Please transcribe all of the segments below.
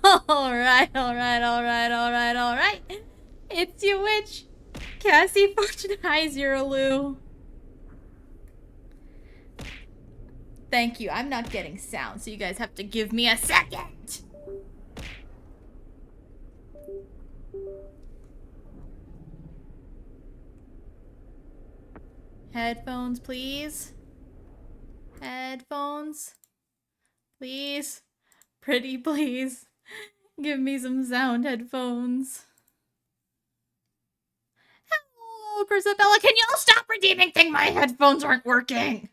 Alright, alright, alright, alright, alright. It's your witch, Cassy Fortune High Zero Lou. Thank you. I'm not getting sound, so you guys have to give me a second. Headphones, please. Headphones. Please. Pretty please. Give me some sound headphones. Hello, Crisabella. Can you all stop redeeming thing? My headphones aren't working.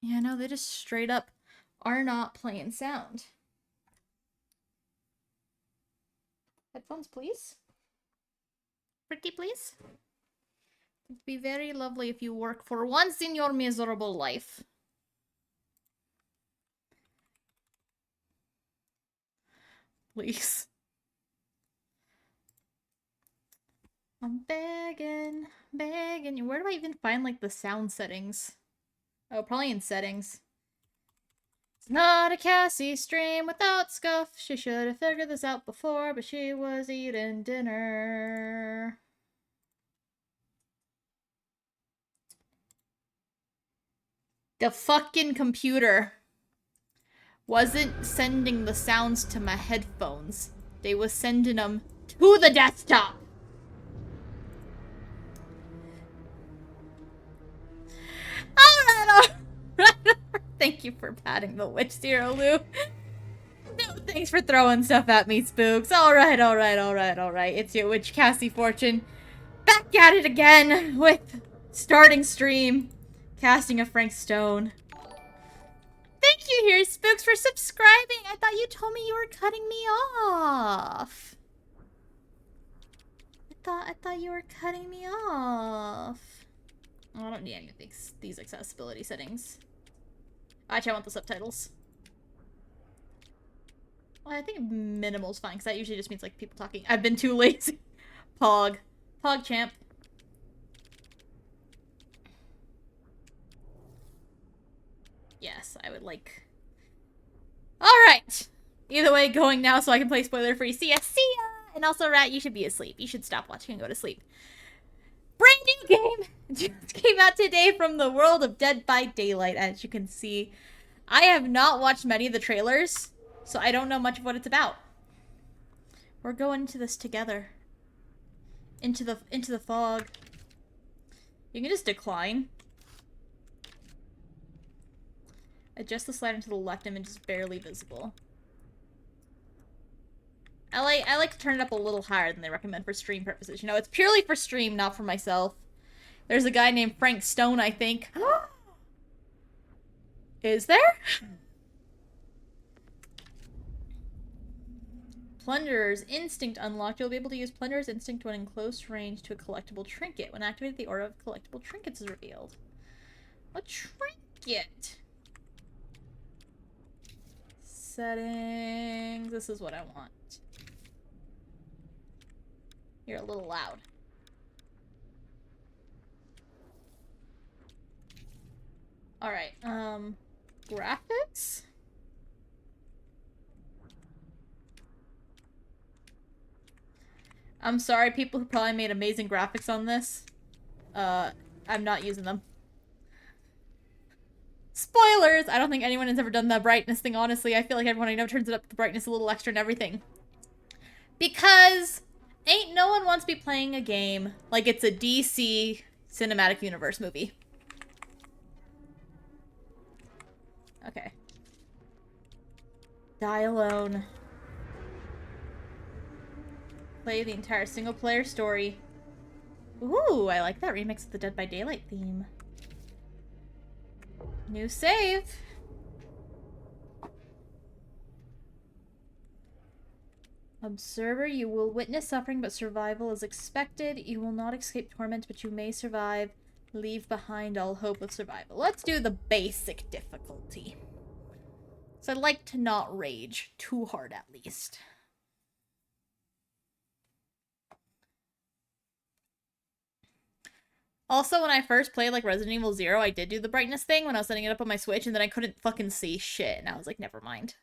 Yeah, no, they just straight up are not playing sound. Headphones, please. Pretty please. It'd be very lovely if you work for once in your miserable life. Please. I'm begging, begging. Where do I even find, like, the sound settings? Oh, probably in settings. It's not a Cassy stream without scuff. She should have figured this out before, but she was eating dinner. The fucking computer wasn't sending the sounds to my headphones. They was sending them to the desktop. Alright. Thank you for patting the witch, Zero Lou. No, thanks for throwing stuff at me, Spooks. Alright, alright, alright, alright. It's your witch, Cassy Fortune. Back at it again with starting stream. Casting a Frank Stone. Thank you here, Spooks, for subscribing. I thought you told me you were cutting me off. I thought you were cutting me off. Oh, I don't need any of these accessibility settings. Actually, I want the subtitles. Well, I think minimal's fine, because that usually just means, like, people talking. I've been too lazy. Pog. Pog champ. Yes, I would like... Alright! Either way, going now so I can play spoiler-free. See ya! See ya! And also, Rat, you should be asleep. You should stop watching and go to sleep. Brand new game! Just came out today from the world of Dead by Daylight, as you can see. I have not watched many of the trailers, so I don't know much of what it's about. We're going into this together. Into the fog. You can just decline. Adjust the slider to the left, image is barely visible. I like to turn it up a little higher than they recommend for stream purposes. You know, it's purely for stream, not for myself. There's a guy named Frank Stone, I think. Is there? Plunderer's Instinct unlocked. You'll be able to use Plunderer's Instinct when in close range to a collectible trinket. When activated, the order of collectible trinkets is revealed. A trinket! Settings. This is what I want. You're a little loud. Alright, graphics? I'm sorry, people who probably made amazing graphics on this. I'm not using them. Spoilers! I don't think anyone has ever done the brightness thing, honestly. I feel like everyone I know turns it up the brightness a little extra and everything. Because ain't no one wants to be playing a game like it's a DC Cinematic Universe movie. Okay. Die alone. Play the entire single-player story. Ooh, I like that remix of the Dead by Daylight theme. New save. Observer, you will witness suffering, but survival is expected. You will not escape torment, but you may survive. Leave behind all hope of survival. Let's do the basic difficulty. So I'd like to not rage too hard, at least. Also, when I first played like Resident Evil 0, I did do the brightness thing when I was setting it up on my Switch, and then I couldn't fucking see shit, and I was like, never mind.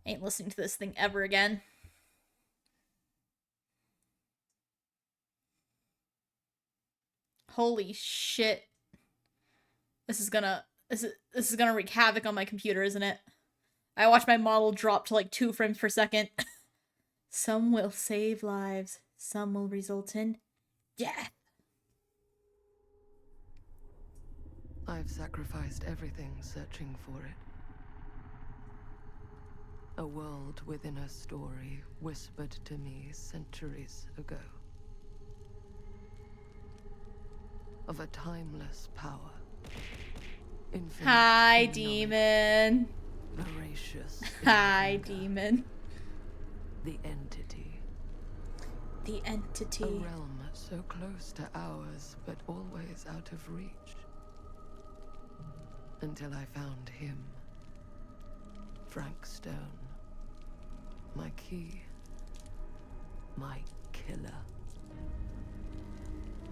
Ain't listening to this thing ever again. Holy shit. This is gonna wreak havoc on my computer, isn't it? I watched my model drop to like 2 frames per second. Some will save lives, some will result in death. I've sacrificed everything searching for it. A world within a story whispered to me centuries ago. Of a timeless power. Infinite. Hi, demon. Voracious. Hi, demon. The entity. The entity. A realm so close to ours, but always out of reach. Until I found him. Frank Stone. My key. My killer.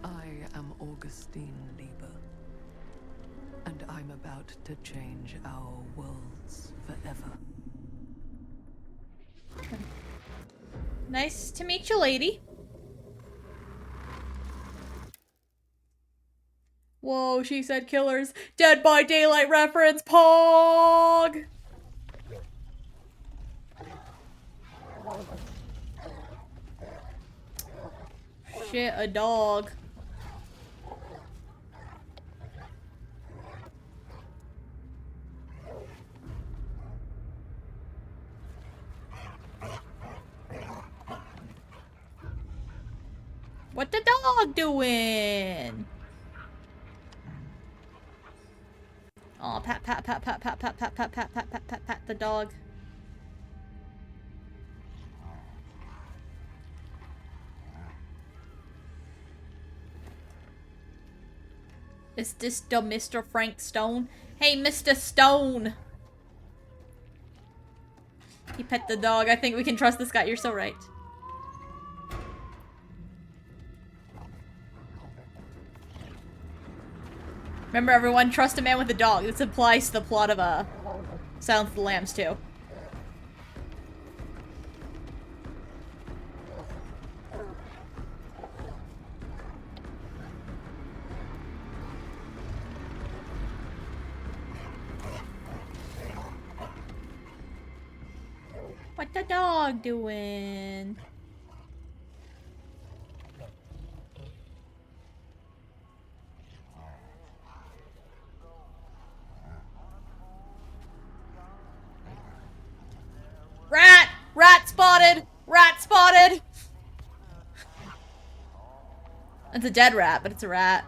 I am Augustine Lieber. And I'm about to change our worlds forever. Nice to meet you, lady. Whoa, she said killers. Dead by Daylight reference, Pog! Shit, a dog. What the dog doing? Oh, pat, pat, pat, pat, pat, pat, pat, pat, pat, pat, pat, pat, pat the dog. Is this the Mr. Frank Stone? Hey, Mr. Stone! He pet the dog. I think we can trust this guy. You're so right. Remember, everyone, trust a man with a dog. This applies to the plot of, Silence of the Lambs, too. What the dog doing? Rat! Rat spotted! Rat spotted! It's a dead rat, but it's a rat.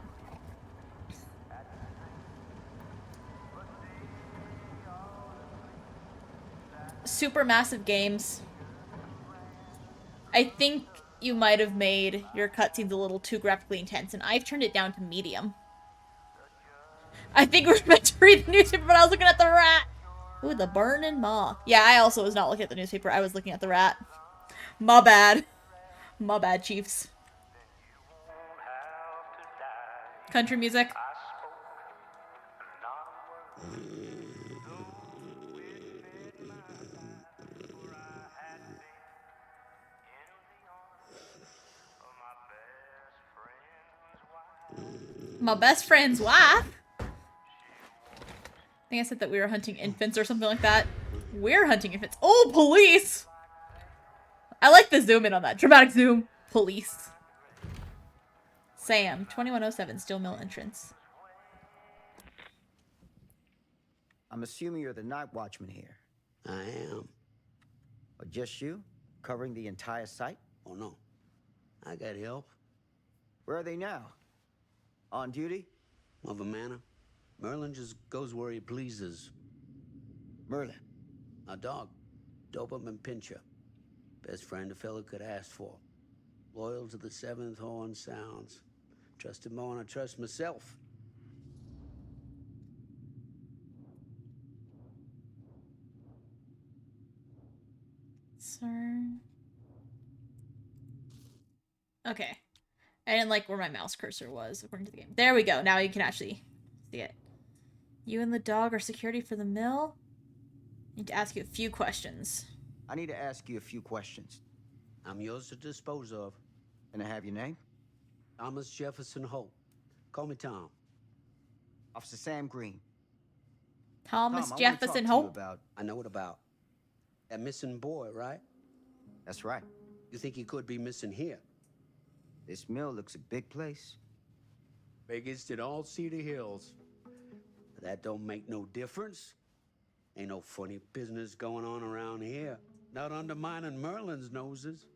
Supermassive games. I think you might have made your cutscenes a little too graphically intense, and I've turned it down to medium. I think we're meant to read the newspaper, but I was looking at the rat! Ooh, the burning moth. Yeah, I also was not looking at the newspaper. I was looking at the rat. My bad. My bad, Chiefs. Country music. My best friend's wife? I think I said that we were hunting infants or something like that. We're hunting infants. Oh, police! I like the zoom in on that. Dramatic zoom. Police. Sam, 2107, Steel Mill entrance. I'm assuming you're the night watchman here. I am. Or just you? Covering the entire site? Oh, no. I got help. Where are they now? On duty? Of a manner. Merlin just goes where he pleases. Merlin. A dog. Doberman Pinscher. Best friend a fella could ask for. Loyal to the seventh horn sounds. Trust him more than I trust myself. Sir. Okay. I didn't like where my mouse cursor was, according to the game. There we go. Now you can actually see it. You and the dog are security for the mill? I need to ask you a few questions. I need to ask you a few questions. I'm yours to dispose of. Can I have your name? Thomas Jefferson Hope. Call me Tom. Officer Sam Green. Thomas Tom, Jefferson I Hope? want to talk to you about... I know what about. That missing boy, right? That's right. You think he could be missing here? This mill looks a big place. Biggest in all Cedar Hills. But that don't make no difference. Ain't no funny business going on around here. Not undermining Merlin's noses.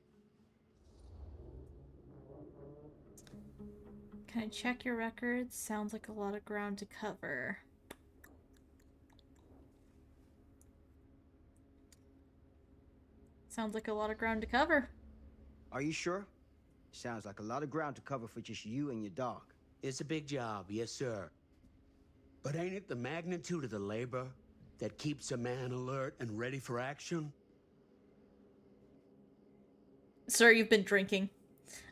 Can I check your records? Sounds like a lot of ground to cover. Sounds like a lot of ground to cover. Are you sure? Sounds like a lot of ground to cover for just you and your dog. It's a big job, yes, sir. But ain't it the magnitude of the labor that keeps a man alert and ready for action? Sir, you've been drinking.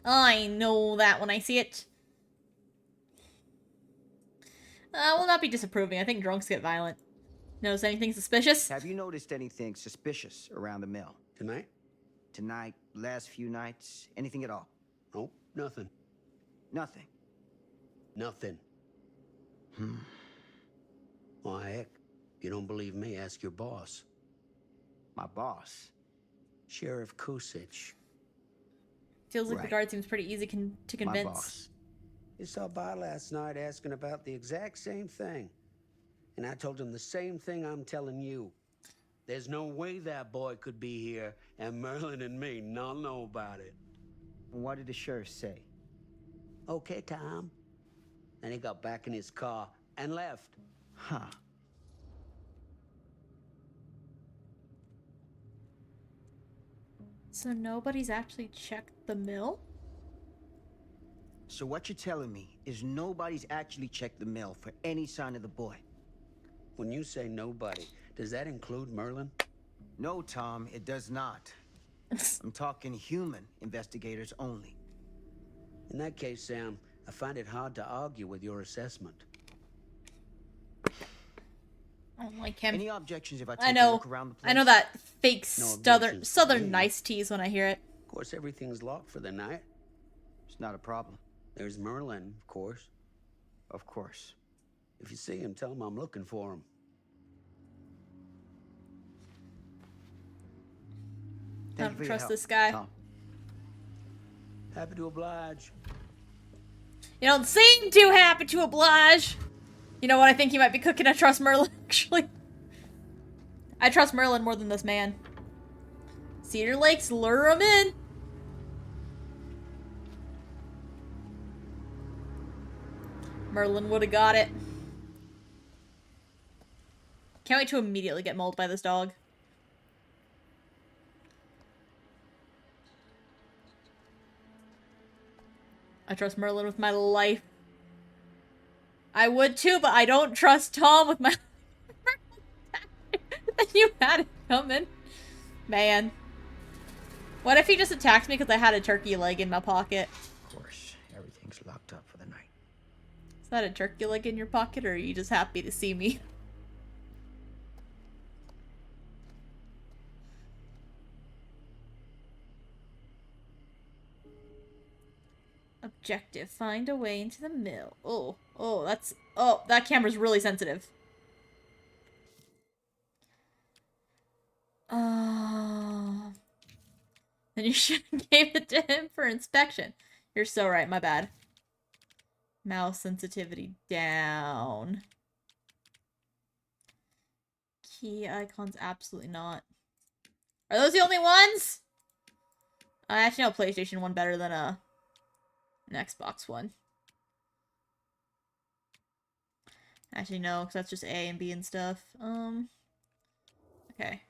I know that when I see it. I will not be disapproving. I think drunks get violent. Notice anything suspicious? Have you noticed anything suspicious around the mill? Tonight? Tonight, last few nights, anything at all? Nope, nothing. Nothing. Nothing. Why, heck, if you don't believe me, ask your boss. My boss? Sheriff Kusich. Feels like the Right. guard seems pretty easy to My convince. boss. He stopped by last night asking about the exact same thing. And I told him the same thing I'm telling you. There's no way that boy could be here, and Merlin and me not know about it. What did the sheriff say? Okay, Tom. And he got back in his car and left. Huh. So nobody's actually checked the mill? So what you're telling me is nobody's actually checked the mill for any sign of the boy? When you say nobody, does that include Merlin? No, Tom, it does not. I'm talking human investigators only. In that case, Sam, I find it hard to argue with your assessment. I don't like him. Any objections if I I take a know. look around the place? I know that fake No southern objections to me. niceties when I hear it. Of course, everything's locked for the night. It's not a problem. There's Merlin, of course. Of course. If you see him, tell him I'm looking for him. I Thank you don't for your trust help, this guy. Tom. Happy to oblige. You don't seem too happy to oblige. You know what? I think he might be cooking. I trust Merlin, actually. I trust Merlin more than this man. Cedar Lakes, lure him in. Merlin would have got it. Can't wait to immediately get mauled by this dog. I trust Merlin with my life. I would too, but I don't trust Tom with my You had it coming. Man. What if he just attacked me because I had a turkey leg in my pocket? Of course, everything's locked up for the night. Is that a turkey leg in your pocket, or are you just happy to see me? Objective. Find a way into the mill. Oh, that's... Oh, that camera's really sensitive. Then you should have gave it to him for inspection. You're so right, my bad. Mouse sensitivity down. Key icons, absolutely not. Are those the only ones? I actually know PlayStation 1 better than an Xbox One. Actually, no, because that's just A and B and stuff. Okay.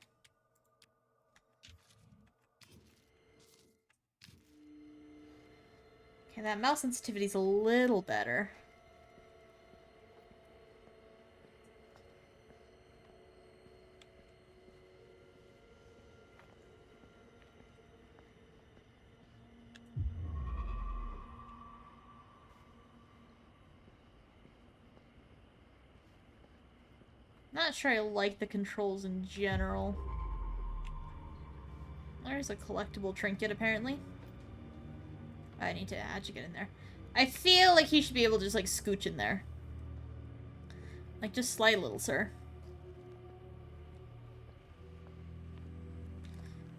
Okay, that mouse sensitivity's a little better. Not sure I like the controls in general. There's a collectible trinket, apparently. I need to actually get in there. I feel like he should be able to just, like, scooch in there. Like, just slide a little, sir.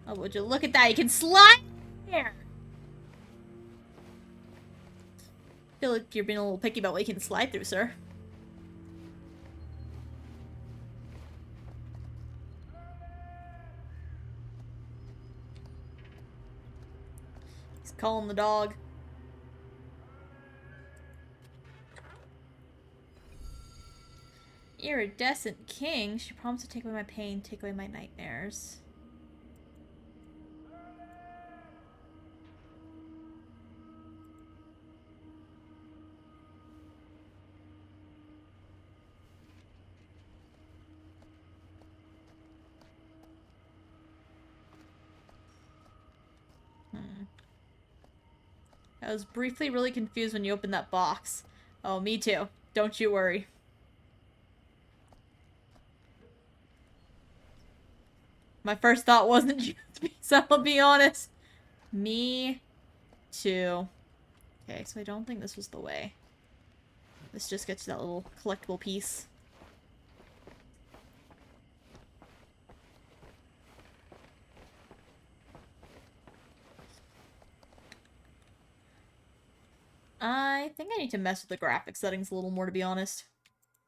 Oh, would you look at that? You can slide there! I feel like you're being a little picky about what you can slide through, sir. He's calling the dog. Iridescent king. She promised to take away my pain, take away my nightmares. I was briefly really confused when you opened that box. Oh, me too. Don't you worry. My first thought wasn't you, so I'll be honest. Me too. Okay, so I don't think this was the way. Let's just get to that little collectible piece. I think I need to mess with the graphic settings a little more, to be honest.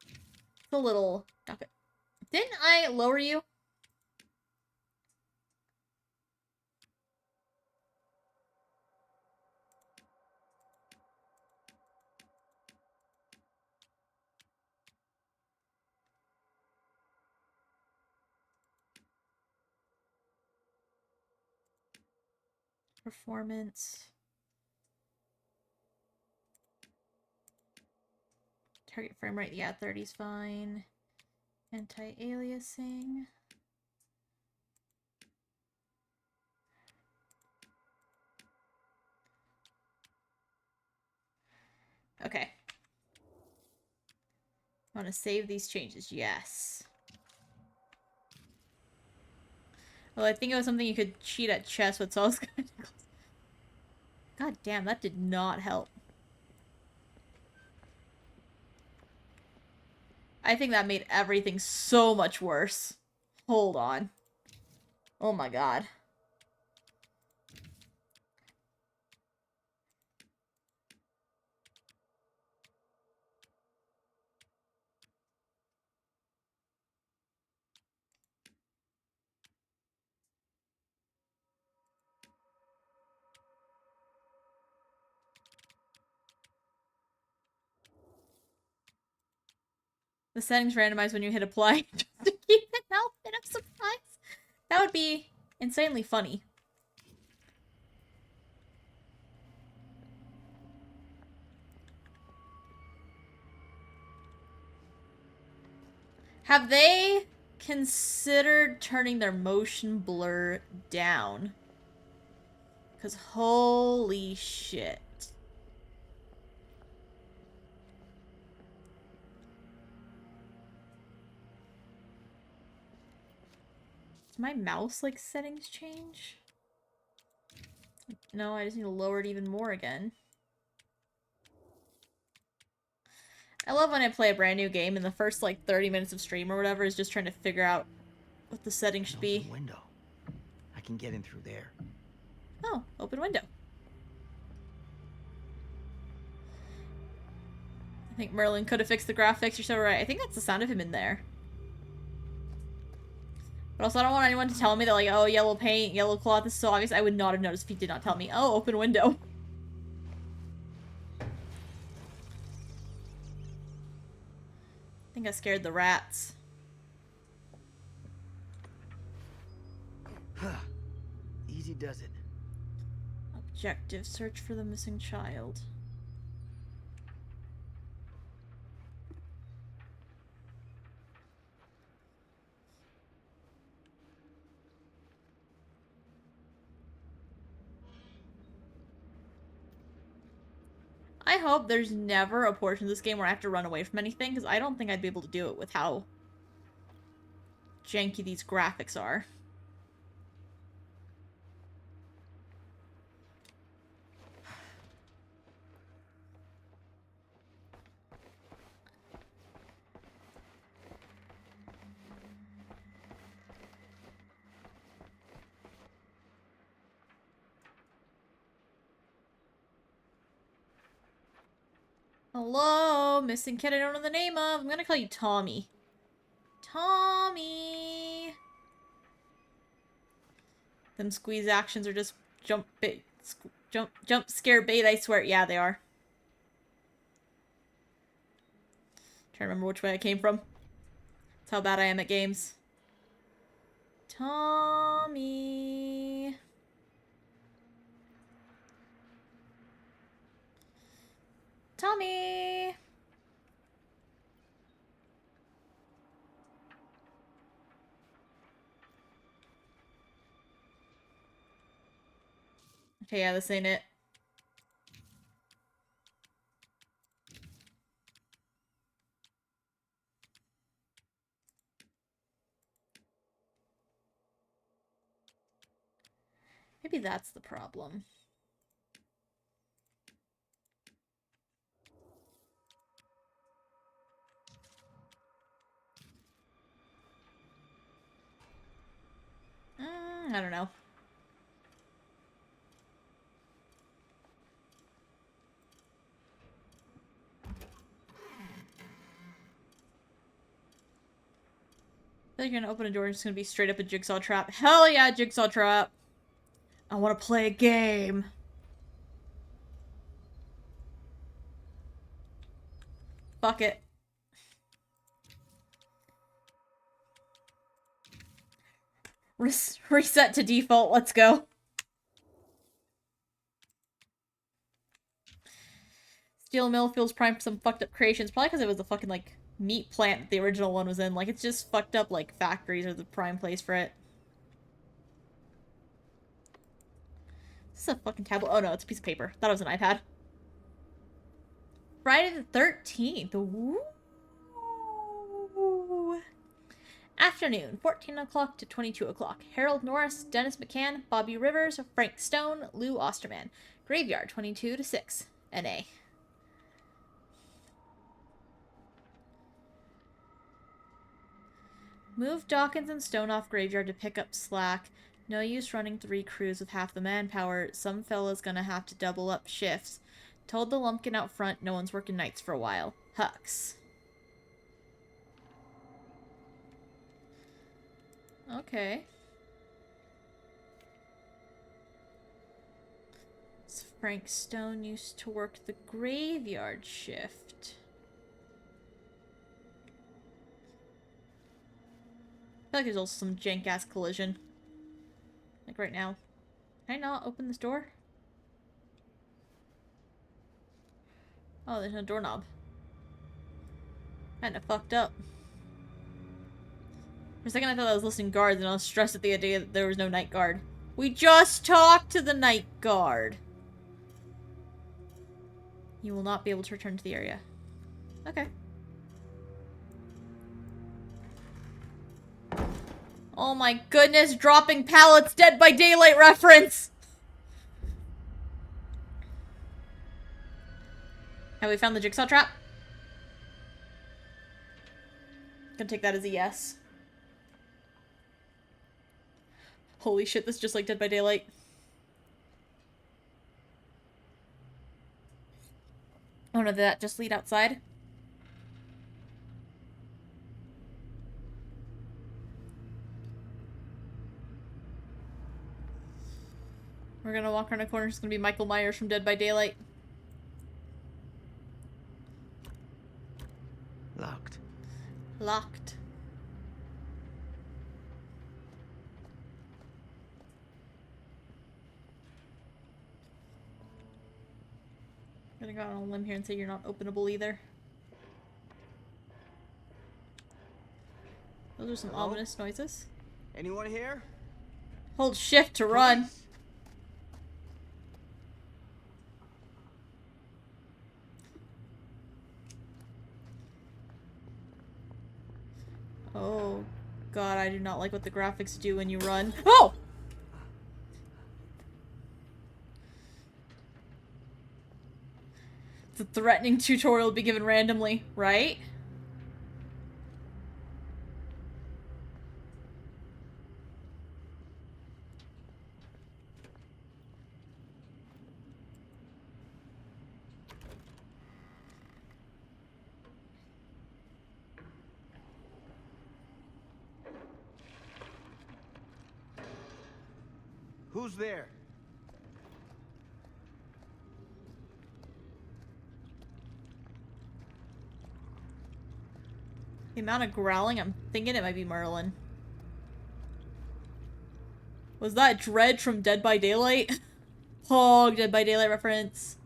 It's a little... Didn't I lower you? Performance. Target frame rate, yeah, 30's fine. Anti-aliasing. Okay. I want to save these changes, yes. Well, I think it was something you could cheat at chess with, so I was kind of close. God damn, that did not help. I think that made everything so much worse. Hold on. Oh my god. The settings randomize when you hit apply just to keep an element of surprise. That would be insanely funny. Have they considered turning their motion blur down? Because holy shit. Does my mouse, like, settings change? No, I just need to lower it even more again. I love when I play a brand new game and the first, like, 30 minutes of stream or whatever is just trying to figure out what the settings should be. Open window. I can get in through there. Oh, open window. I think Merlin could have fixed the graphics. You're so right. I think that's the sound of him in there. But also, I don't want anyone to tell me that, like, oh, yellow paint, yellow cloth is so obvious. I would not have noticed if he did not tell me. Oh, open window. I think I scared the rats. Easy does it. Objective, search for the missing child. I hope there's never a portion of this game where I have to run away from anything, because I don't think I'd be able to do it with how janky these graphics are. Hello, missing kid I don't know the name of. I'm gonna call you Tommy. Tommy! Them squeeze actions are just jump bait, jump scare bait, I swear. Yeah, they are. Trying to remember which way I came from. That's how bad I am at games. Tommy. Tommy! Okay, yeah, this ain't it. Maybe that's the problem. I don't know. I think you're gonna open a door and it's gonna be straight up a jigsaw trap. Hell yeah, jigsaw trap! I wanna play a game. Fuck it. Reset to default, let's go. Steel mill feels prime for some fucked up creations. Probably because it was a fucking, like, meat plant that the original one was in. Like, it's just fucked up, like, factories are the prime place for it. Is this a fucking tablet? Oh no, it's a piece of paper. Thought it was an iPad. Friday the 13th. Woo! Afternoon, 14 o'clock to 22 o'clock. Harold Norris, Dennis McCann, Bobby Rivers, Frank Stone, Lou Osterman. Graveyard, 22 to 6. NA. Move Dawkins and Stone off Graveyard to pick up slack. No use running 3 crews with half the manpower. Some fella's gonna have to double up shifts. Told the lumpkin out front no one's working nights for a while. Hux. Okay. Frank Stone used to work the graveyard shift. I feel like there's also some jank-ass collision. Like right now. Can I not open this door? Oh, there's no doorknob. Kinda fucked up. For a second I thought I was listing guards and I was stressed at the idea that there was no night guard. We just talked to the night guard! You will not be able to return to the area. Okay. Oh my goodness, dropping pallets, Dead by Daylight reference! Have we found the jigsaw trap? Gonna take that as a yes. Holy shit, this is just like Dead by Daylight. Oh no, did that just lead outside? We're gonna walk around a corner, it's gonna be Michael Myers from Dead by Daylight. Locked. Locked. Gonna go out on a limb here and say you're not openable either. Those are some Hello? ominous noises. Anyone here? Hold shift to run. Police? Oh God, I do not like what the graphics do when you run. Oh! It's a threatening tutorial to be given randomly, right? Who's there? The amount of growling, I'm thinking it might be Merlin. Was that Dredge from Dead by Daylight? Pog, Dead by Daylight reference.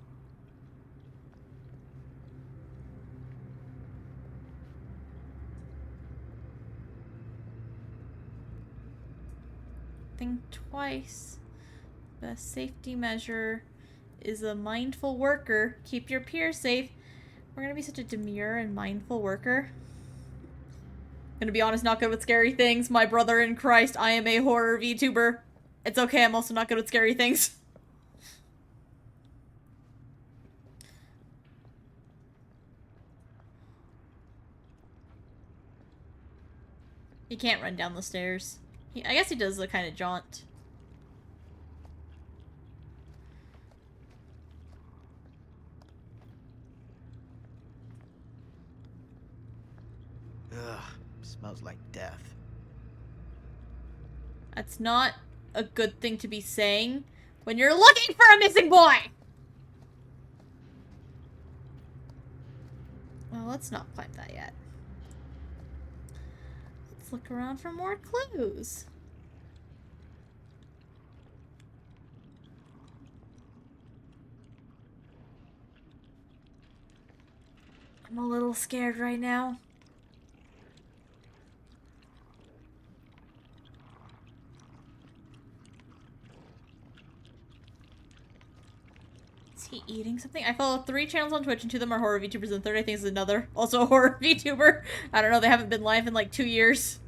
Think twice. Best safety measure is a mindful worker. Keep your peers safe. We're gonna be such a demure and mindful worker. Gonna be honest, not good with scary things. My brother in Christ, I am a horror VTuber. It's okay, I'm also not good with scary things. He can't run down the stairs. I guess he does the kind of jaunt. Ugh, smells like death. That's not a good thing to be saying when you're looking for a missing boy! Well, let's not climb that yet. Let's look around for more clues. I'm a little scared right now. Is he eating something? I follow 3 channels on Twitch and 2 of them are horror VTubers and the third I think is another. Also a horror VTuber. I don't know, they haven't been live in like 2 years.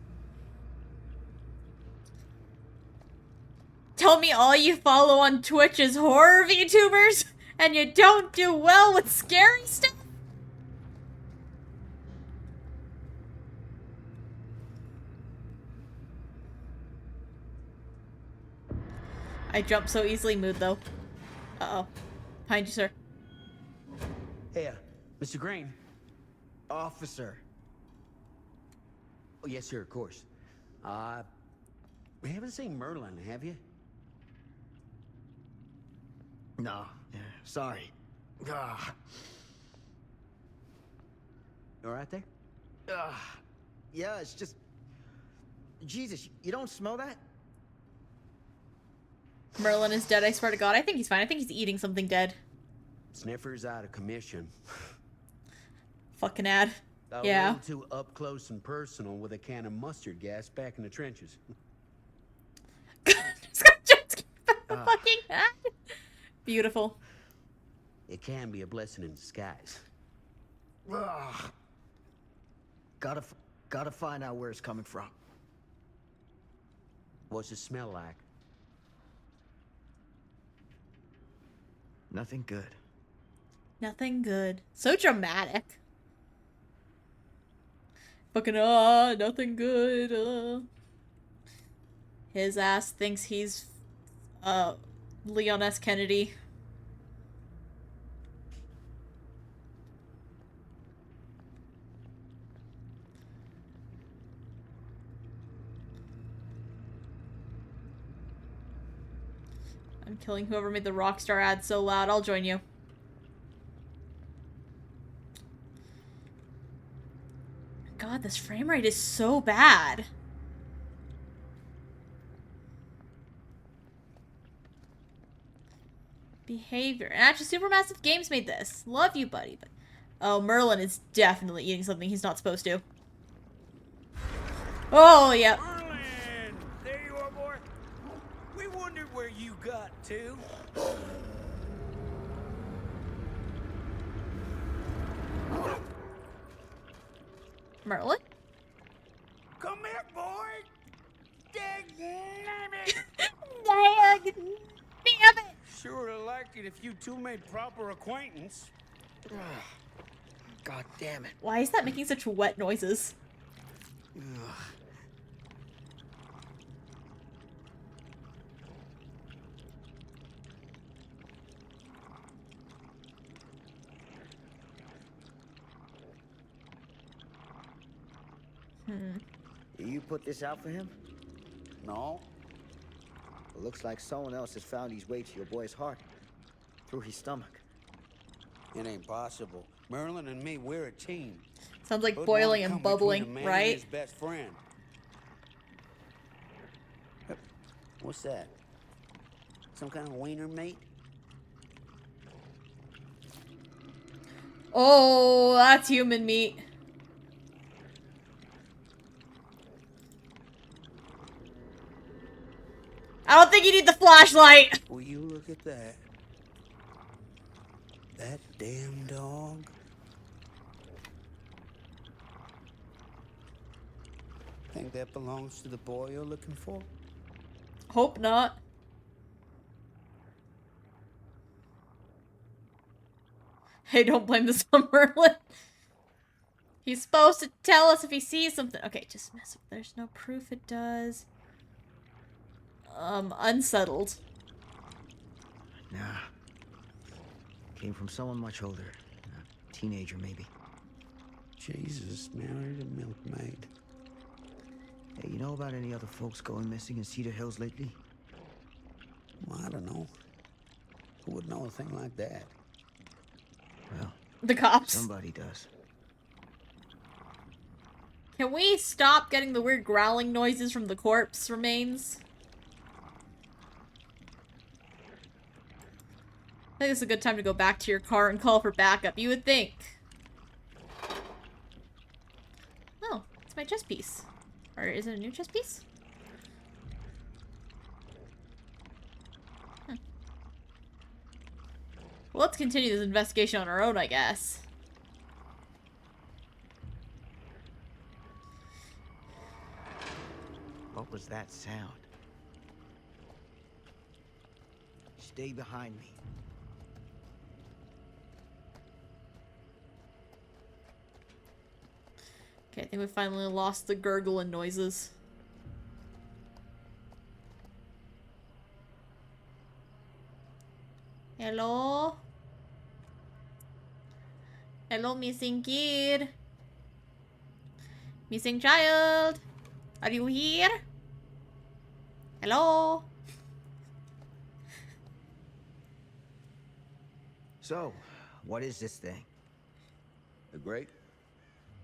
Tell me all you follow on Twitch is horror VTubers and you don't do well with scary stuff? I jump so easily, mood though. Uh-oh. Behind you, sir. Hey, Mr. Green. Officer. Oh, yes, sir, of course. We haven't seen Merlin, have you? No, yeah, sorry. Ugh. You all right there? Ugh. Yeah, it's just... Jesus, you don't smell that? Merlin is dead, I swear to God. I think he's fine. I think he's eating something dead. Sniffer's out of commission. Fucking ad. A Yeah. little too up close and personal with a can of mustard gas back in the trenches. Just the fucking ad. Beautiful. It can be a blessing in disguise. Ugh. Gotta find out where it's coming from. What's it smell like? Nothing good. Nothing good. So dramatic. Fucking, nothing good, His ass thinks he's, Leon S. Kennedy. I'm killing whoever made the Rockstar ad so loud. I'll join you. God, this frame rate is so bad. Behavior. And actually, Supermassive Games made this. Love you, buddy. But oh, Merlin is definitely eating something he's not supposed to. Oh, yeah. Merlin! There you are, boy. We wondered where you got to. Merlin? Come here, boy! Dang Damn it! Sure like it if you two made proper acquaintance. God damn it. Why is that making such wet noises? You put this out for him? No? It looks like someone else has found his way to your boy's heart. Through his stomach. It ain't possible. Merlin and me, we're a team. Sounds like Who'd boiling wanna and come between a bubbling, man and right? his best friend. What's that? Some kind of wiener meat? Oh, that's human meat. I don't think you need the flashlight. Will you look at that? That damn dog. Think that belongs to the boy you're looking for? Hope not. Hey, don't blame this on Merlin. He's supposed to tell us if he sees something. Okay, just mess with. There's no proof it does. Unsettled. Nah. Came from someone much older. A teenager, maybe. Jesus, married a milkmaid. Hey, you know about any other folks going missing in Cedar Hills lately? Well, I don't know. Who would know a thing like that? Well, The cops. somebody does. Can we stop getting the weird growling noises from the corpse remains? I think it's a good time to go back to your car and call for backup. You would think. Oh, it's my chess piece. Or is it a new chess piece? Well, let's continue this investigation on our own, I guess. What was that sound? Stay behind me. Okay, I think we finally lost the gurgling noises. Hello? Hello, missing kid. Missing child. Are you here? Hello? So, what is this thing? The grate?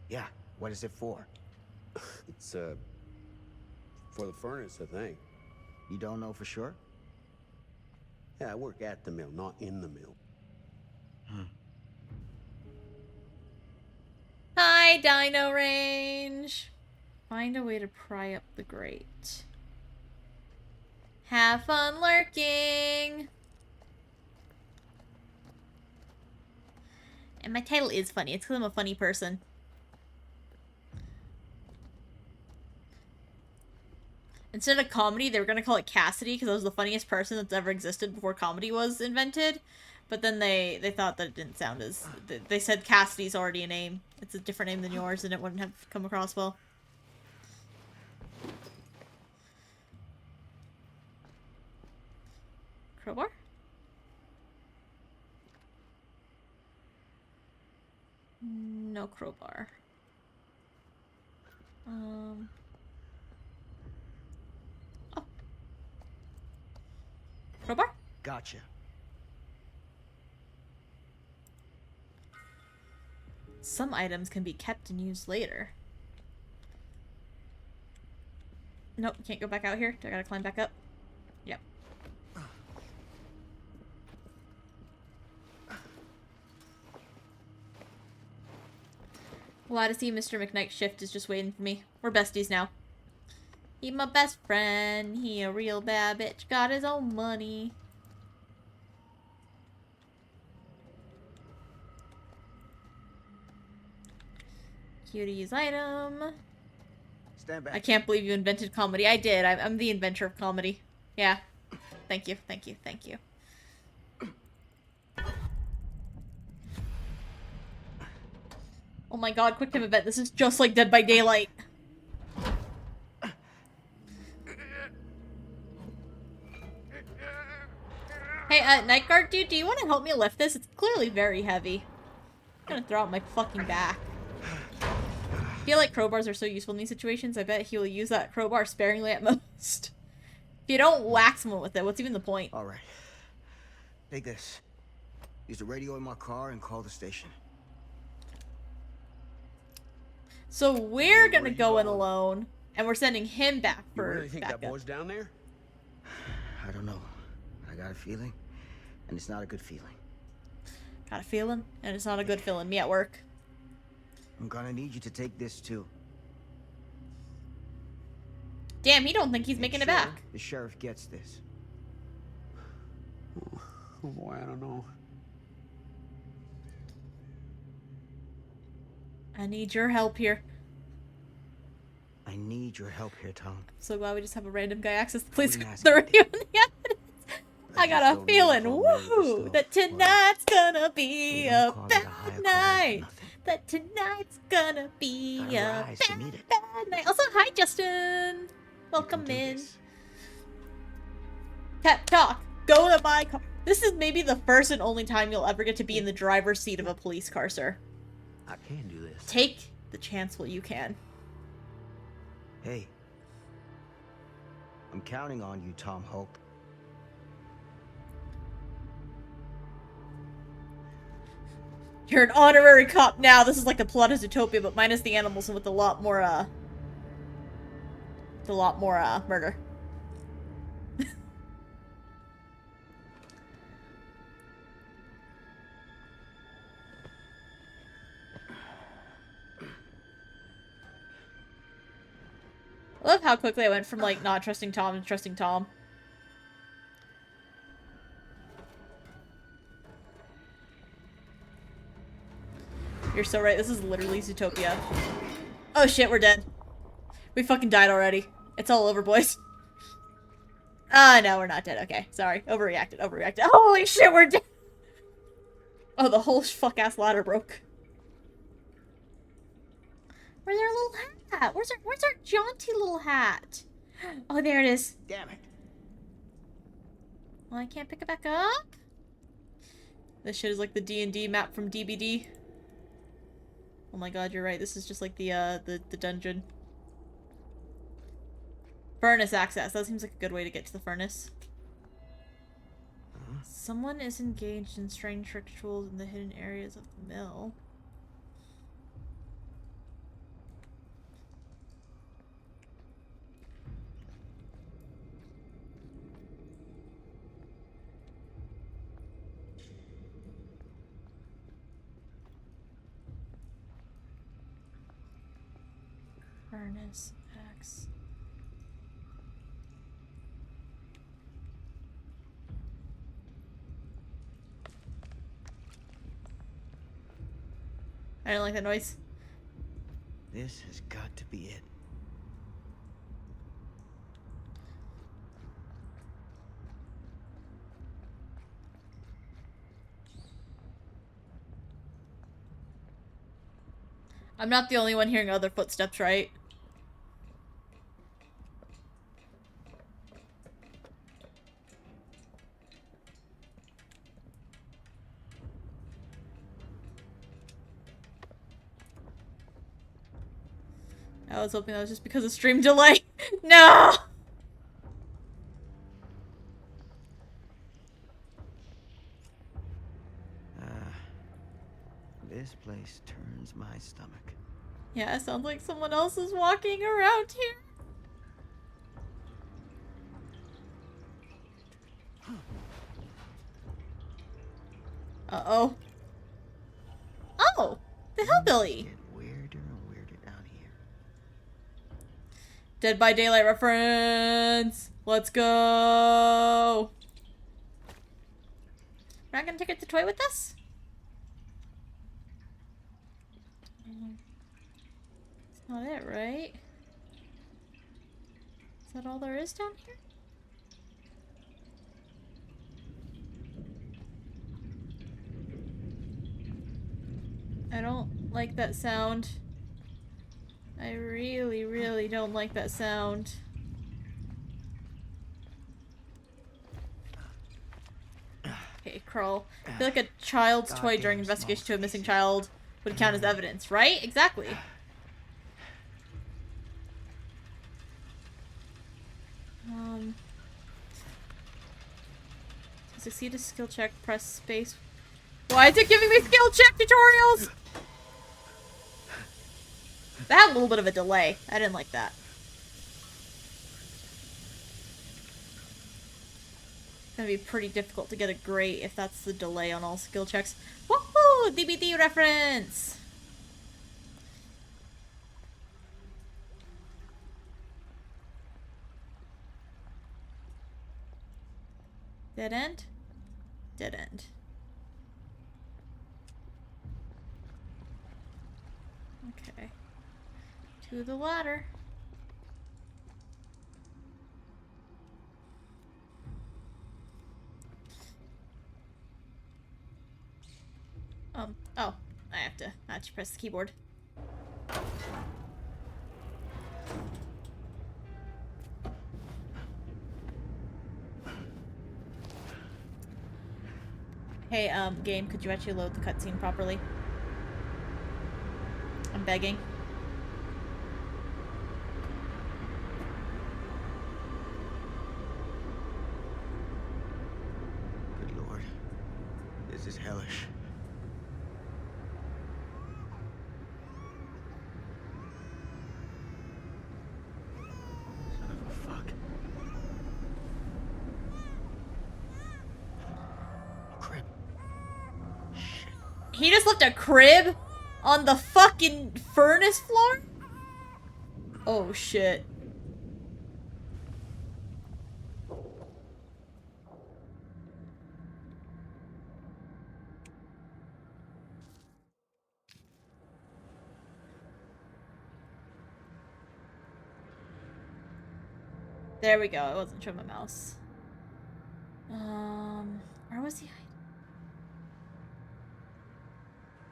Yeah, what is it for? It's, for the furnace, I think. You don't know for sure? Yeah, I work at the mill, not in the mill. Hi, Dino Range. Find a way to pry up the grate. Have fun lurking. And my title is funny. It's because I'm a funny person. Instead of comedy, they were going to call it Cassidy because I was the funniest person that's ever existed before comedy was invented. But then they thought that it didn't sound as... They said Cassidy's already a name. It's a different name than yours and it wouldn't have come across well. Crowbar? No crowbar. Oh. Crowbar? Gotcha. Some items can be kept and used later. Nope, can't go back out here. Do I gotta climb back up? Yep. Glad to see Mr. McKnight's shift is just waiting for me. We're besties now. He my best friend. He a real bad bitch. Got his own money. Cutie's item. stand back. I can't believe you invented comedy. I did. I'm the inventor of comedy. Yeah. Thank you. Thank you. Thank you. Oh my god, quick time event. This is just like Dead by Daylight. Hey, Night Guard dude, do you want to help me lift this? It's clearly very heavy. I'm gonna throw out my fucking back. I feel like crowbars are so useful in these situations. I bet he will use that crowbar sparingly at most. If you don't whack someone with it, what's even the point? All right. Take this. Use the radio in my car and call the station. So we're gonna go in alone, and we're sending him back You for really think that backup. boy's down there? I don't know. I got a feeling, and it's not a good feeling. Got a feeling, and it's not a good feeling. Me at work. I'm gonna need you to take this too. Damn, he don't think he's Make making it sure back. the sheriff gets this. Oh boy, I don't know. I need your help here. I need your help here, Tom. So glad we just have a random guy access the police wouldn't ask the you. radio and the evidence. I just got don't a know feeling, if I'll marry this woo, stuff. that tonight's gonna be We a don't call it a bad higher call night. for nothing. That tonight's gonna be Gotta a rise to bad, meet it. bad night. Also, hi, Justin. You Welcome can do in. this. Pep talk. Go to my car. This is maybe the first and only time you'll ever get to be in the driver's seat of a police car, sir. I can do this. Take the chance while you can. Hey. I'm counting on you, Tom Hope. You're an honorary cop now. This is like the plot of Zootopia, but minus the animals and with a lot more, murder. I love how quickly I went from, like, not trusting Tom to trusting Tom. You're so right. This is literally Zootopia. Oh shit, we're dead. We fucking died already. It's all over, boys. Ah, no, we're not dead. Okay, sorry. Overreacted, overreacted. Holy shit, we're dead! Oh, the whole fuck-ass ladder broke. Where's our little hat? Where's our jaunty little hat? Oh, there it is. Damn it. Well, I can't pick it back up? This shit is like the D&D map from DBD. Oh my god, you're right. This is just like the dungeon. Furnace access. That seems like a good way to get to the furnace. Someone is engaged in strange rituals in the hidden areas of the mill. Furnace X. I don't like that noise. This has got to be it. I'm not the only one hearing other footsteps, right? I was hoping that was just because of stream delay. No! This place turns my stomach. Yeah, it sounds like someone else is walking around here. Uh-oh. Oh! The hillbilly! Get weirder and weirder down here. Dead by Daylight reference! Let's go! We're not gonna take it to toy with us? That's not it, right? Is that all there is down here? I don't like that sound. I really, really don't like that sound. Okay, crawl. I feel like a child's toy during investigation to a missing child would count as evidence, right? Exactly. To succeed a skill check, press space. Why is it giving me skill check tutorials? That had a little bit of a delay. I didn't like that. It's gonna be pretty difficult to get a grade if that's the delay on all skill checks. Woohoo! DBD reference! Dead end? Dead end. Okay. To the ladder. Oh. I have to press the keyboard. Hey, game, could you actually load the cutscene properly? I'm begging. Good lord. This is hellish. Son of a fuck. Crib. Shit. He just left a crib on the fucking furnace floor? Oh shit. There we go. I wasn't showing my mouse. Where was he hiding?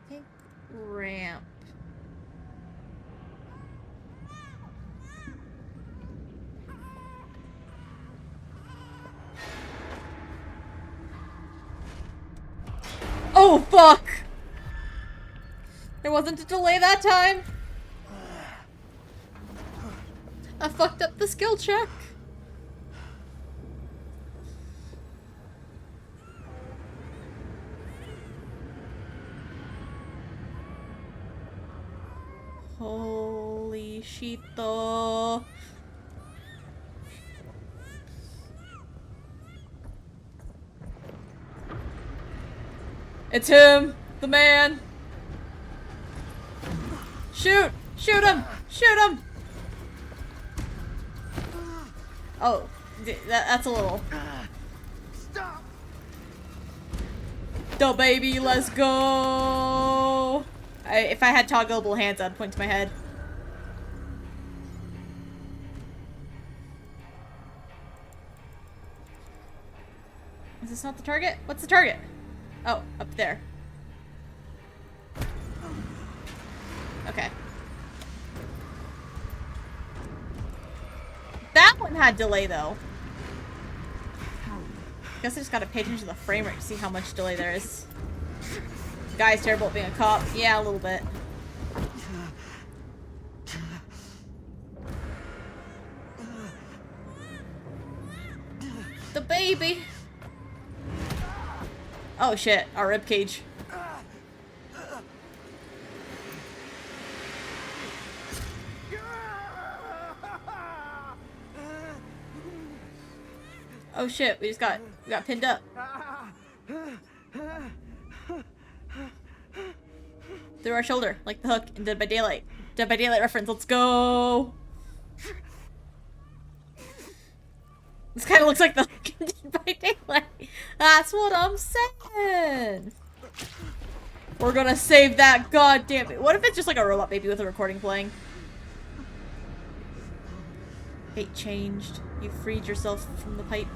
I think ramp. Oh fuck! There wasn't a delay that time. I fucked up the skill check. Holy shito. It's him, the man. Shoot! Shoot him! Shoot him! Oh, that's a little. Stop! The baby, let's go! If I had toggleable hands, I'd point to my head. Is this not the target? What's the target? Oh, up there. Okay. That one had delay, though. Guess I just gotta pay attention to the frame rate to see how much delay there is. Guy's terrible at being a cop. Yeah, a little bit. The baby! Oh shit, our ribcage. Oh shit, we got pinned up. Through our shoulder, like the hook in Dead by Daylight. Dead by Daylight reference, let's go! This kind of looks like the hook in Dead by Daylight. That's what I'm saying! We're gonna save that goddamn it. What if it's just like a robot baby with a recording playing? Fate changed. You freed yourself from the pipe.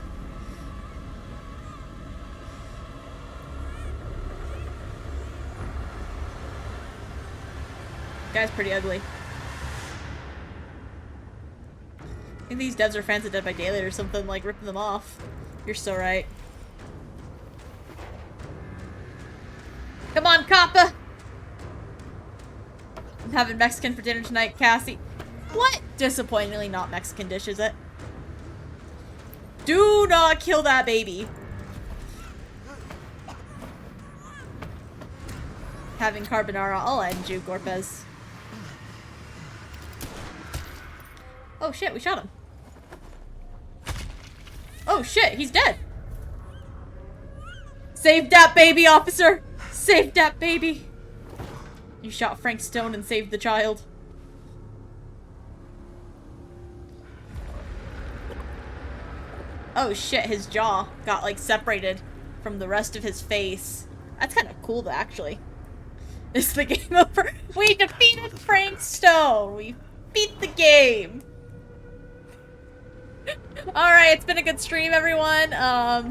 Guy's pretty ugly. I think these devs are fans of Dead by Daylight or something, like ripping them off. You're so right. Come on, Kappa! I'm having Mexican for dinner tonight, Cassy. What? Disappointingly not Mexican dish, is it? Do not kill that baby. Having carbonara, I'll end you, Gorpez. Oh shit, we shot him. Oh shit, he's dead. Save that baby, officer! Save that baby! You shot Frank Stone and saved the child. Oh shit, his jaw got like separated from the rest of his face. That's kind of cool, actually. Is the game over? We defeated Frank Stone! We beat the game! Alright, it's been a good stream, everyone.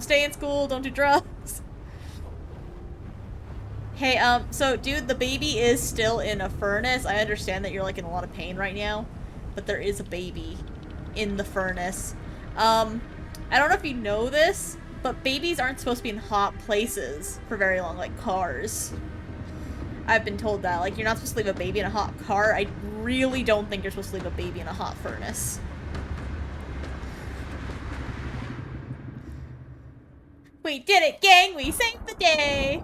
Stay in school, don't do drugs. Hey, so, dude, the baby is still in a furnace. I understand that you're, like, in a lot of pain right now, but there is a baby in the furnace. I don't know if you know this, but babies aren't supposed to be in hot places for very long, like cars. I've been told that. Like, you're not supposed to leave a baby in a hot car. I really don't think you're supposed to leave a baby in a hot furnace. We did it, gang! We saved the day!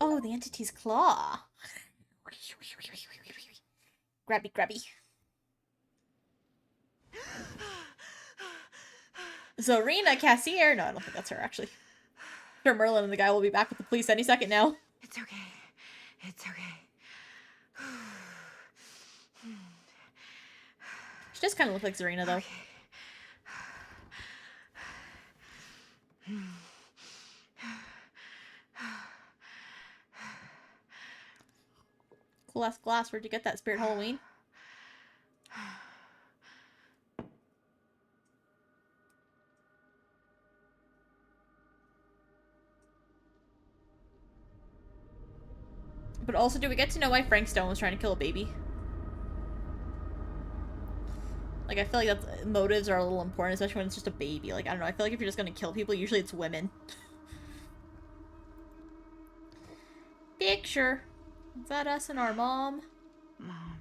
Oh, the entity's claw. Grabby, grabby. Zorina Cassier. No, I don't think that's her, actually. Sure, Merlin and the guy will be back with the police any second now. It's okay. It's okay. She does kind of look like Zorina, though. Okay. Cool ass glass. Where'd you get that, Spirit Halloween? But also, do we get to know why Frank Stone was trying to kill a baby? Like, I feel like that's, motives are a little important, especially when it's just a baby. Like, I don't know, I feel like if you're just gonna kill people, usually it's women. Picture. Is that us and our mom? Mom.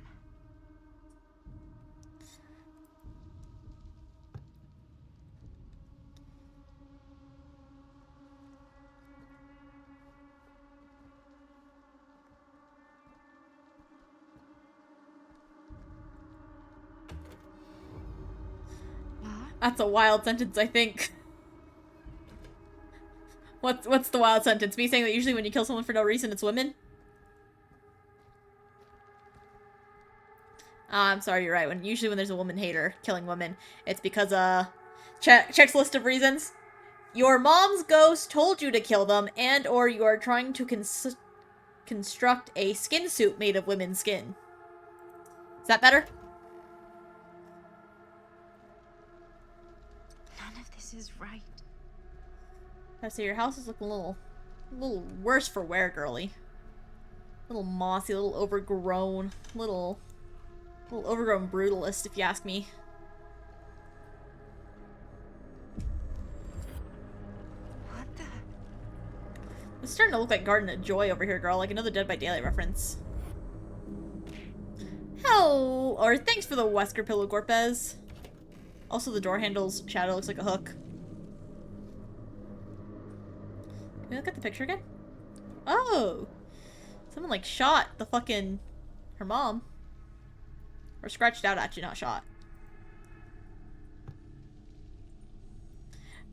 That's a wild sentence, I think. What's the wild sentence? Me saying that usually when you kill someone for no reason, it's women? I'm sorry, you're right. Usually when there's a woman hater killing women, it's because, checks list of reasons. Your mom's ghost told you to kill them, and or you are trying to construct a skin suit made of women's skin. Is that better? None of this is right. I say your house is looking a little worse for wear, girly. A little mossy, a little overgrown, little overgrown brutalist, if you ask me. What the? It's starting to look like Garden of Joy over here, girl. Like another Dead by Daylight reference. Hell, or thanks for the Wesker pillow, Gorpez. Also, the door handle's shadow looks like a hook. Can we look at the picture again? Oh! Someone, like, shot the fucking... her mom. Or scratched out, actually, not shot.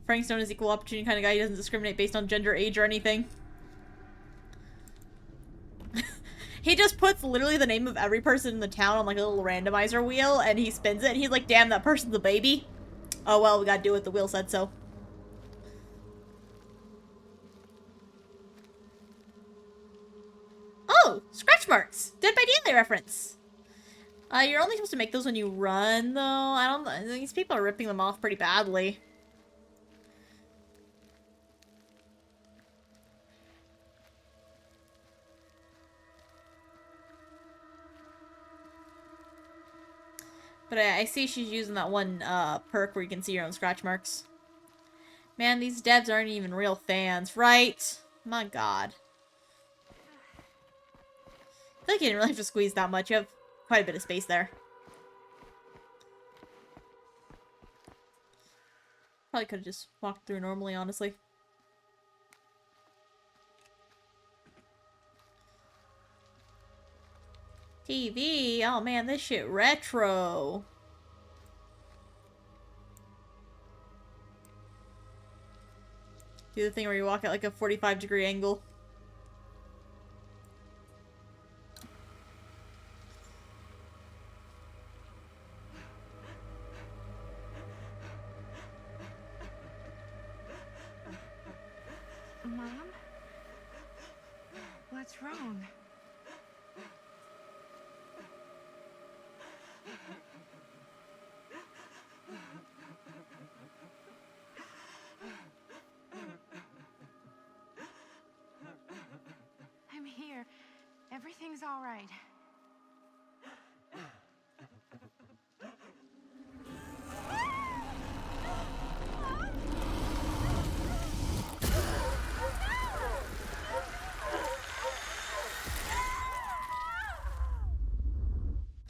Frank Stone is equal opportunity kind of guy. He doesn't discriminate based on gender, age, or anything. He just puts literally the name of every person in the town on, like, a little randomizer wheel, and he spins it, and he's like, damn, that person's a baby. Oh, well, we gotta do what the wheel said so. Oh! Scratch marks! Dead by Daylight reference! You're only supposed to make those when you run, though. I don't. These people are ripping them off pretty badly. But I see she's using that one perk where you can see your own scratch marks. Man, these devs aren't even real fans, right? My god. I feel like you didn't really have to squeeze that much. You have quite a bit of space there. Probably could have just walked through normally, honestly. TV? Oh man, this shit retro. Do the thing where you walk at like a 45-degree angle. Mom? What's wrong? I'm here. Everything's all right.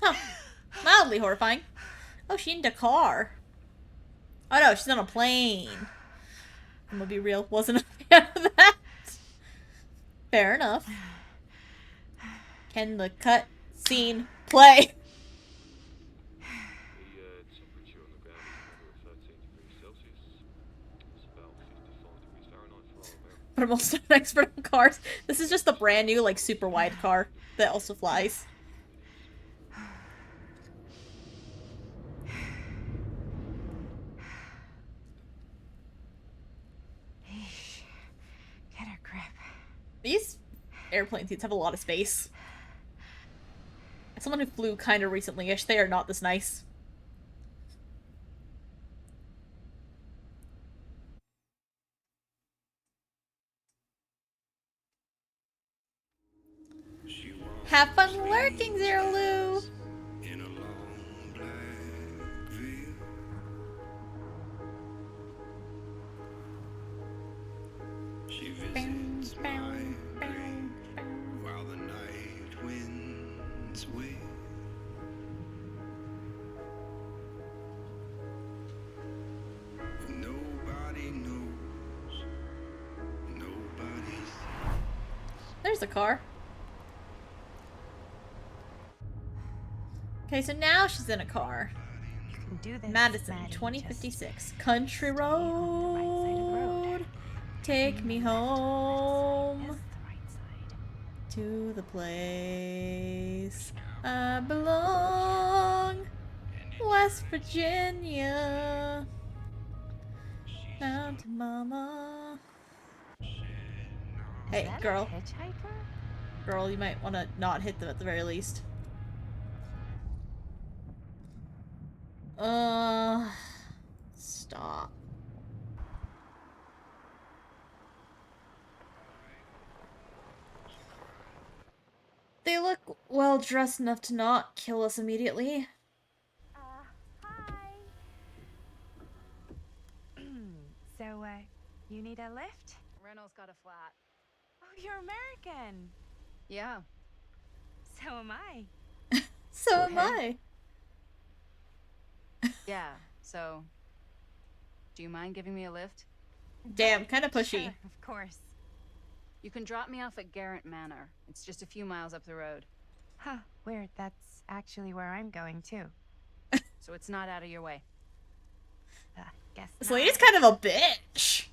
Huh. Mildly horrifying. Oh, she in Dakar. Oh no, she's on a plane. I'm gonna be real, wasn't a fan of that. Fair enough. Can the cut scene play? The temperature on the ground is under 13 degrees Celsius. It's about 55 degrees Fahrenheit for all about. But I'm also an expert on cars. This is just a brand new, like, super wide car that also flies. Eesh. Get a grip. These airplane seats have a lot of space. As someone who flew kind of recently-ish, they are not this nice. Have fun lurking, Zero Lou! In a long black veil. She visits my grave while the night winds wail. Nobody knows. Nobody sees. There's a car. Okay, so now she's in a car. You can do this. Madison, Maddie. 2056. Just Country stay on the right side of the road. road. Take me Yes, home the right side. to the place I belong. West Virginia. Mountain Mama. Hey, Is that girl. a hitchhiker? Girl, you might want to not hit them at the very least. Stop. They look well dressed enough to not kill us immediately. Hi. So, you need a lift? Reynolds got a flat. Oh, you're American. Yeah. So am I. So am I. Yeah, so... Do you mind giving me a lift? Damn, kind of pushy. Sure, of course. You can drop me off at Garrett Manor. It's just a few miles up the road. Huh, weird. That's actually where I'm going, too. So it's not out of your way. Guess This not. lady's kind of a bitch.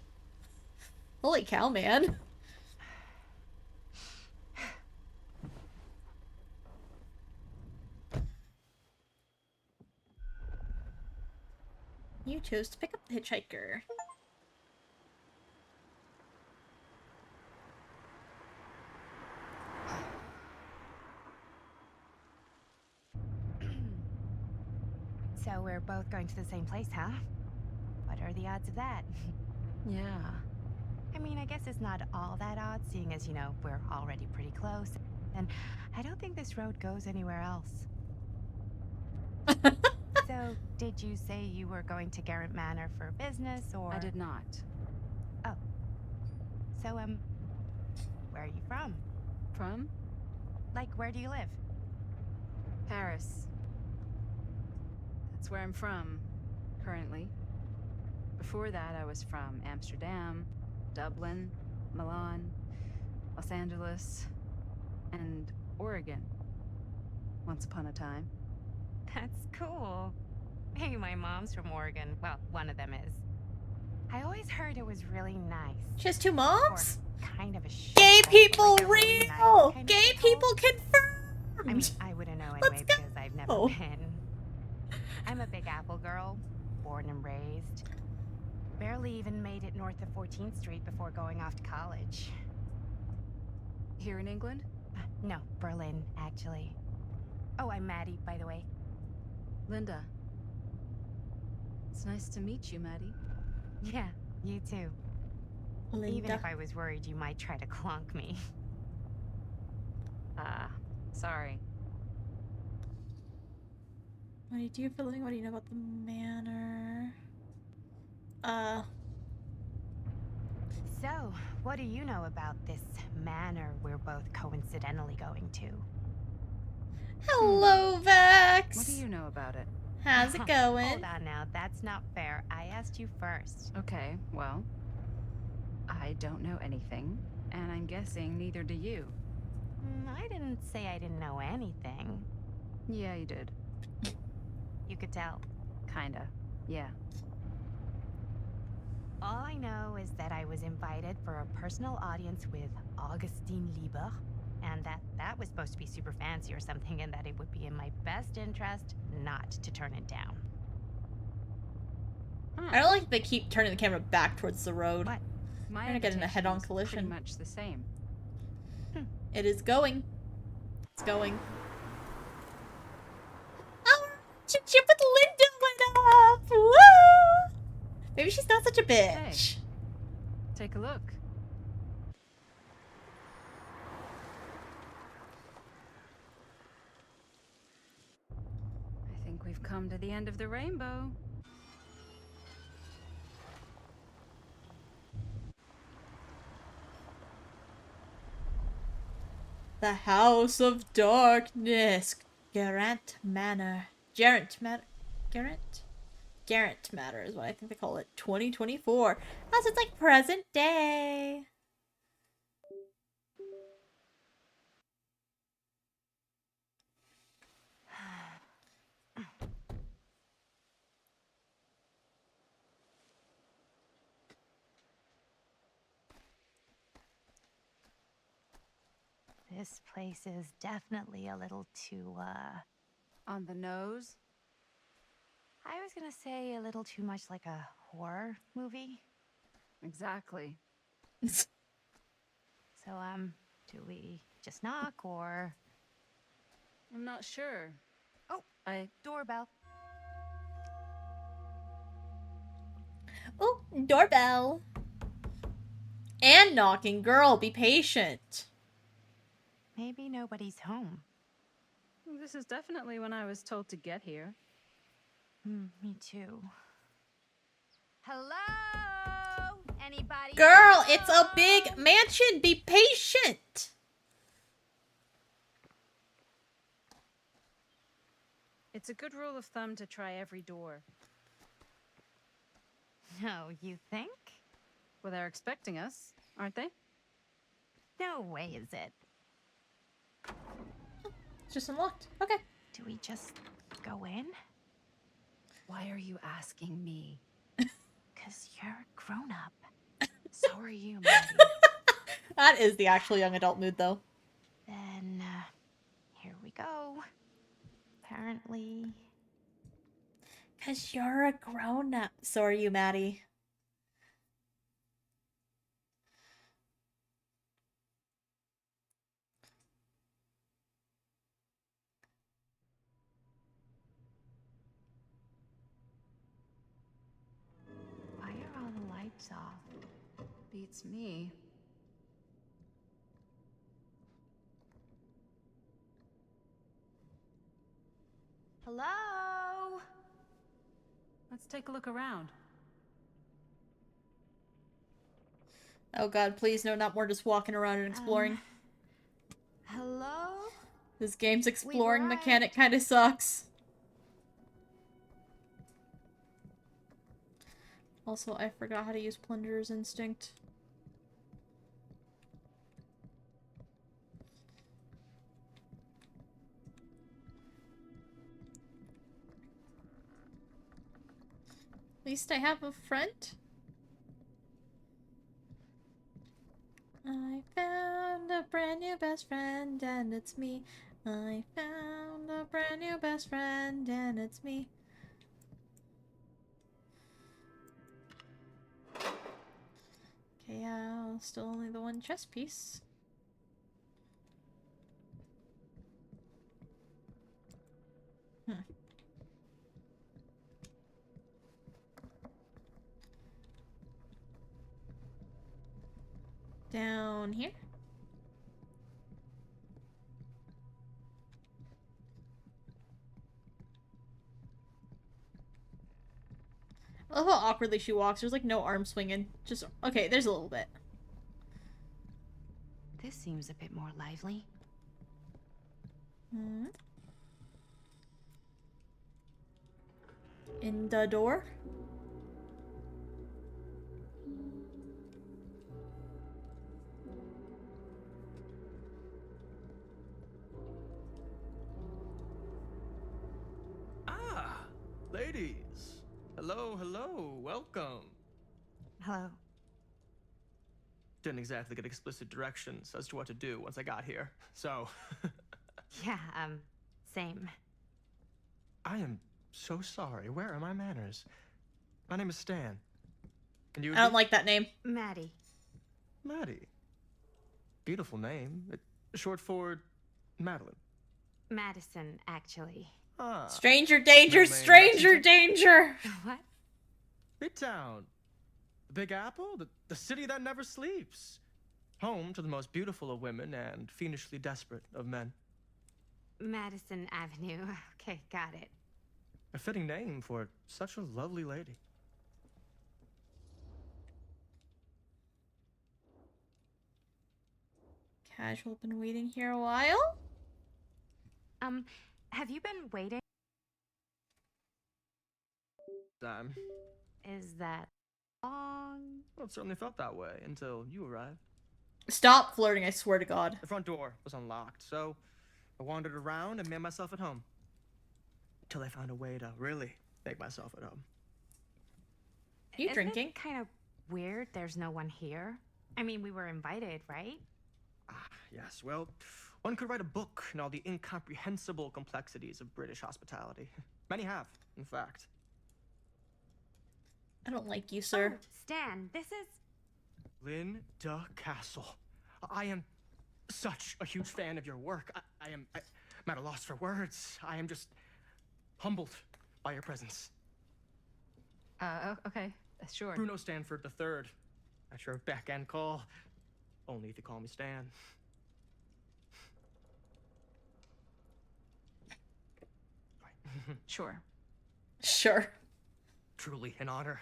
Holy cow, man. You chose to pick up the hitchhiker. So we're both going to the same place, huh? What are the odds of that? Yeah. I mean, I guess it's not all that odd, seeing as, you know, we're already pretty close. And I don't think this road goes anywhere else. So, did you say you were going to Garrett Manor for business, or...? I did not. Oh. So, where are you from? From? Like, where do you live? Paris. That's where I'm from, currently. Before that, I was from Amsterdam, Dublin, Milan, Los Angeles, and Oregon. Once upon a time. That's cool. Hey, my mom's from Oregon. Well, one of them is. I always heard it was really nice. She has two moms? Or kind of a shit, Gay but people like a really real! nice kind of Gay shithole. people confirmed! I mean, I wouldn't know Let's anyway because I've never go. been. I'm a Big Apple girl, born and raised. Barely even made it north of 14th Street before going off to college. Here in England? No, Berlin, actually. Oh, I'm Maddie, by the way. Linda. It's nice to meet you, Maddie. Yeah, you too. Linda. Even if I was worried you might try to clonk me. Sorry. What do you do for a living? What do you know about the manor? So, what do you know about this manor we're both coincidentally going to? Hello, Vex! What do you know about it? How's it going? Hold on now, that's not fair. I asked you first. Okay, well, I don't know anything, and I'm guessing neither do you. I didn't say I didn't know anything. Yeah, you did. You could tell. Kinda. Yeah. All I know is that I was invited for a personal audience with Augustine Lieber, and that was supposed to be super fancy or something, and that it would be in my best interest not to turn it down. I don't like they keep turning the camera back towards the road. What? My We're gonna get in a invitation head-on was collision. Pretty much the same. It is going. It's going. Oh, chip with Linda went up! Woo! Maybe she's not such a bitch. Hey. Take a look. I think we've come to the end of the rainbow. The House of Darkness. Garant Manor. Garant Manor. Garant? Garant Manor is what I think they call it. 2024. Oh, so it's like present day. This place is definitely a little too, On the nose? I was gonna say a little too much like a horror movie. Exactly. So, do we just knock or... I'm not sure. Oh, doorbell. Oh, doorbell. And knocking. Girl, be patient. Maybe nobody's home. This is definitely when I was told to get here. Me too. Hello? Anybody? Girl, it's a big mansion. Be patient. It's a good rule of thumb to try every door. No, you think? Well, they're expecting us, aren't they? No way is it. It's just unlocked. Okay. Do we just go in? Why are you asking me? 'Cause you're a grown-up. So are you, Maddie. That is the actual young adult mood, though. Then, here we go. Apparently... 'Cause you're a grown-up. So are you, Maddie. Beats me. Hello? Let's take a look around. Oh god, please no, not more just walking around and exploring. Hello? This game's exploring arrived. mechanic kind of sucks. Also, I forgot how to use Plunderer's Instinct. At least I have a friend. I found a brand new best friend and it's me. I found a brand new best friend and it's me. Okay, still only the one chess piece. Down here? I love how awkwardly she walks. There's like no arm swinging. Just, okay, there's a little bit. This seems a bit more lively. Hmm. In the door? Ah, ladies. Hello, hello, welcome. Hello. Didn't exactly get explicit directions as to what to do once I got here, so... Yeah, same. I am so sorry. Where are my manners? My name is Stan. And you? I don't like that name. Maddie. Maddie. Beautiful name. Short for Madeline. Madison, actually. Ah. Stranger danger, No, man, stranger that's danger! What? Midtown. The Big Apple, the city that never sleeps. Home to the most beautiful of women and fiendishly desperate of men. Madison Avenue. Okay, got it. A fitting name for such a lovely lady. Casual, been waiting here a while? Have you been waiting? Time. Is that long? Well, it certainly felt that way until you arrived. Stop flirting, I swear to God. The front door was unlocked, so I wandered around and made myself at home. Till I found a way to really make myself at home. You Isn't drinking? it kind of weird there's no one here? I mean, we were invited, right? Ah, yes, well, one could write a book in all the incomprehensible complexities of British hospitality. Many have, in fact. I don't like you, sir. Oh, Stan, this is... Linda Castle. I am such a huge fan of your work. I'm at a loss for words. I am just humbled by your presence. Okay, sure. Bruno Stanford III, at your beck and call. Only if you call me Stan. Sure. Sure. Truly an honor.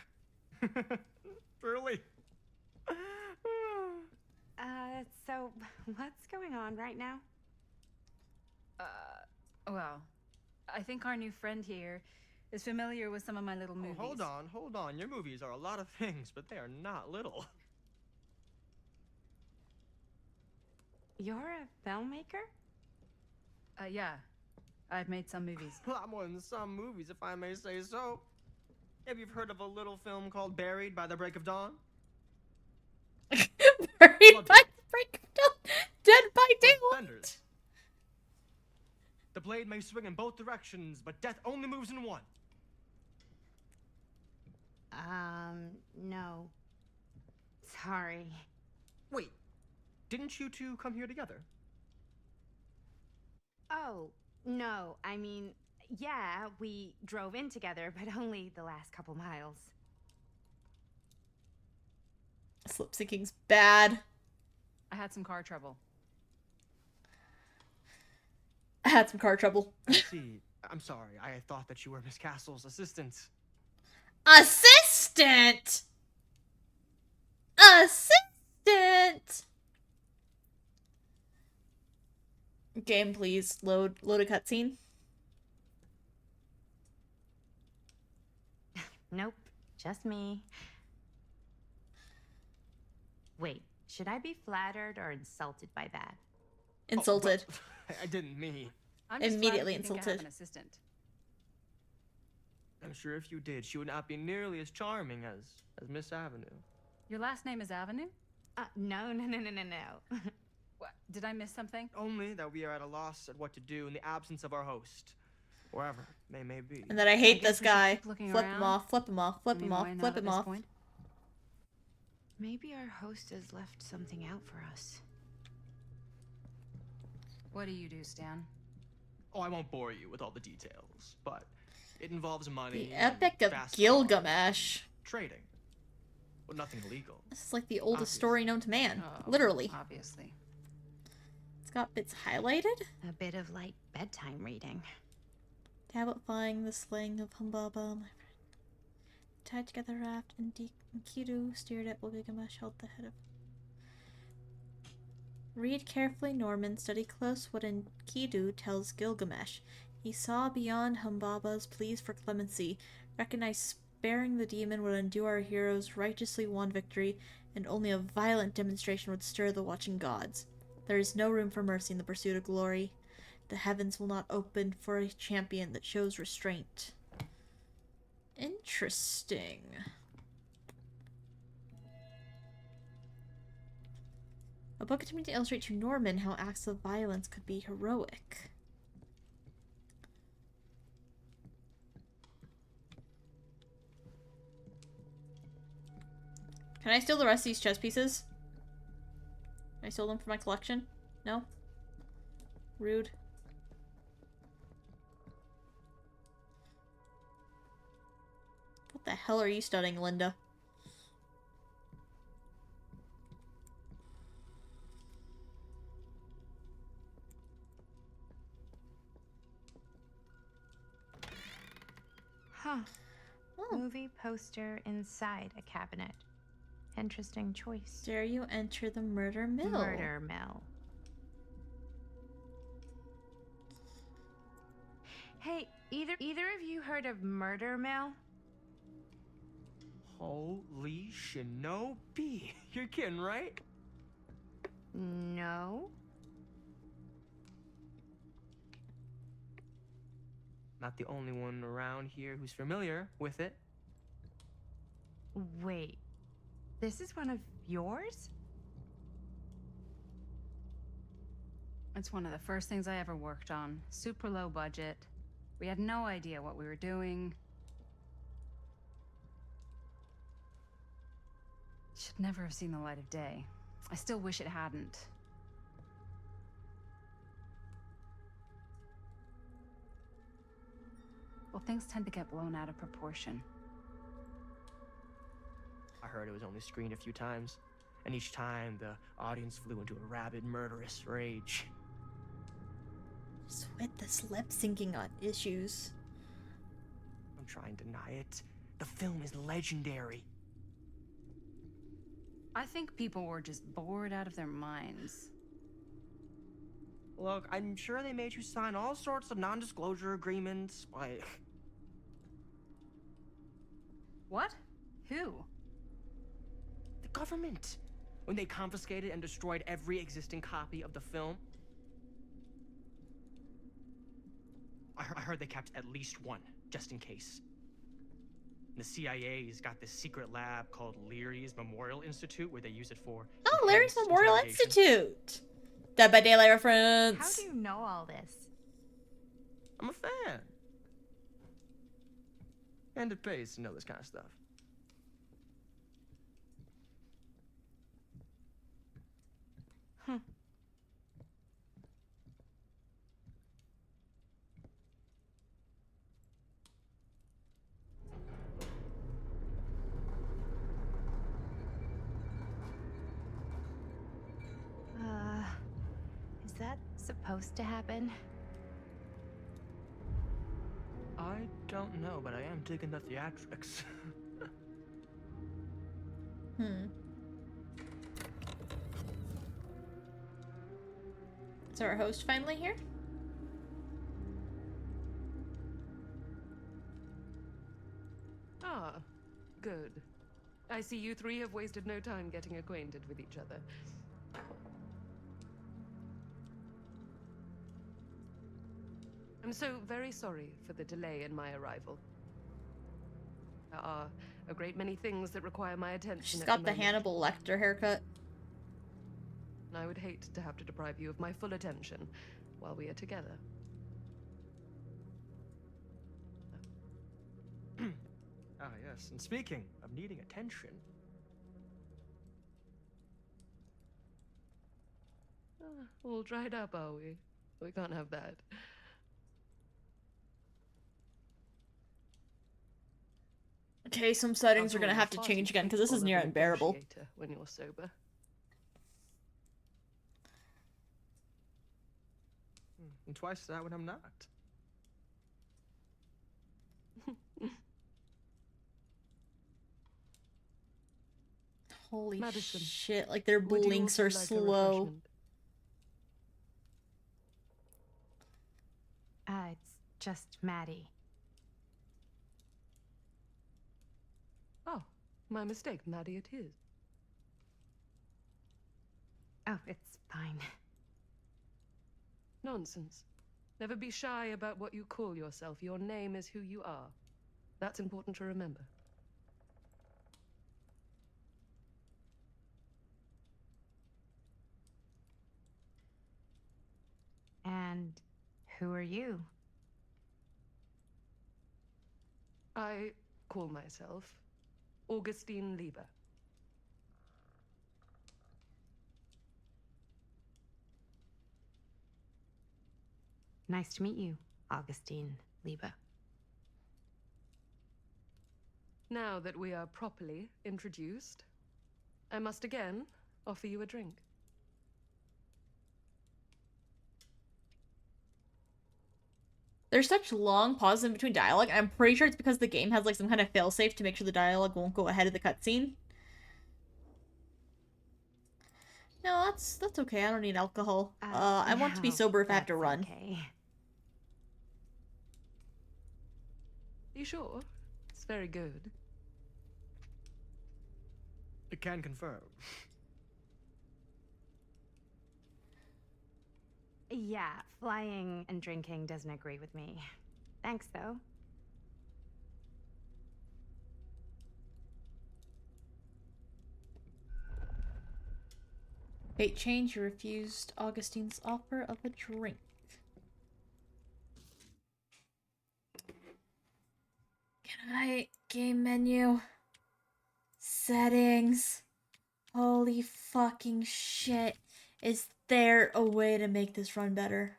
Truly. So, what's going on right now? Well, I think our new friend here is familiar with some of my little movies. Oh, hold on. Your movies are a lot of things, but they are not little. You're a filmmaker? Yeah. I've made some movies. A lot more than some movies, if I may say so. Have you heard of a little film called Buried by the Break of Dawn? Buried by the break of dawn, dead by daylight. Benders. The blade may swing in both directions, but death only moves in one. No. Sorry. Wait, didn't you two come here together? Oh, no. I mean, yeah, we drove in together, but only the last couple miles. Slip syncing's bad. I had some car trouble. I had some car trouble. See, I'm sorry. I thought that you were Miss Castle's assistant. Assistant! Assistant! Game, please. Load a cutscene. Nope, just me. Wait, should I be flattered or insulted by that? Insulted. Oh, well, I didn't mean. I'm just Immediately flattered you think I have insulted. an assistant. I'm sure if you did, she would not be nearly as charming as Miss Avenue. Your last name is Avenue? No. What? Did I miss something? Only that we are at a loss at what to do in the absence of our host, wherever they may be. And that I hate guess this we should guy. keep looking Flip him around. off, flip him off, flip I mean, him off, why not flip at him this off. point? Maybe our host has left something out for us. What do you do, Stan? Oh, I won't bore you with all the details, but it involves money. The and Epic of fast Gilgamesh. cars, trading. Well, nothing illegal. This is like the oldest Obviously. story known to man. Oh, Literally. Obviously. It's got bits highlighted. A bit of light bedtime reading. Tablet flying, the slaying of Humbaba, my friend. Tied together raft, and Enkidu stared at while Gilgamesh held the head of. Read carefully, Norman. Study close what Enkidu tells Gilgamesh. He saw beyond Humbaba's pleas for clemency, recognized sparing the demon would undo our heroes' righteously won victory, and only a violent demonstration would stir the watching gods. There is no room for mercy in the pursuit of glory. The heavens will not open for a champion that shows restraint. Interesting. A book attempting to illustrate to Norman how acts of violence could be heroic. Can I steal the rest of these chess pieces? Can I steal them for my collection? No? Rude. What the hell are you studying, Linda? Huh. Oh. Movie poster inside a cabinet. Interesting choice. Dare you enter the murder mill? Murder mill. Hey, either of you heard of Murder Mill? Holy shinobi. You're kidding, right? No. Not the only one around here who's familiar with it. Wait. This is one of yours? It's one of the first things I ever worked on. Super low budget. We had no idea what we were doing. Should never have seen the light of day. I still wish it hadn't. Well, things tend to get blown out of proportion. I heard it was only screened a few times, and each time the audience flew into a rabid, murderous rage. Just with this lip syncing on issues. I'm trying to deny it. The film is legendary. I think people were just bored out of their minds. Look, I'm sure they made you sign all sorts of non-disclosure agreements, like... What? Who? The government. When they confiscated and destroyed every existing copy of the film. I heard they kept at least one, just in case. The CIA's got this secret lab called Leary's Memorial Institute where they use it for... Oh, Larry's enhanced Memorial interrogation. Institute! Dead by Daylight How reference! do you know all this? I'm a fan. And it pays to know this kind of stuff. supposed to happen? I don't know, but I am digging the theatrics. Is our host finally here? Ah, good. I see you three have wasted no time getting acquainted with each other. I'm so very sorry for the delay in my arrival. There are a great many things that require my attention. She's at got the moment, Hannibal Lecter haircut. and I would hate to have to deprive you of my full attention while we are together. Ah, yes. And speaking of needing attention, All dried up, are we? We can't have that. Okay, some settings After are gonna all, have you're to far change too again because this is capable of near a unbearable. negotiator when you're sober. and twice that when I'm not. Holy Madison, shit, like their would you blinks also are like a slow. refreshment? It's just Maddie. Oh, my mistake, Maddie it is. Oh, it's fine. Nonsense. Never be shy about what you call yourself. Your name is who you are. That's important to remember. And who are you? I call myself Augustine Lieber. Nice to meet you, Augustine Lieber. Now that we are properly introduced, I must again offer you a drink. There's such long pauses in between dialogue, and I'm pretty sure it's because the game has like some kind of failsafe to make sure the dialogue won't go ahead of the cutscene. No, that's okay. I don't need alcohol. I want to be No, sober if I have to that's run. Okay. You sure? It's very good. I can confirm. Yeah, flying and drinking doesn't agree with me. Thanks, though. Fate change, you refused Augustine's offer of a drink. Can I... Game menu. Settings. Holy fucking shit. Is there a way to make this run better?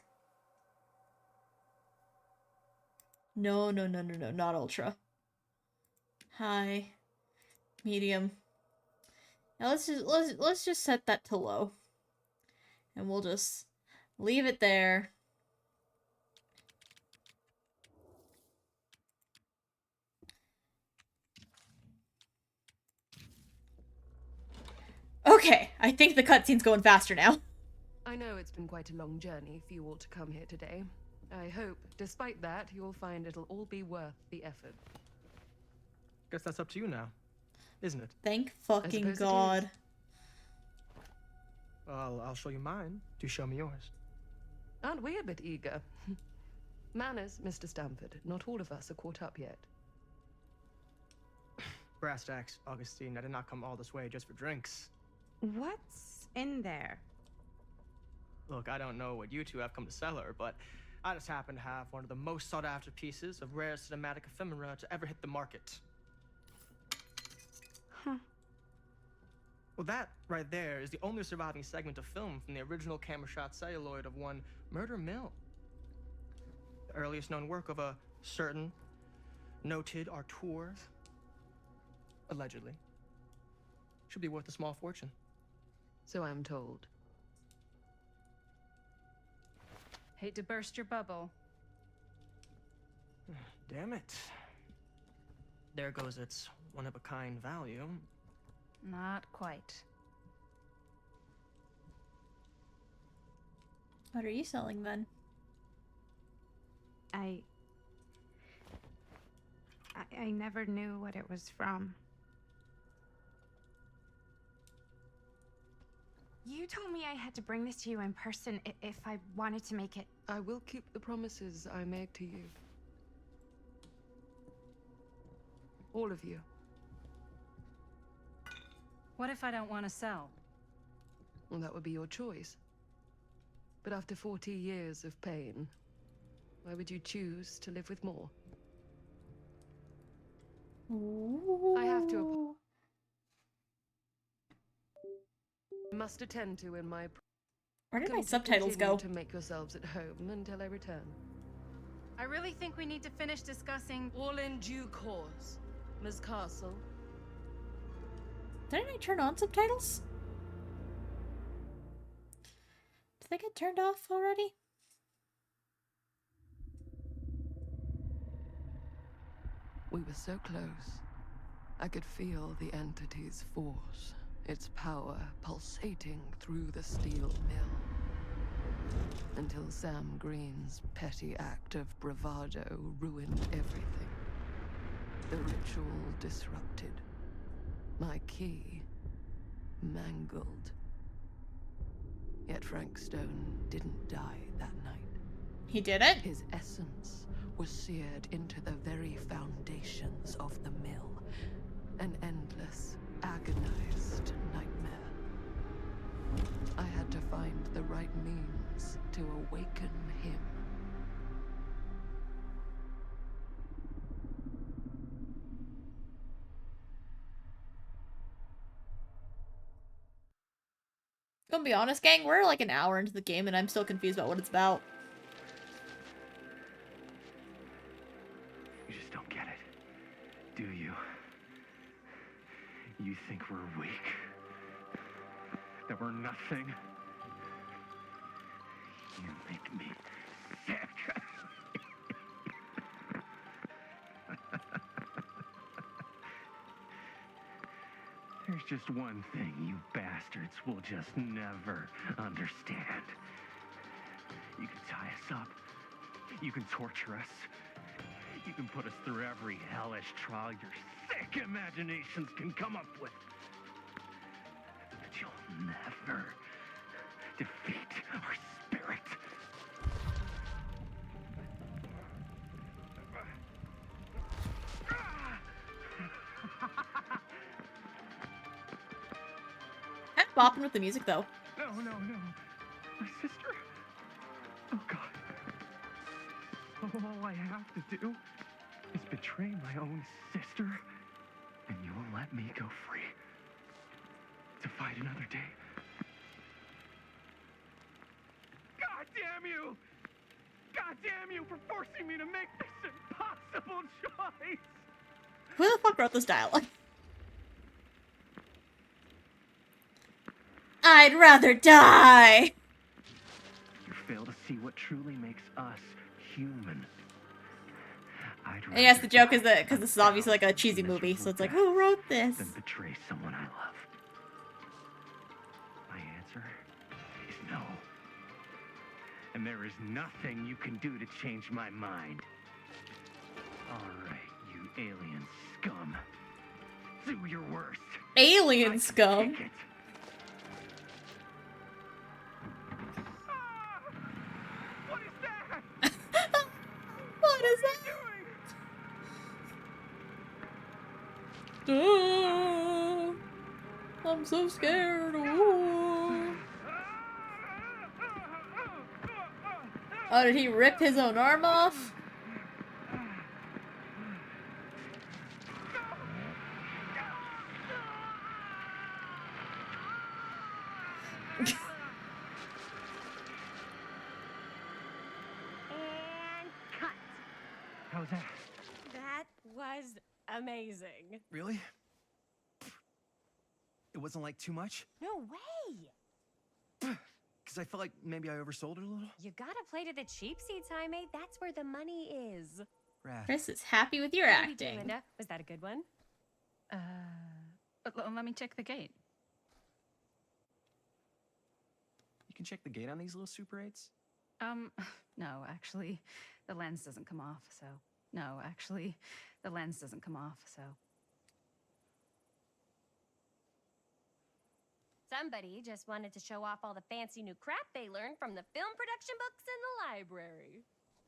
No, no, no, no, no, not ultra. High. Medium. Now let's just set that to low. And we'll just leave it there. Okay, I think the cutscene's going faster now. I know it's been quite a long journey for you all to come here today. I hope, despite that, you'll find it'll all be worth the effort. Guess that's up to you now, isn't it? Thank I fucking suppose it is. God. Well, I'll show you mine. Do show me yours. Aren't we a bit eager? Manners, Mr. Stamford. Not all of us are caught up yet. Brass tacks, Augustine. I did not come all this way just for drinks. What's in there? Look, I don't know what you two have come to cellar, but I just happen to have one of the most sought-after pieces of rare cinematic ephemera to ever hit the market. Huh. Well, that right there is the only surviving segment of film from the original camera shot celluloid of one Murder Mill. The earliest known work of a certain noted auteur, allegedly. Should be worth a small fortune. So I'm told. Hate to burst your bubble. Damn it. There goes its one-of-a-kind value. Not quite. What are you selling then? I never knew what it was from. You told me I had to bring this to you in person if I wanted to make it. I will keep the promises I made to you. All of you. What if I don't want to sell? Well, that would be your choice. But after 40 years of pain, why would you choose to live with more? Ooh. I have to. Must attend to in my. Where did my Welcome to subtitles continue go? To make yourselves at home until I return. I really think we need to finish discussing. All in due course, Ms. Castle. Didn't I turn on subtitles? Did they get turned off already? We were so close. I could feel the entity's force, its power pulsating through the steel mill. Until Sam Green's petty act of bravado ruined everything. The ritual disrupted. My key mangled. Yet Frank Stone didn't die that night. He didn't? His essence was seared into the very foundations of the mill. An endless, agonized nightmare. I had to find the right means to awaken him. Gonna be honest, gang, we're like an hour into the game and I'm still confused about what it's about. You just don't get it, do you? You think we're weak? That we're nothing? You make me sick. There's just one thing you bastards will just never understand. You can tie us up. You can torture us. You can put us through every hellish trial your sick imaginations can come up with. But you'll never defeat our spirit. Kind of bopping with the music though. No. My sister? Oh, God. All I have to do is betray my own sister, and you will let me go free to fight another day. God damn you! God damn you for forcing me to make this impossible choice! Who the fuck wrote this dialogue? I'd rather die! You fail to see what truly makes us human. And yes, the joke is that because this is obviously like a cheesy movie, so it's like, who wrote this? Then betray someone I love. My answer is no. And there is nothing you can do to change my mind. All right, you alien scum. Do your worst. Alien scum? Take it. What is that? What is that? I'm so scared. Oh, did he rip his own arm off? And cut. How's that? That was amazing. Really? It wasn't like too much? No way. because I felt like maybe I oversold it a little. You gotta play to the cheap seats, Jaime. That's where the money is. Rad. Chris is happy with your What did we do, acting. Linda? Was that a good one? Let me check the gate. You can check the gate on these little Super 8s? No, actually, the lens doesn't come off, so... No, actually, the lens doesn't come off, so... Somebody just wanted to show off all the fancy new crap they learned from the film production books in the library.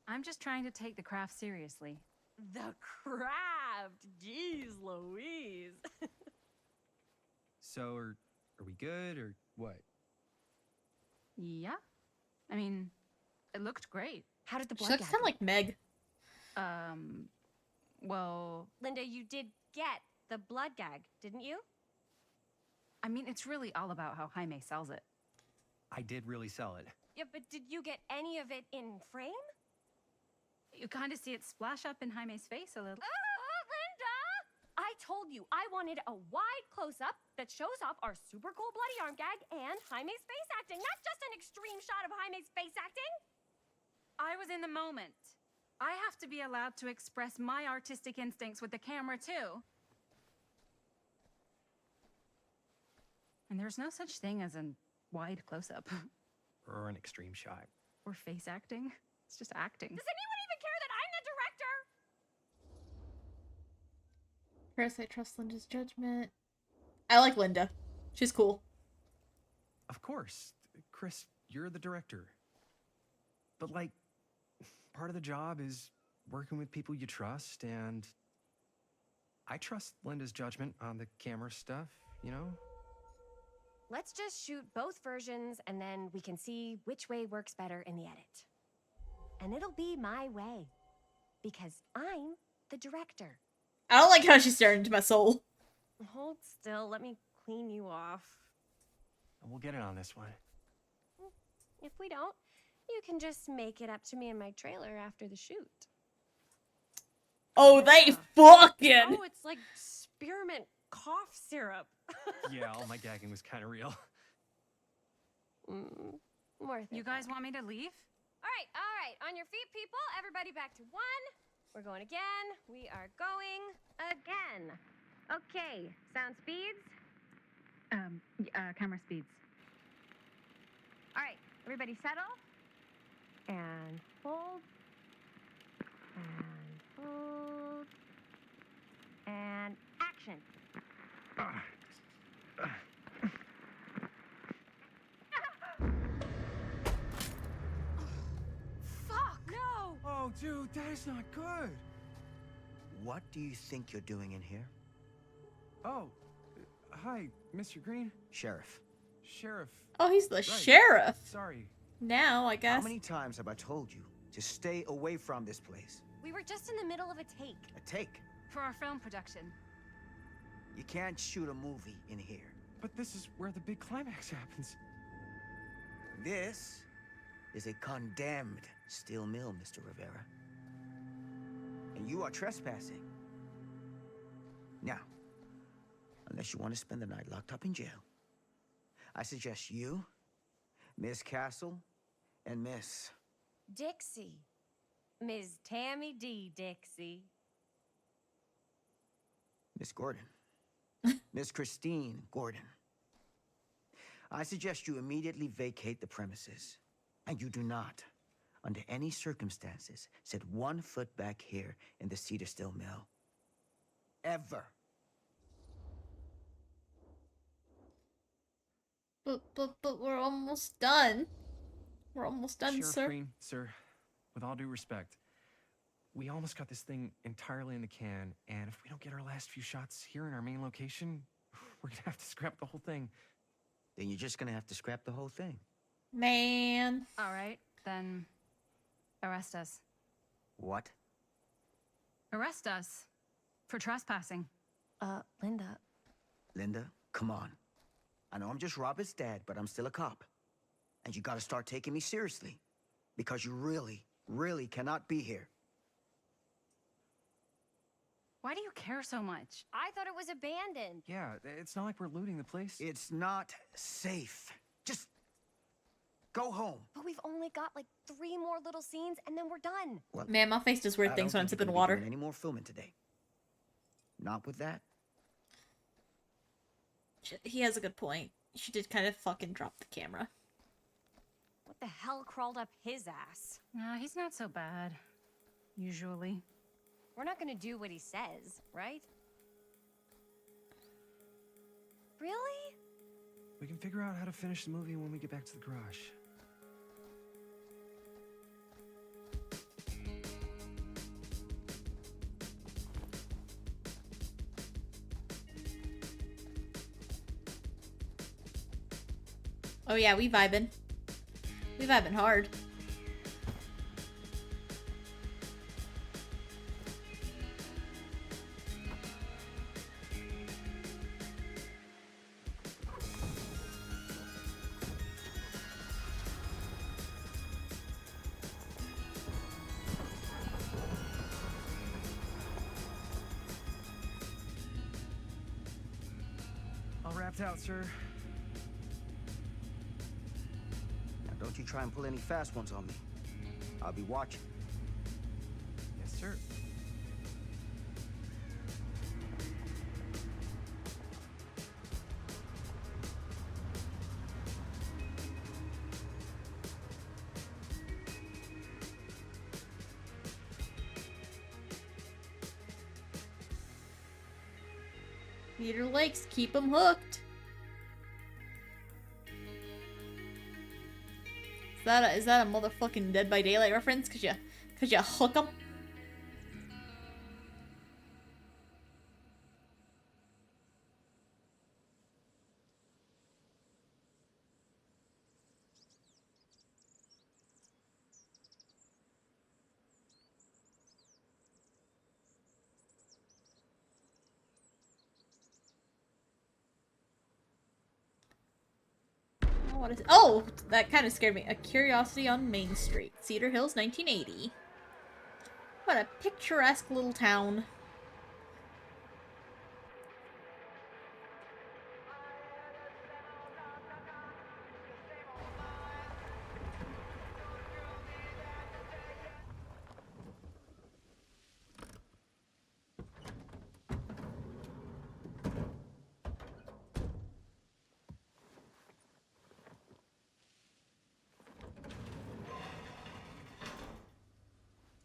I'm just trying to take the craft seriously. The craft! Jeez Louise. So, are we good, or what? Yeah. I mean, it looked great. How did the She blood looks kind of like Meg. Well... Linda, you did get the blood gag, didn't you? I mean, it's really all about how Jaime sells it. I did really sell it. Yeah, but did you get any of it in frame? You kind of see it splash up in Jaime's face a little. Linda! I told you I wanted a wide close-up that shows off our super cool bloody arm gag and Jaime's face acting, not just an extreme shot of Jaime's face acting. I was in the moment. I have to be allowed to express my artistic instincts with the camera, too. And there's no such thing as a wide close-up. Or an extreme shot. Or face acting. It's just acting. Does anyone even care that I'm the director? Chris, I trust Linda's judgment. I like Linda. She's cool. Of course. Chris, you're the director. But, like, part of the job is working with people you trust, and I trust Linda's judgment on the camera stuff, you know? Let's just shoot both versions and then we can see which way works better in the edit. And it'll be my way. Because I'm the director. I don't like how she's staring into my soul. Hold still, let me clean you off. We'll get it on this one. If we don't, you can just make it up to me in my trailer after the shoot. Oh, they fucking! Oh, it's like spearmint cough syrup. Yeah, all my gagging was kind of real. Worth it. You guys want me to leave? All right. On your feet, people. Everybody back to one. We're going again. We are going again. Okay. Sound speeds. Camera speeds. All right. Everybody settle. And hold. And hold. And action. Fuck! No! Oh, dude, that is not good. What do you think you're doing in here? Oh, hi, Mr. Green. Sheriff. Sheriff. Oh, he's the sheriff. Sorry. Now, I guess. How many times have I told you to stay away from this place? We were just in the middle of a take. A take. For our film production. You can't shoot a movie in here. But this is where the big climax happens. This is a condemned steel mill, Mr. Rivera. And you are trespassing. Now, unless you want to spend the night locked up in jail, I suggest you, Miss Castle, and Miss... Dixie. Ms. Tammy D. Dixie. Miss Gordon. Miss Christine Gordon. I suggest you immediately vacate the premises. And you do not, under any circumstances, set 1 foot back here in the Cedar Still Mill. Ever. But we're almost done. We're almost done, Sheriff sir. Green, sir, with all due respect, we almost got this thing entirely in the can, and if we don't get our last few shots here in our main location, we're gonna have to scrap the whole thing. Then you're just gonna have to scrap the whole thing. Man. All right, then arrest us. What? Arrest us for trespassing. Linda. Linda, come on. I know I'm just Robert's dad, but I'm still a cop. And you gotta start taking me seriously. Because you really, really cannot be here. Why do you care so much? I thought it was abandoned. Yeah, it's not like we're looting the place. It's not safe. Just Go home. But we've only got like 3 more little scenes and then we're done. Look, Man, my face does weird I things don't when I'm think you're sipping gonna be water. doing any more filming today. Not with that. He has a good point. She did kind of fucking drop the camera. What the hell crawled up his ass? Nah, he's not so bad. Usually. We're not gonna do what he says, right? Really? We can figure out how to finish the movie when we get back to the garage. Oh yeah, we vibing. We vibing hard. All wrapped out, sir. Now don't you try and pull any fast ones on me. I'll be watching. Yes, sir. Peter Lakes, keep him hooked. Is that a motherfucking Dead by Daylight reference? Cause you hook 'em? What is it? Oh, that kind of scared me. A Curiosity on Main Street, Cedar Hills, 1980. What a picturesque little town.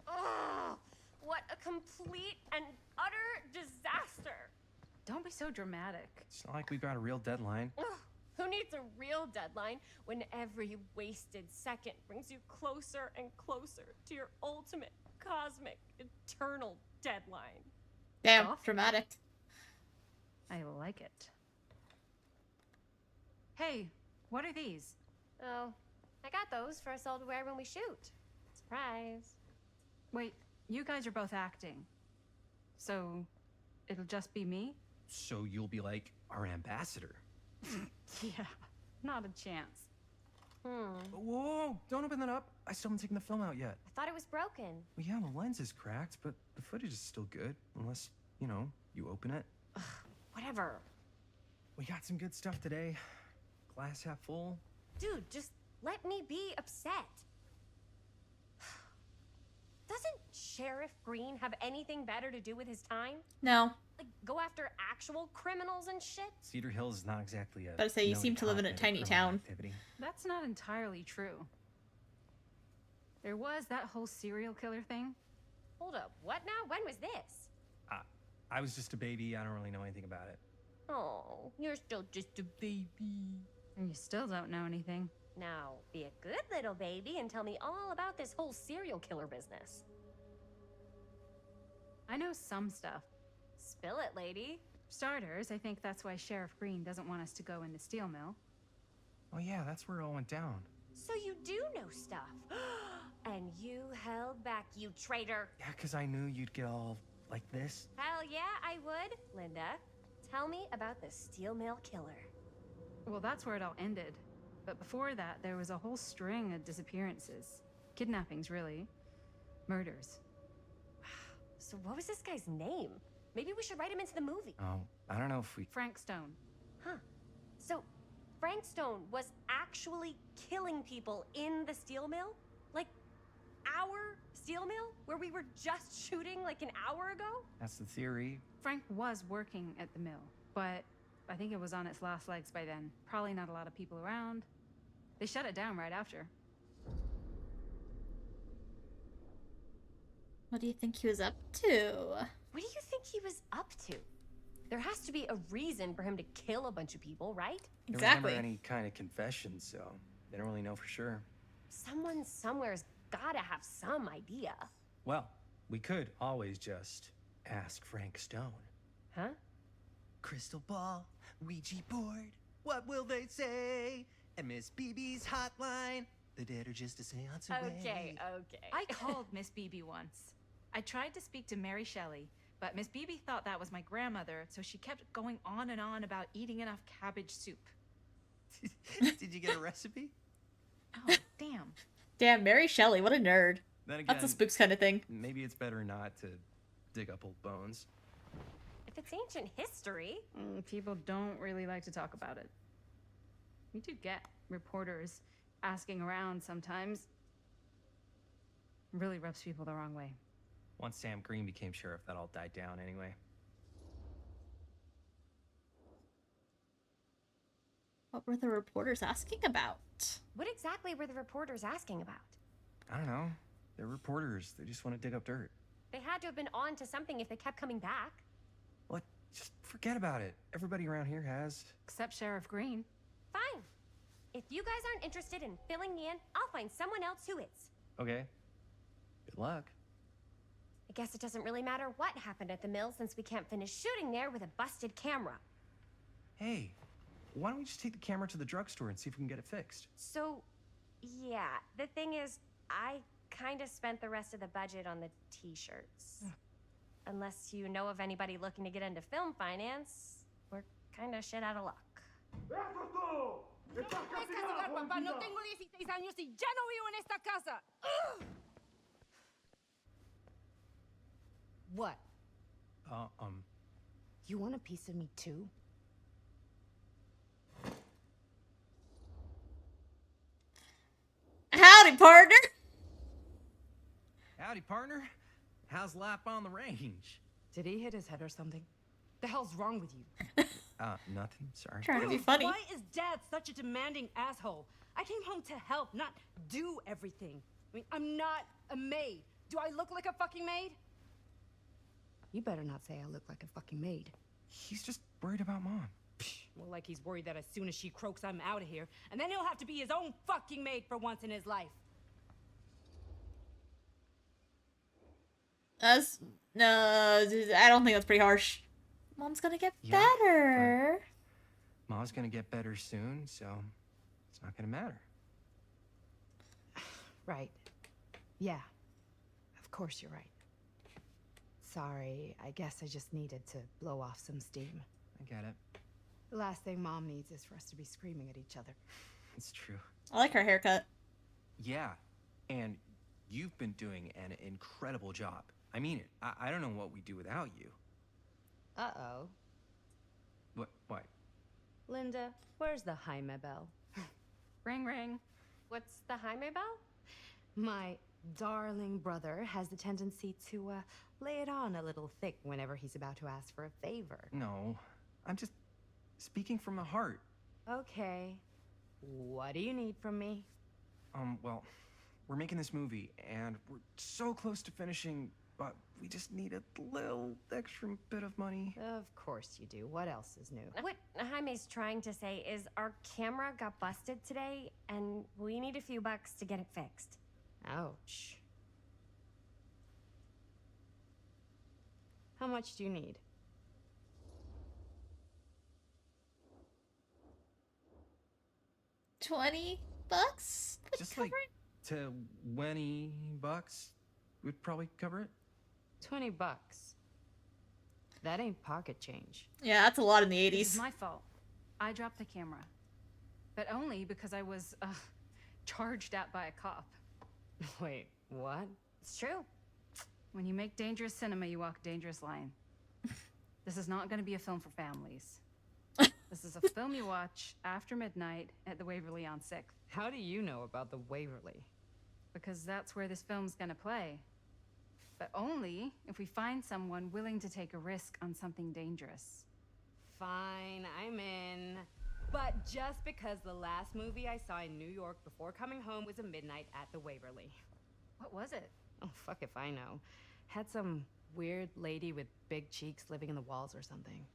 Ugh, what a complete and utter disaster. Don't be so dramatic. It's not like we've got a real deadline. Ugh, who needs a real deadline when every wasted second brings you closer and closer to your ultimate, cosmic, eternal deadline? Damn, Soft? dramatic. I like it. Hey, what are these? Oh, I got those for us all to wear when we shoot. Surprise. Wait, you guys are both acting. So, it'll just be me? So you'll be like our ambassador. Yeah, not a chance. Whoa, don't open that up. I still haven't taken the film out yet. I thought it was broken. Well, yeah, the lens is cracked, but the footage is still good. Unless, you know, you open it. Whatever. We got some good stuff today. Glass half full. Dude, just let me be upset. Doesn't Sheriff Green have anything better to do with his time? No. Like, go after actual criminals and shit? Cedar Hills is not exactly a. Better say you known seem to live in a hotbed of tiny criminal town. activity. That's not entirely true. There was that whole serial killer thing. Hold up, what now? When was this? I was just a baby. I don't really know anything about it. Oh, you're still just a baby. And you still don't know anything. Now, be a good little baby and tell me all about this whole serial killer business. I know some stuff. Spill it, lady. For starters, I think that's why Sheriff Green doesn't want us to go in the steel mill. Oh yeah, that's where it all went down. So you do know stuff. And you held back, you traitor. Yeah, because I knew you'd get all like this. Hell yeah, I would. Linda, tell me about the steel mill killer. Well, that's where it all ended. But before that, there was a whole string of disappearances. Kidnappings, really. Murders. So what was this guy's name? Maybe we should write him into the movie. Oh, I don't know if we. Frank Stone. Huh. So, Frank Stone was actually killing people in the steel mill? Like, our steel mill? Where we were just shooting like an hour ago? That's the theory. Frank was working at the mill, but I think it was on its last legs by then. Probably not a lot of people around. They shut it down right after. What do you think he was up to? What do you think he was up to? There has to be a reason for him to kill a bunch of people, right? Don't Exactly. remember any kind of confession, so they don't really know for sure. Someone somewhere's gotta have some idea. Well, we could always just ask Frank Stone. Huh? Crystal ball, Ouija board, what will they say? And Miss BB's hotline, the dead are just a seance away. Okay. I called Miss Beebe once. I tried to speak to Mary Shelley, but Miss Beebe thought that was my grandmother, so she kept going on and on about eating enough cabbage soup. Did you get a recipe? Oh, damn. Damn, Mary Shelley, what a nerd. Then again, That's a spooks kind of thing. maybe it's better not to dig up old bones. If it's ancient history. People don't really like to talk about it. We do get reporters asking around sometimes. It really rubs people the wrong way. Once Sam Green became sheriff, that all died down anyway. What were the reporters asking about? What exactly were the reporters asking about? I don't know. They're reporters. They just want to dig up dirt. They had to have been on to something if they kept coming back. What? Just forget about it. Everybody around here has. Except Sheriff Green. Fine. If you guys aren't interested in filling me in, I'll find someone else who is. Okay. Good luck. I guess it doesn't really matter what happened at the mill since we can't finish shooting there with a busted camera. Hey, why don't we just take the camera to the drugstore and see if we can get it fixed? So, yeah, the thing is, I kind of spent the rest of the budget on the t-shirts. Unless you know of anybody looking to get into film finance, we're kind of shit out of luck. What? Uh, You want a piece of me too? Howdy, partner! Howdy, partner. How's life on the range? Did he hit his head or something? The hell's wrong with you? Nothing. Sorry. Trying to be funny. Why is Dad such a demanding asshole? I came home to help, not do everything. I mean, I'm not a maid. Do I look like a fucking maid? You better not say I look like a fucking maid. He's just worried about Mom. Well, like he's worried that as soon as she croaks, I'm out of here. And then he'll have to be his own fucking maid for once in his life. No, I don't think that's pretty harsh. Mom's gonna get better. Mom's gonna get better soon, so it's not gonna matter. Right. Yeah. Of course you're right. Sorry, I guess I just needed to blow off some steam. I get it. The last thing Mom needs is for us to be screaming at each other. It's true. I like her haircut. Yeah, and you've been doing an incredible job. I mean it. I don't know what we'd do without you. Uh-oh. What? Linda, where's the Jaime bell? Ring, ring. What's the Jaime bell? My darling brother has the tendency to, lay it on a little thick whenever he's about to ask for a favor. No, I'm just speaking from the heart. Okay. What do you need from me? Well, we're making this movie, and we're so close to finishing, but we just need a little extra bit of money. Of course you do. What else is new? What Jaime's trying to say is our camera got busted today, and we need a few bucks to get it fixed. Ouch. How much do you need? $20? Just like $20 would probably cover it. $20. That ain't pocket change. Yeah, that's a lot in the It's 80s. my fault. I dropped the camera. But only because I was, charged at by a cop. Wait, what? It's true. When you make dangerous cinema, you walk a dangerous line. This is not going to be a film for families. This is a film you watch after midnight at the Waverly on 6th. How do you know about the Waverly? Because that's where this film's gonna play. But only if we find someone willing to take a risk on something dangerous. Fine, I'm in. But just because the last movie I saw in New York before coming home was a midnight at the Waverly. What was it? Oh, fuck if I know. Had some weird lady with big cheeks living in the walls or something.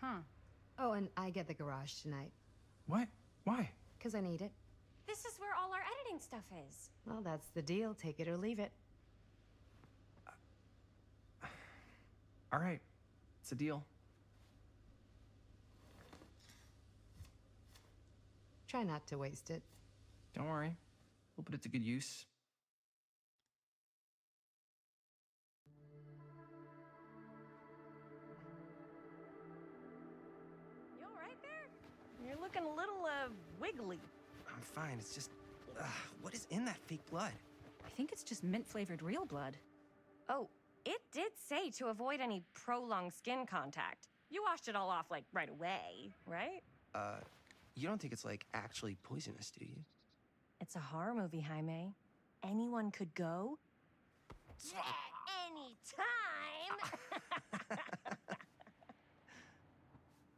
Huh. Oh, and I get the garage tonight. What? Why? Because I need it. This is where all our editing stuff is. Well, that's the deal. Take it or leave it. All right. It's a deal. Try not to waste it. Don't worry. We'll put it to good use. You all right there? You're looking a little, wiggly. I'm fine. It's just... what is in that fake blood? I think it's just mint-flavored real blood. Oh, it did say to avoid any prolonged skin contact. You washed it all off, like, right away, right? You don't think it's, like, actually poisonous, do you? It's a horror movie, Jaime. Anyone could go. Anytime!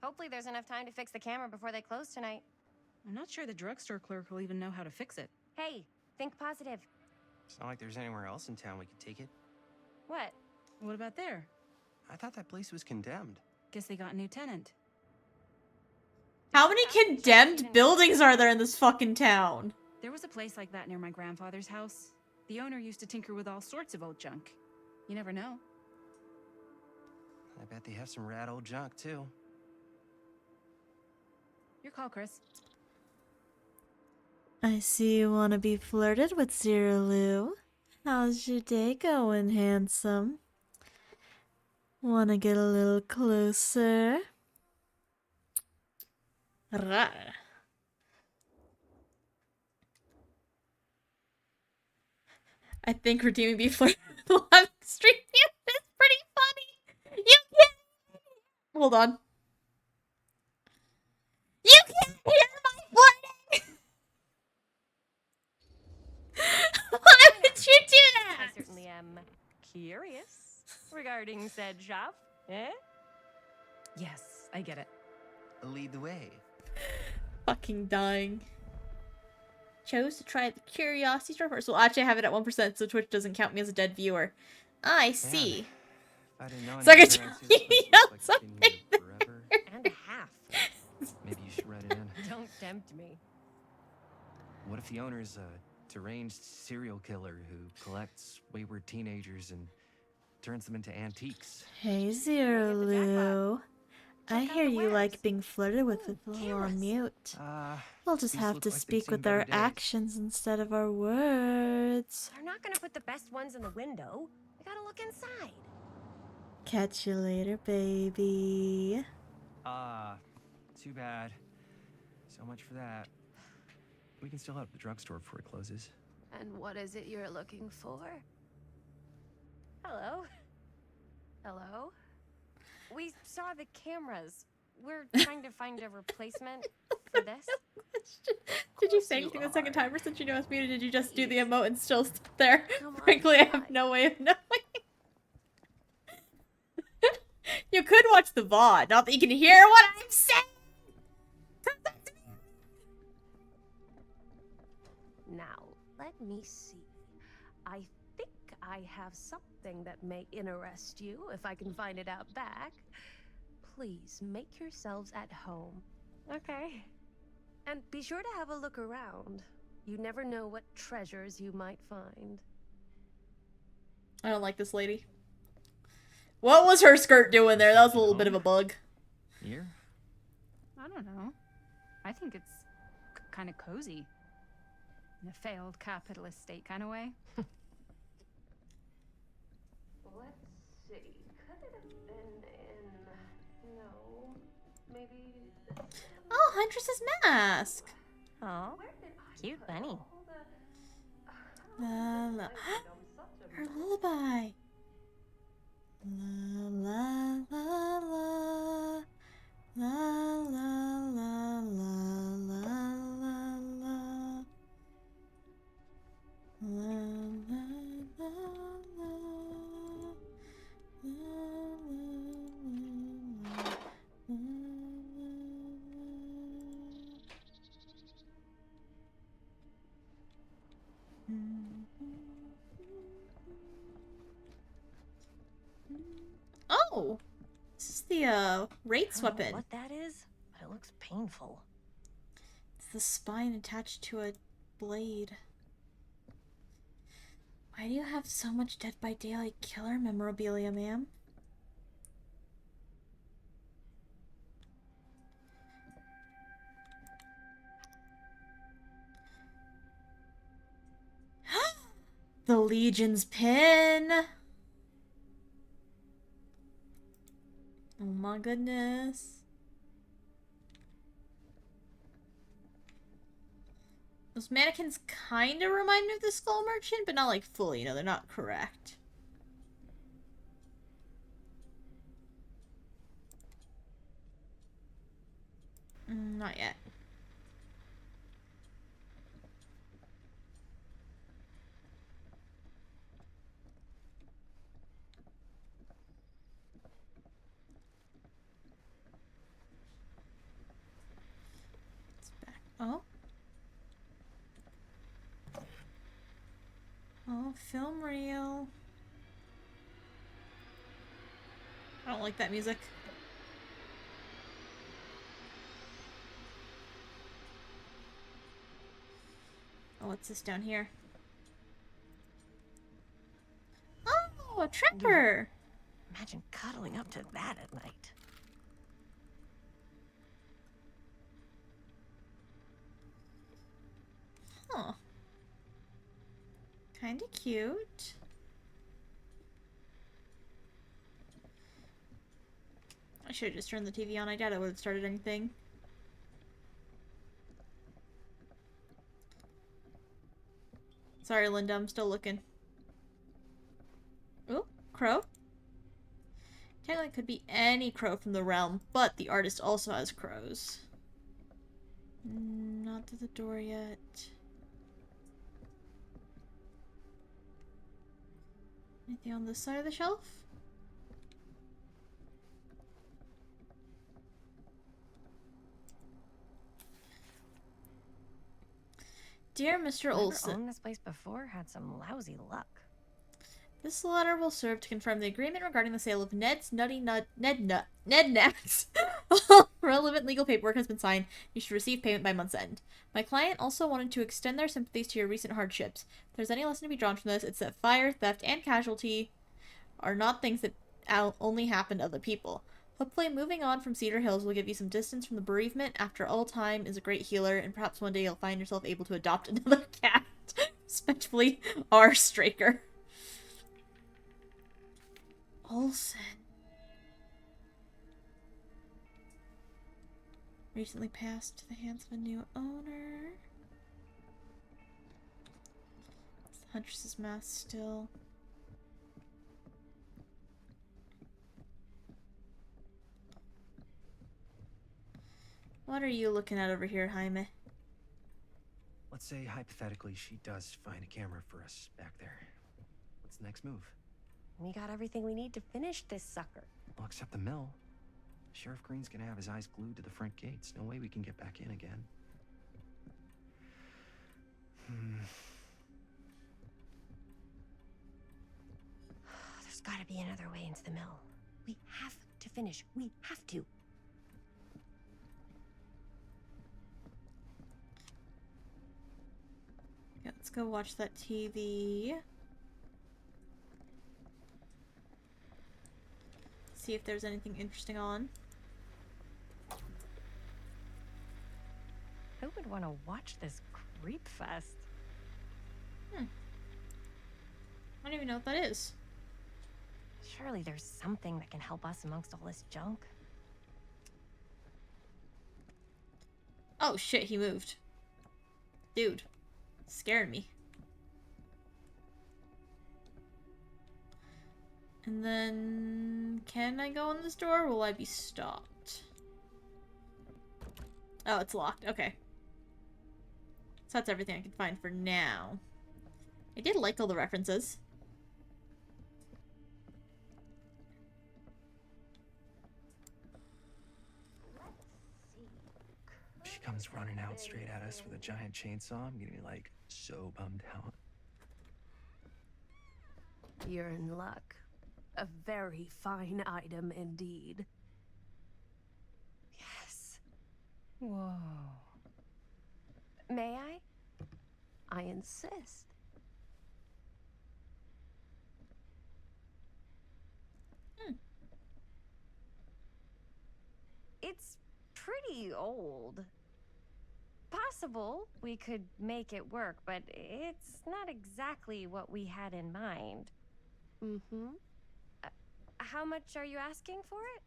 Hopefully there's enough time to fix the camera before they close tonight. I'm not sure the drugstore clerk will even know how to fix it. Hey, think positive. It's not like there's anywhere else in town we could take it. What? What about there? I thought that place was condemned. Guess they got a new tenant. How many condemned buildings are there in this fucking town? There was a place like that near my grandfather's house. The owner used to tinker with all sorts of old junk. You never know. I bet they have some rad old junk, too. Your call, Chris. I see you want to be flirted with, Zero Lou. How's your day going, handsome? Want to get a little closer? Rawr. I think redeeming be flirted with live stream is pretty funny. You can't. Hold on. You can't hear my flirting. Why would you do that? I certainly am curious regarding said shop. Eh? Yes, I get it. Lead the way. Fucking dying. Chose to try the Curiosity Store first. Well, actually, I have it at 1%, so Twitch doesn't count me as a dead viewer. I see. I didn't know So I could anything tell around here you was like something. been here forever. And a half. Maybe you should write it in. Don't tempt me. What if the owner's a deranged serial killer who collects wayward teenagers and turns them into antiques? Hey, Zero Lou. I hear you like being flirted with a little on mute. We'll just these have look to like they've speak seen with better our days. actions instead of our words. They're not gonna put the best ones in the window. I gotta look inside. Catch you later, baby. Too bad. So much for that. We can still have the drugstore before it closes. And what is it you're looking for? Hello? Hello? We saw the cameras. We're trying to find a replacement for this. Did you say anything the second time, or since you know it's muted, did you just do the emote and still sit there? Frankly, I have no way of knowing. You could watch the VOD, not that you can hear what I'm saying! Now, let me see. I think I have something that may interest you, if I can find it out back. Please make yourselves at home. Okay. And be sure to have a look around. You never know what treasures you might find. I don't like this lady. What was her skirt doing there? That was a little bit of a bug. Here? I don't know. I think it's kind of cozy. In a failed capitalist state kind of way. Let's see. Could it have been in... No. Maybe... Oh, Huntress's mask. Oh, cute bunny. La la. Her lullaby. La la la la. La the Wraith's I don't know weapon. what that is, but it looks painful. It's the spine attached to a blade. Why do you have so much Dead by Daylight killer memorabilia, ma'am? The Legion's pin! Oh my goodness. Those mannequins kind of remind me of the Skull Merchant, but not like fully, you know, they're not correct. Not yet. It's back. Oh. Oh, film reel. I don't like that music. Oh, what's this down here? Oh, a trapper! Imagine cuddling up to that at night. Huh. Kinda cute. I should have just turned the TV on. I doubt it would have started anything. Sorry, Linda. I'm still looking. Ooh, crow. Technically, it could be any crow from the realm, but the artist also has crows. Not to the door yet. Anything on this side of the shelf? Dear Mr. Olson. Whoever owned this place before had some lousy luck. This letter will serve to confirm the agreement regarding the sale of Ned's Ned Nuts. All relevant legal paperwork has been signed. You should receive payment by month's end. My client also wanted to extend their sympathies to your recent hardships. If there's any lesson to be drawn from this, it's that fire, theft, and casualty are not things that only happen to other people. Hopefully, moving on from Cedar Hills will give you some distance from the bereavement. After all, time is a great healer, and perhaps one day you'll find yourself able to adopt another cat. Respectfully, R. Straker. Olsen. Recently passed to the hands of a new owner. It's the Huntress's mask still. What are you looking at over here, Jaime? Let's say, hypothetically, she does find a camera for us back there. What's the next move? We got everything we need to finish this sucker. Well, except the mill. Sheriff Green's gonna have his eyes glued to the front gates. No way we can get back in again. There's gotta be another way into the mill. We have to finish. We have to. Yeah, let's go watch that TV. See if there's anything interesting on. Who would want to watch this creep fest? I don't even know what that is. Surely there's something that can help us amongst all this junk. Oh shit, he moved. Dude. Scared me. And then... can I go in this door or will I be stopped? Oh, it's locked. Okay. So that's everything I can find for now. I did like all the references. If she comes running out straight at us with a giant chainsaw, I'm gonna be like, so bummed out. You're in luck. A very fine item indeed. Whoa. May I? I insist. It's pretty old. Possible we could make it work, but it's not exactly what we had in mind. Mm-hmm. How much are you asking for it?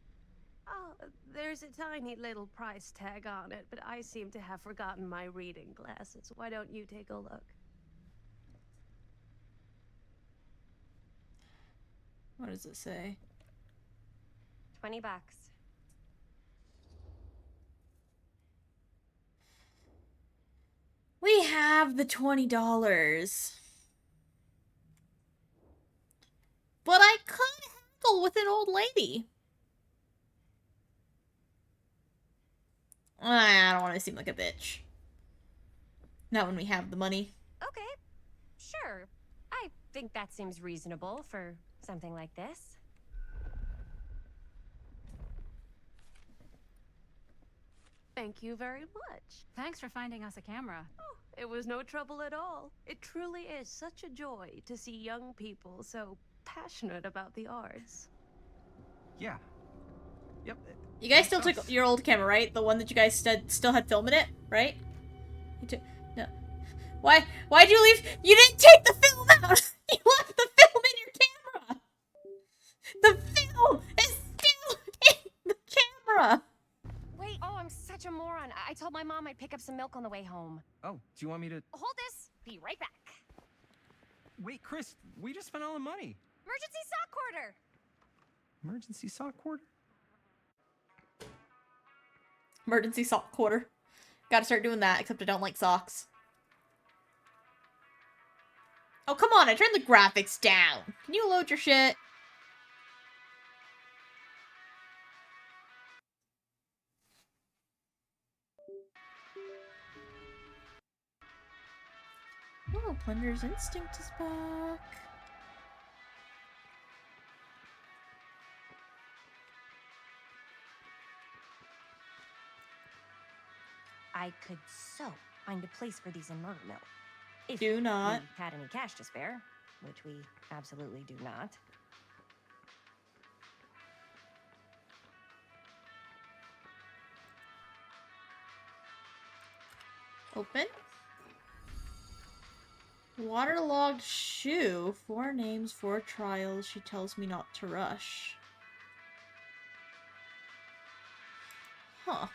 Oh, there's a tiny little price tag on it, but I seem to have forgotten my reading glasses. Why don't you take a look? What does it say? $20. We have the $20. But I could haggle with an old lady. I don't want to seem like a bitch. Not when we have the money. Okay, sure. I think that seems reasonable for something like this. Thank you very much. Thanks for finding us a camera. Oh, it was no trouble at all. It truly is such a joy to see young people so passionate about the arts. Yeah. Yep. You guys still took your old camera, right? The one that you guys still had film in it, right? You took... No. Why'd you leave? You didn't take the film out! You left the film in your camera! The film is still in the camera! Wait, oh, I'm such a moron. I told my mom I'd pick up some milk on the way home. Oh, do you want me to... Hold this. Be right back. Wait, Chris, we just spent all the money. Emergency sock quarter. Emergency sock quarter? Emergency sock quarter. Gotta start doing that, except I don't like socks. Oh, come on, I turned the graphics down. Can you load your shit? Oh, Plunder's Instinct is back. I could so find a place for these in Murder Mill. If Do not. we had any cash to spare, which we absolutely do not. Open. Waterlogged shoe. 4 names, 4 trials. She tells me not to rush. Huh.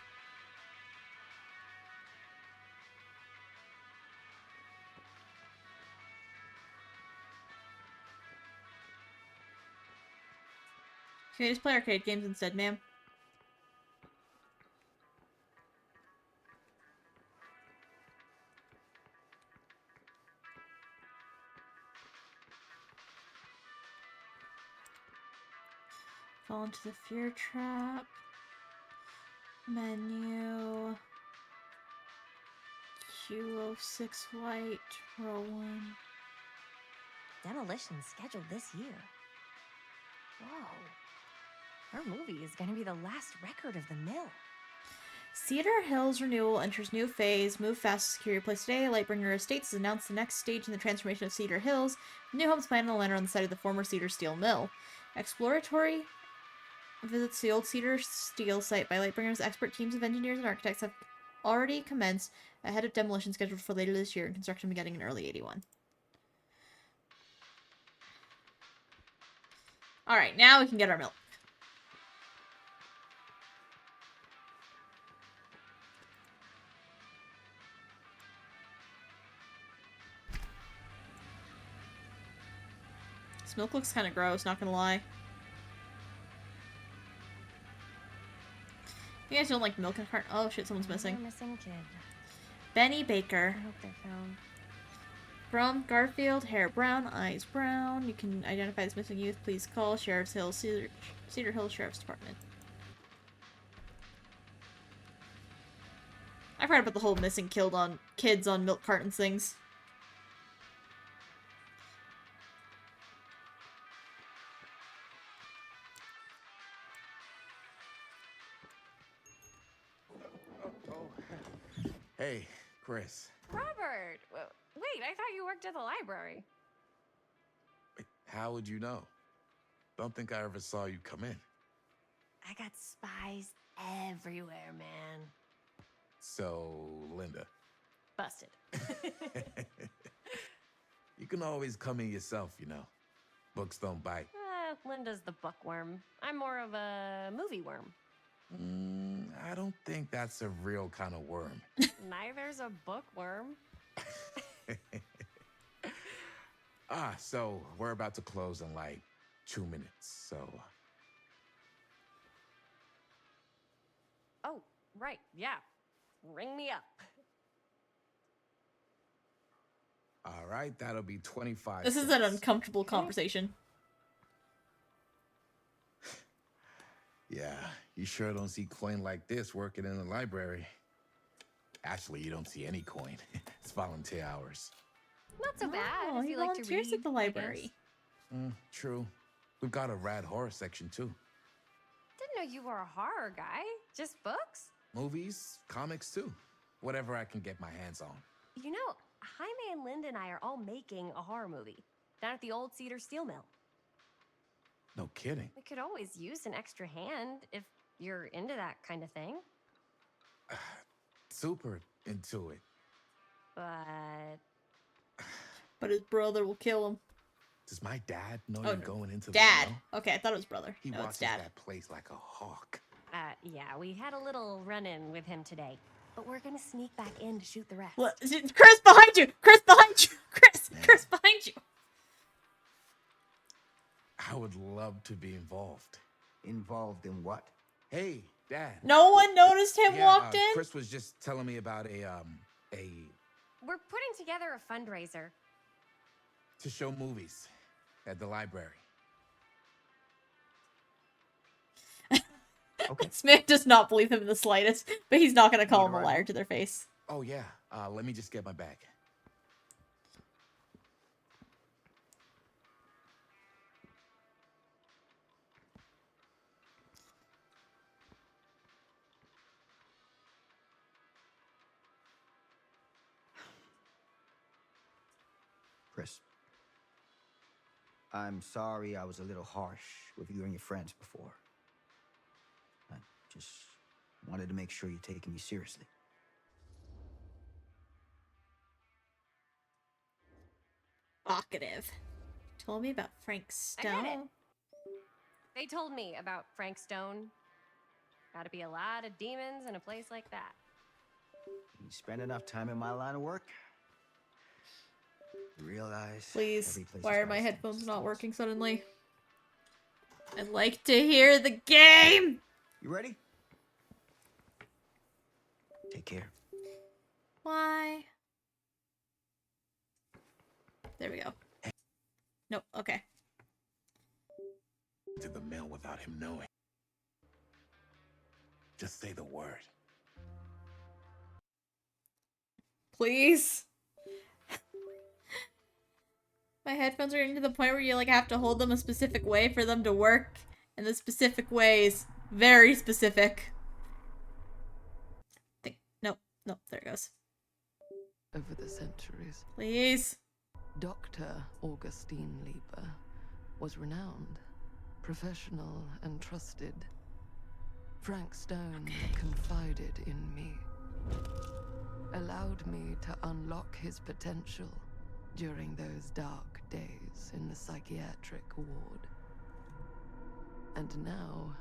Can you just play arcade games instead, ma'am? Fall into the fear trap. Menu. Q06 white. Roll 1. Demolition scheduled this year. Whoa. Her movie is gonna be the last record of the mill. Cedar Hills Renewal enters new phase. Move fast to secure your place today. Lightbringer Estates has announced the next stage in the transformation of Cedar Hills. New homes planned on the land are on the site of the former Cedar Steel Mill. Exploratory visits the old Cedar Steel site by Lightbringer's expert teams of engineers and architects have already commenced ahead of demolition scheduled for later this year and construction beginning in early 81. Alright, now we can get our milk. This milk looks kind of gross, not gonna lie. You guys don't like milk in carton? Oh shit, someone's missing. Missing kid. Benny Baker. I hope they're found. From Garfield, hair brown, eyes brown. You can identify this missing youth. Please call Sheriff's Hill, Cedar Hills Sheriff's Department. I've heard about the whole missing kids on milk cartons things. Hey, Chris. Robert! Wait, I thought you worked at the library. How would you know? Don't think I ever saw you come in. I got spies everywhere, man. So, Linda. Busted. You can always come in yourself, you know. Books don't bite. Linda's the bookworm. I'm more of a movie worm. I don't think that's a real kind of worm. Neither's a bookworm. So we're about to close in like 2 minutes, so... Oh, right, yeah. Ring me up. All right, that'll be 25 This is cents. an uncomfortable conversation. Yeah, you sure don't see coin like this working in the library. Actually, you don't see any coin. It's volunteer hours. Not so bad Oh, if he you like to volunteers read, at the library. True. We've got a rad horror section, too. Didn't know you were a horror guy. Just books? Movies, comics, too. Whatever I can get my hands on. You know, Jaime and Linda and I are all making a horror movie down at the old Cedar Steel Mill. No kidding. We could always use an extra hand if you're into that kind of thing. Super into it. But his brother will kill him. Does my dad know Oh, you're no. going into Dad. the mill? Okay, I thought it was brother. He No, watches it's dad. that place like a hawk. Yeah, we had a little run-in with him today. But we're gonna sneak back in to shoot the rest. What? Chris, behind you! Chris, behind you! Chris, behind you! I would love to be involved. Involved in what? Hey, Dad. No one noticed him walked in? Chris was just telling me about a We're putting together a fundraiser. to show movies at the library. Okay. This man does not believe him in the slightest, but he's not gonna call him a liar to their face. Oh yeah. Let me just get my bag. Chris. I'm sorry I was a little harsh with you and your friends before. I just wanted to make sure you're taking me seriously. Vocative. Told me about Frank I get it. Stone. They told me about Frank Stone. Gotta be a lot of demons in a place like that. You spend enough time in my line of work, you realize. Please, every place why has are my got its headphones not working suddenly? I'd like to hear the game! You ready? Take care. Why? There we go. Nope, okay. To the mill without him knowing. Just say the word. Please? My headphones are getting to the point where you like have to hold them a specific way for them to work. And the specific way is very specific. Nope, there it goes. Over the centuries, Please. Dr. Augustine Lieber was renowned, professional, and trusted. Frank Stone confided in me, allowed me to unlock his potential during those dark days in the psychiatric ward. And now,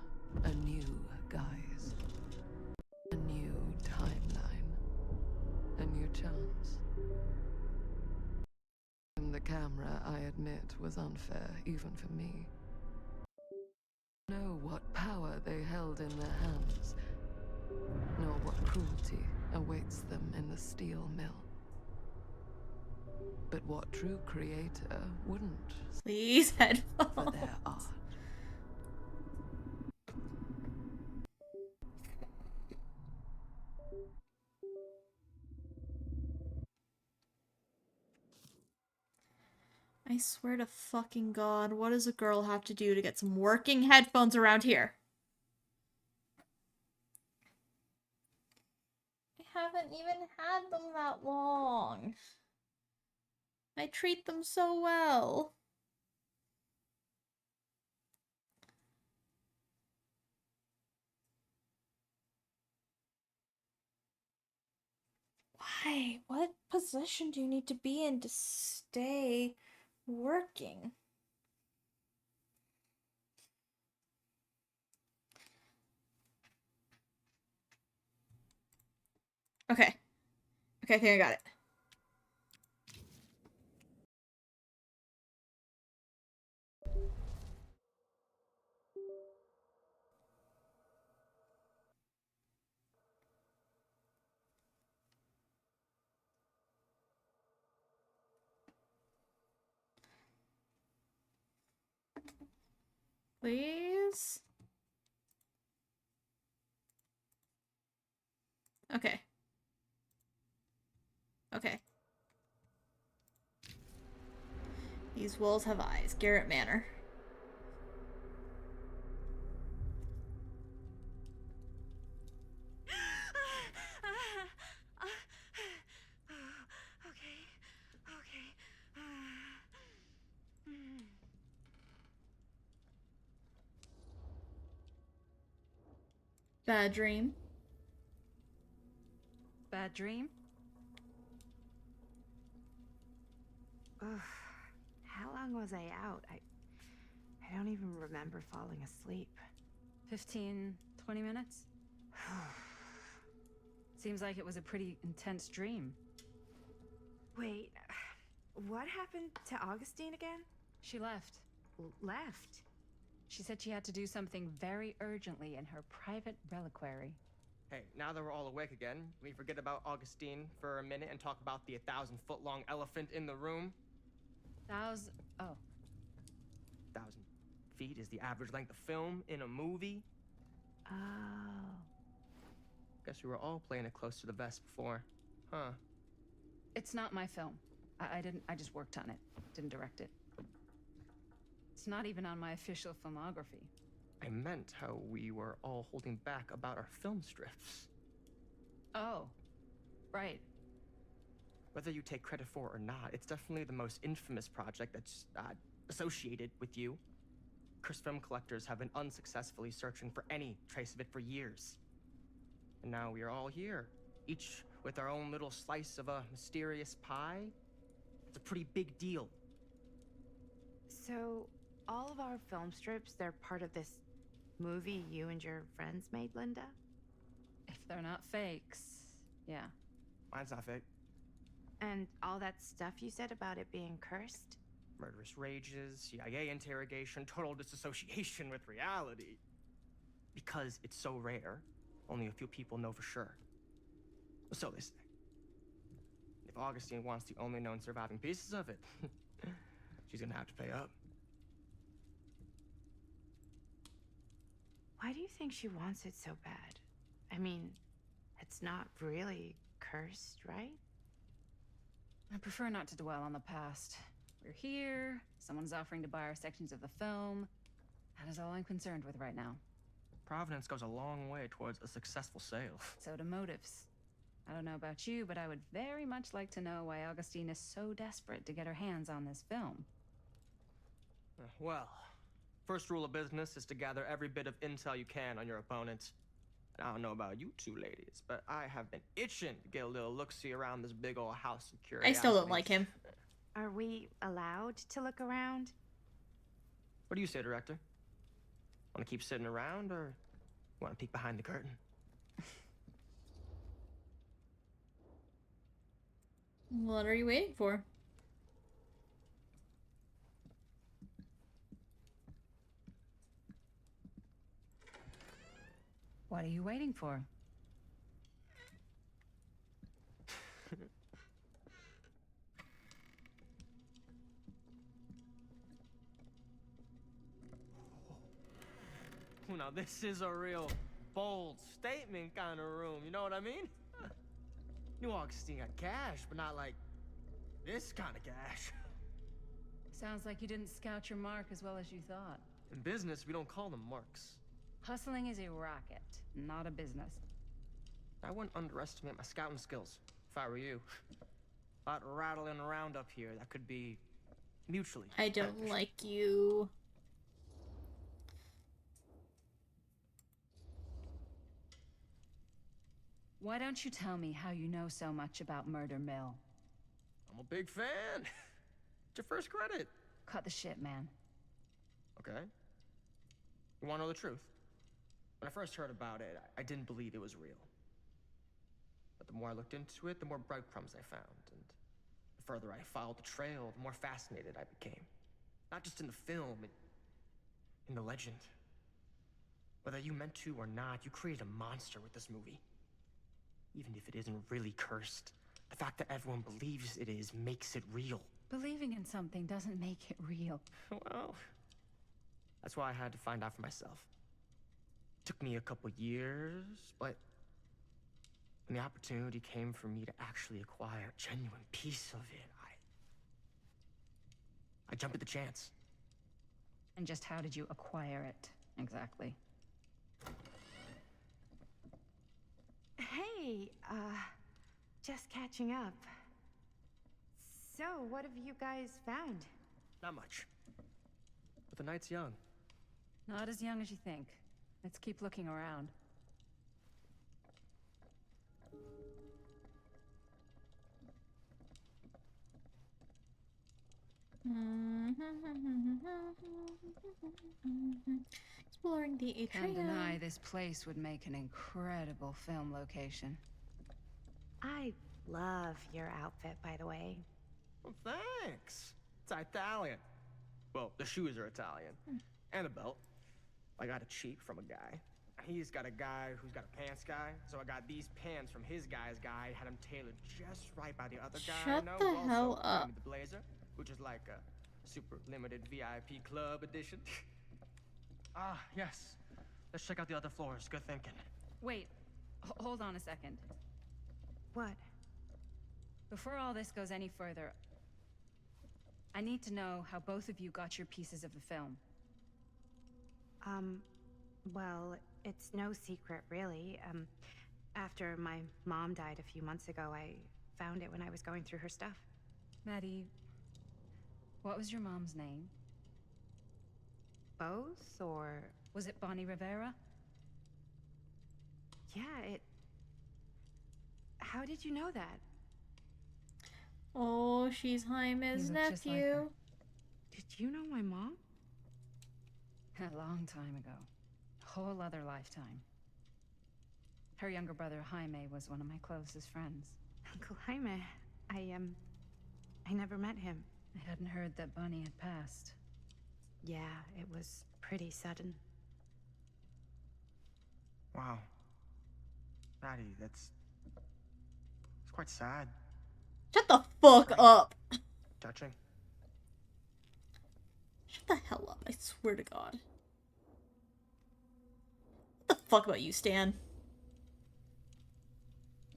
a new guise, a new timeline, a new chance. The camera, I admit, was unfair even for me. Know what power they held in their hands, nor what cruelty awaits them in the steel mill. But what true creator wouldn't? Please, headphones. For their art. I swear to fucking God, what does a girl have to do to get some working headphones around here? I haven't even had them that long. I treat them so well. Why? What position do you need to be in to stay working? Okay. Okay, I think I got it. Please? Okay. Okay. These walls have eyes. Garrett Manor. Bad dream. Bad dream? Ugh. How long was I out? I don't even remember falling asleep. 15, 20 minutes? Seems like it was a pretty intense dream. Wait, what happened to Augustine again? She left. Left? She said she had to do something very urgently in her private reliquary. Hey, now that we're all awake again, can we forget about Augustine for a minute and talk about the 1,000-foot-long elephant in the room? Oh. 1,000 feet is the average length of film in a movie. Oh. Guess we were all playing it close to the vest before, huh? It's not my film. I just worked on it. Didn't direct it. It's not even on my official filmography. I meant how we were all holding back about our film strips. Oh, right. Whether you take credit for it or not, it's definitely the most infamous project that's associated with you. Cursed film collectors have been unsuccessfully searching for any trace of it for years. And now we are all here, each with our own little slice of a mysterious pie. It's a pretty big deal. So, all of our film strips, they're part of this movie you and your friends made, Linda? If they're not fakes, yeah. Mine's not fake. And all that stuff you said about it being cursed? Murderous rages, CIA interrogation, total disassociation with reality. Because it's so rare, only a few people know for sure. So they say. If Augustine wants the only known surviving pieces of it, she's gonna have to pay up. Why do you think she wants it so bad? I mean, it's not really cursed, right? I prefer not to dwell on the past. We're here, someone's offering to buy our sections of the film. That is all I'm concerned with right now. Providence goes a long way towards a successful sale. So do motives. I don't know about you, but I would very much like to know why Augustine is so desperate to get her hands on this film. Well, first rule of business is to gather every bit of intel you can on your opponent. And I don't know about you two ladies, but I have been itching to get a little look-see around this big old house of curiosities. I still don't like him. Are we allowed to look around? What do you say, director? Want to keep sitting around, or want to peek behind the curtain? What are you waiting for? What are you waiting for? Now this is a real bold statement kind of room, you know what I mean? New Augustine got cash, but not like this kind of cash. Sounds like you didn't scout your mark as well as you thought. In business, we don't call them marks. Hustling is a racket, not a business. I wouldn't underestimate my scouting skills, if I were you. A lot rattling around up here that could be mutually I don't beneficial. like you. Why don't you tell me how you know so much about Murder Mill? I'm a big fan. It's your first credit. Cut the shit, man. Okay. You want to know the truth? When I first heard about it, I didn't believe it was real. But the more I looked into it, the more breadcrumbs I found. And the further I followed the trail, the more fascinated I became. Not just in the film, in the legend. Whether you meant to or not, you created a monster with this movie. Even if it isn't really cursed, the fact that everyone believes it is makes it real. Believing in something doesn't make it real. Well, that's why I had to find out for myself. Took me a couple years, but when the opportunity came for me to actually acquire a genuine piece of it, I jumped at the chance. And just how did you acquire it, exactly? Hey, just catching up. So, what have you guys found? Not much. But the night's young. Not as young as you think. Let's keep looking around. Exploring the atrium. Can't deny this place would make an incredible film location. I love your outfit, by the way. Well, thanks. It's Italian. Well, the shoes are Italian. And a belt. I got it cheap from a guy. He's got a guy who's got a pants guy. So I got these pants from his guy's guy. Had them tailored just right by the other guy. Shut I know, the who hell also up. got me the blazer, which is like a super limited VIP club edition. Ah, yes. Let's check out the other floors. Good thinking. Wait, hold on a second. What? Before all this goes any further, I need to know how both of you got your pieces of the film. Well, it's no secret, really. After my mom died a few months ago, I found it when I was going through her stuff. Maddie, what was your mom's name? Both, or... Was it Bonnie Rivera? Yeah, it... How did you know that? Oh, she's Jaime's You look just like her. nephew. Did you know my mom? A long time ago. A whole other lifetime. Her younger brother, Jaime, was one of my closest friends. Uncle Jaime. I never met him. I hadn't heard that Bonnie had passed. Yeah, it was pretty sudden. Wow. Maddie, it's quite sad. Shut the fuck up. Touching. Shut the hell up. I swear to God. What the fuck about you, Stan?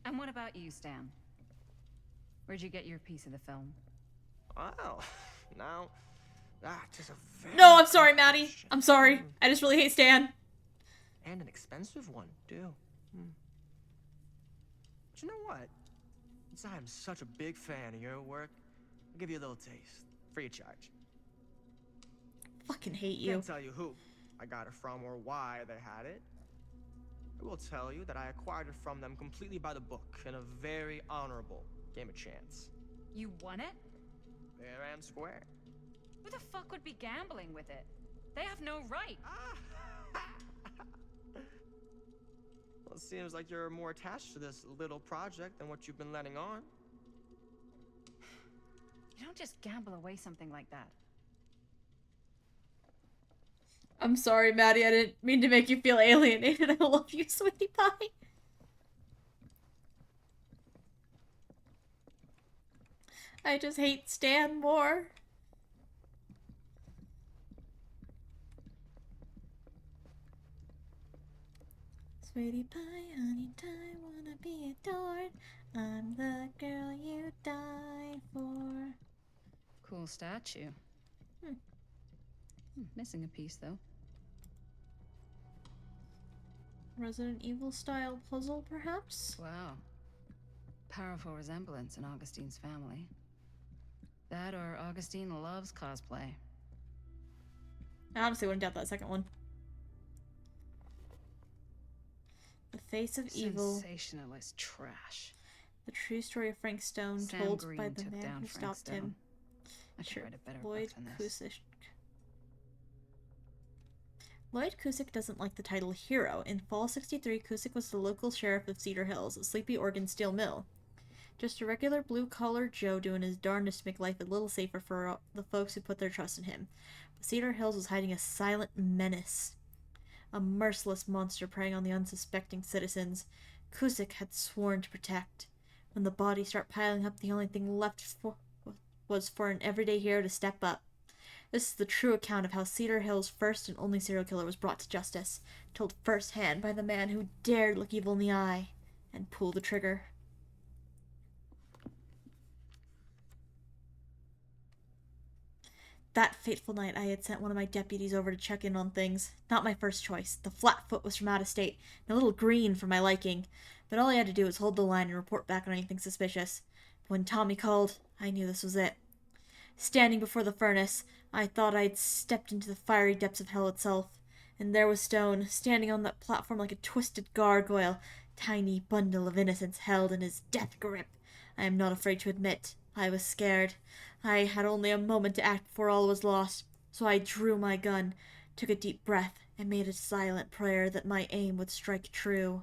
And what about you, Stan? Where'd you get your piece of the film? Well, now that is a very No, I'm sorry, good Maddie. question. I'm sorry. I just really hate Stan. And an expensive one, too. But you know what? Since I'm such a big fan of your work, I'll give you a little taste. Free of charge. Fucking hate you. Can't tell you who I got it from or why they had it. I will tell you that I acquired it from them completely by the book in a very honorable game of chance. You won it? Fair and square. Who the fuck would be gambling with it? They have no right. Well, it seems like you're more attached to this little project than what you've been letting on. You don't just gamble away something like that. I'm sorry, Maddie. I didn't mean to make you feel alienated. I love you, sweetie pie. I just hate Stan more. Sweetie pie, honey pie, wanna be adored. I'm the girl you die for. Cool statue. Missing a piece, though. Resident Evil style puzzle, perhaps? Wow. Powerful resemblance in Augustine's family. That or Augustine loves cosplay. I honestly wouldn't doubt that second one. The Face of Evil. Sensationalist trash. The true story of Frank Stone, Sam told Green by the took man down who Frank stopped Stone. him. I could write a better Lloyd book than this. Kusick. Lloyd Kusick doesn't like the title hero. In fall '63, Kusick was the local sheriff of Cedar Hills, a sleepy Oregon steel mill. Just a regular blue-collar Joe doing his darndest to make life a little safer for the folks who put their trust in him. But Cedar Hills was hiding a silent menace. A merciless monster preying on the unsuspecting citizens Kusick had sworn to protect. When the bodies start piling up, the only thing left was for an everyday hero to step up. This is the true account of how Cedar Hills' first and only serial killer was brought to justice, told firsthand by the man who dared look evil in the eye and pull the trigger. That fateful night, I had sent one of my deputies over to check in on things. Not my first choice. The Flatfoot was from out of state, and a little green for my liking, but all he had to do was hold the line and report back on anything suspicious. But when Tommy called, I knew this was it. Standing before the furnace, I thought I'd stepped into the fiery depths of hell itself. And there was Stone, standing on that platform like a twisted gargoyle, tiny bundle of innocence held in his death grip. I am not afraid to admit, I was scared. I had only a moment to act before all was lost, so I drew my gun, took a deep breath, and made a silent prayer that my aim would strike true.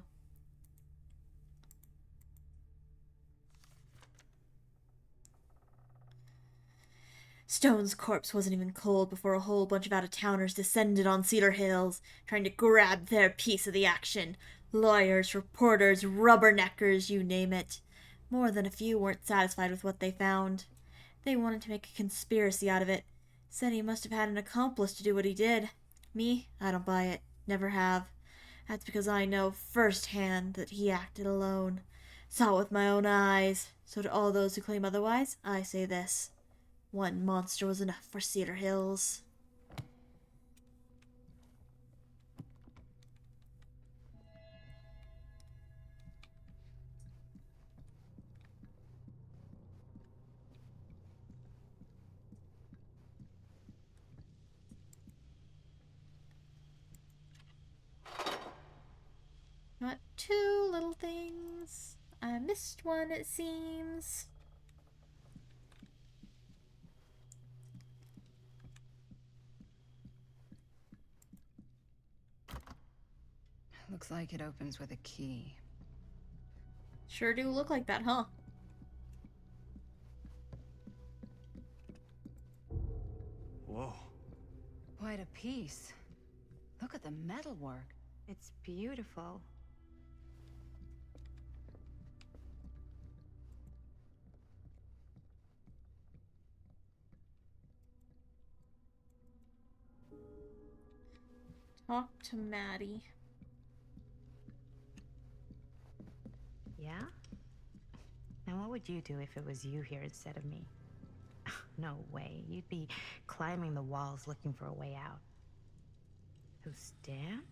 Stone's corpse wasn't even cold before a whole bunch of out-of-towners descended on Cedar Hills, trying to grab their piece of the action. Lawyers, reporters, rubberneckers, you name it. More than a few weren't satisfied with what they found. They wanted to make a conspiracy out of it. Said he must have had an accomplice to do what he did. Me, I don't buy it. Never have. That's because I know firsthand that he acted alone. Saw it with my own eyes. So to all those who claim otherwise, I say this. One monster was enough for Cedar Hills. Got two little things. I missed one, it seems. Looks like it opens with a key. Sure do look like that, huh? Whoa. Quite a piece. Look at the metalwork. It's beautiful. Talk to Maddie. Yeah? Now what would you do if it was you here instead of me? No way. You'd be climbing the walls looking for a way out. Who, Stan?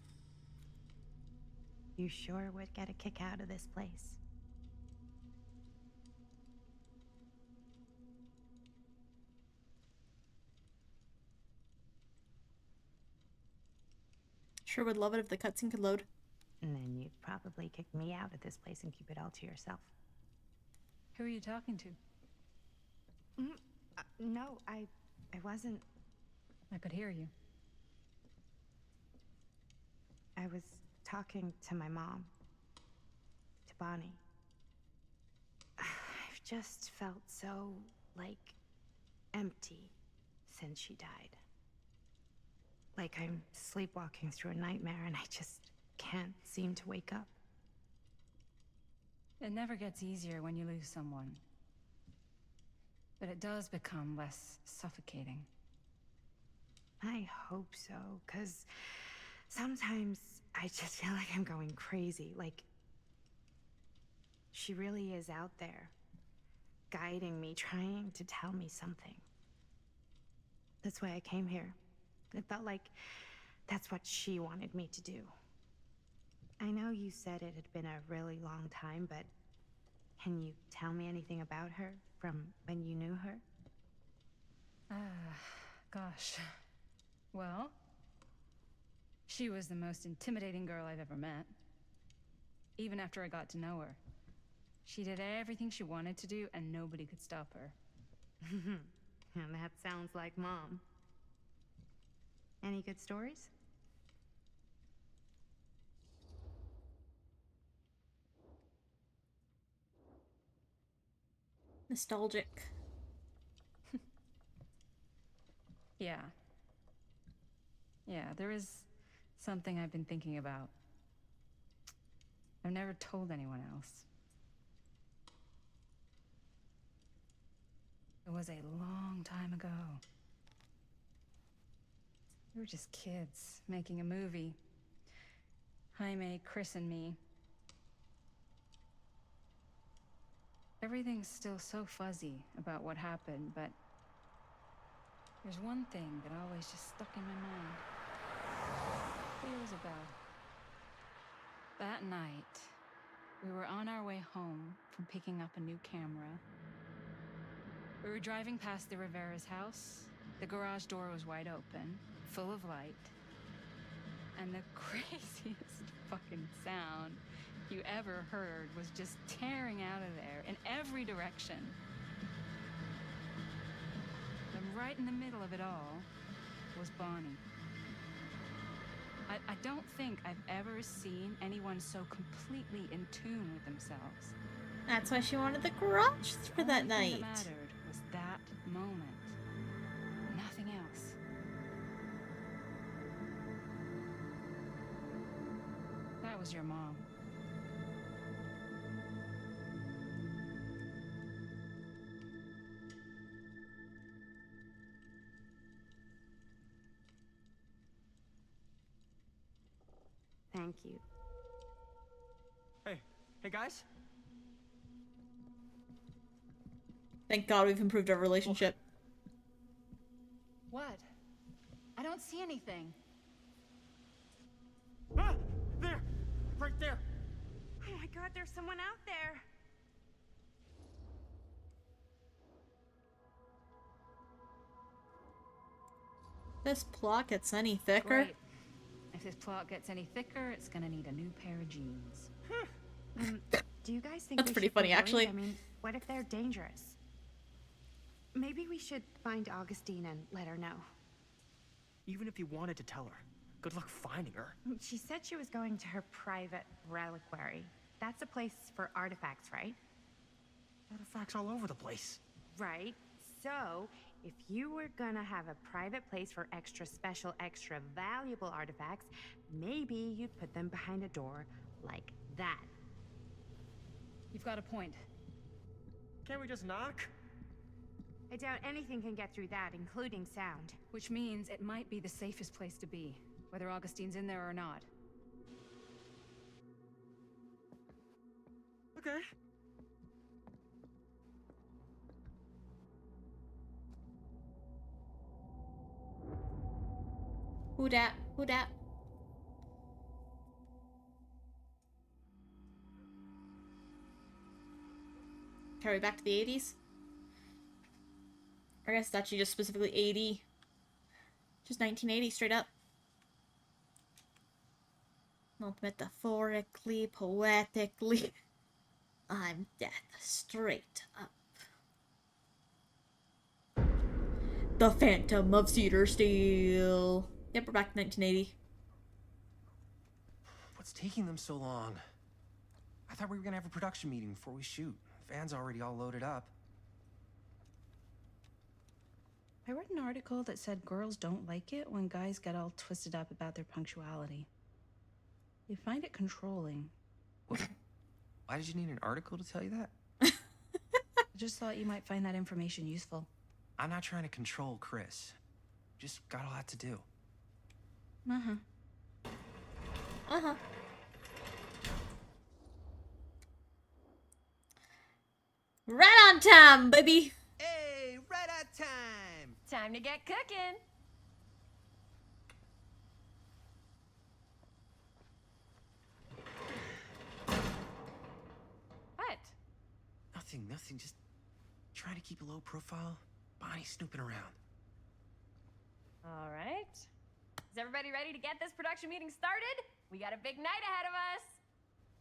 You sure would get a kick out of this place. Sure would love it if the cutscene could load. And then you'd probably kick me out of this place and keep it all to yourself. Who are you talking to? No, I wasn't. I could hear you. I was talking to my mom. To Bonnie. I've just felt so, like, empty since she died. Like I'm sleepwalking through a nightmare and I just can't seem to wake up. It never gets easier when you lose someone. But it does become less suffocating. I hope so, 'cause sometimes I just feel like I'm going crazy. Like, she really is out there, guiding me, trying to tell me something. That's why I came here. It felt like that's what she wanted me to do. I know you said it had been a really long time, but can you tell me anything about her from when you knew her? Gosh. Well, she was the most intimidating girl I've ever met. Even after I got to know her. She did everything she wanted to do, and nobody could stop her. And that sounds like Mom. Any good stories? Nostalgic. Yeah. Yeah, there is something I've been thinking about. I've never told anyone else. It was a long time ago. We were just kids making a movie. Jaime, Chris, and me. Everything's still so fuzzy about what happened, but there's one thing that always just stuck in my mind. Years ago. That night, we were on our way home from picking up a new camera. We were driving past the Rivera's house. The garage door was wide open, full of light. And the craziest fucking sound you ever heard was just tearing out of there in every direction. And right in the middle of it all was Bonnie. I don't think I've ever seen anyone so completely in tune with themselves. That's why she wanted the garage for that The only thing night. that mattered was that moment. Nothing else. That was your mom. Thank you. Hey guys? Thank God we've improved our relationship. What? I don't see anything. Ah! There! Right there! Oh my God, there's someone out there. This plot gets any thicker. Great. If this plot gets any thicker, it's gonna need a new pair of jeans. Do you guys think That's we pretty should go funny, worried? actually. I mean, what if they're dangerous? Maybe we should find Augustine and let her know. Even if you wanted to tell her, good luck finding her. She said she was going to her private reliquary. That's a place for artifacts, right? Artifacts all over the place. Right. So, if you were gonna have a private place for extra special, extra valuable artifacts, maybe you'd put them behind a door like that. You've got a point. Can't we just knock? I doubt anything can get through that, including sound. Which means it might be the safest place to be, whether Augustine's in there or not. Okay. Who dat? Who dat? Are we back to the 80s? I guess that's just specifically 80. Just 1980 straight up. Not metaphorically, poetically. I'm death straight up. The Phantom of Cedar Steel. Yep, we're back to 1980. What's taking them so long? I thought we were gonna have a production meeting before we shoot. Van's already all loaded up. I read an article that said girls don't like it when guys get all twisted up about their punctuality. They find it controlling. What? Why did you need an article to tell you that? I just thought you might find that information useful. I'm not trying to control Chris. Just got a lot to do. Uh-huh. Uh-huh. Right on time, baby. Hey, right on time. Time to get cooking. Nothing. Just trying to keep a low profile. Bonnie snooping around. All right. Is everybody ready to get this production meeting started? We got a big night ahead of us.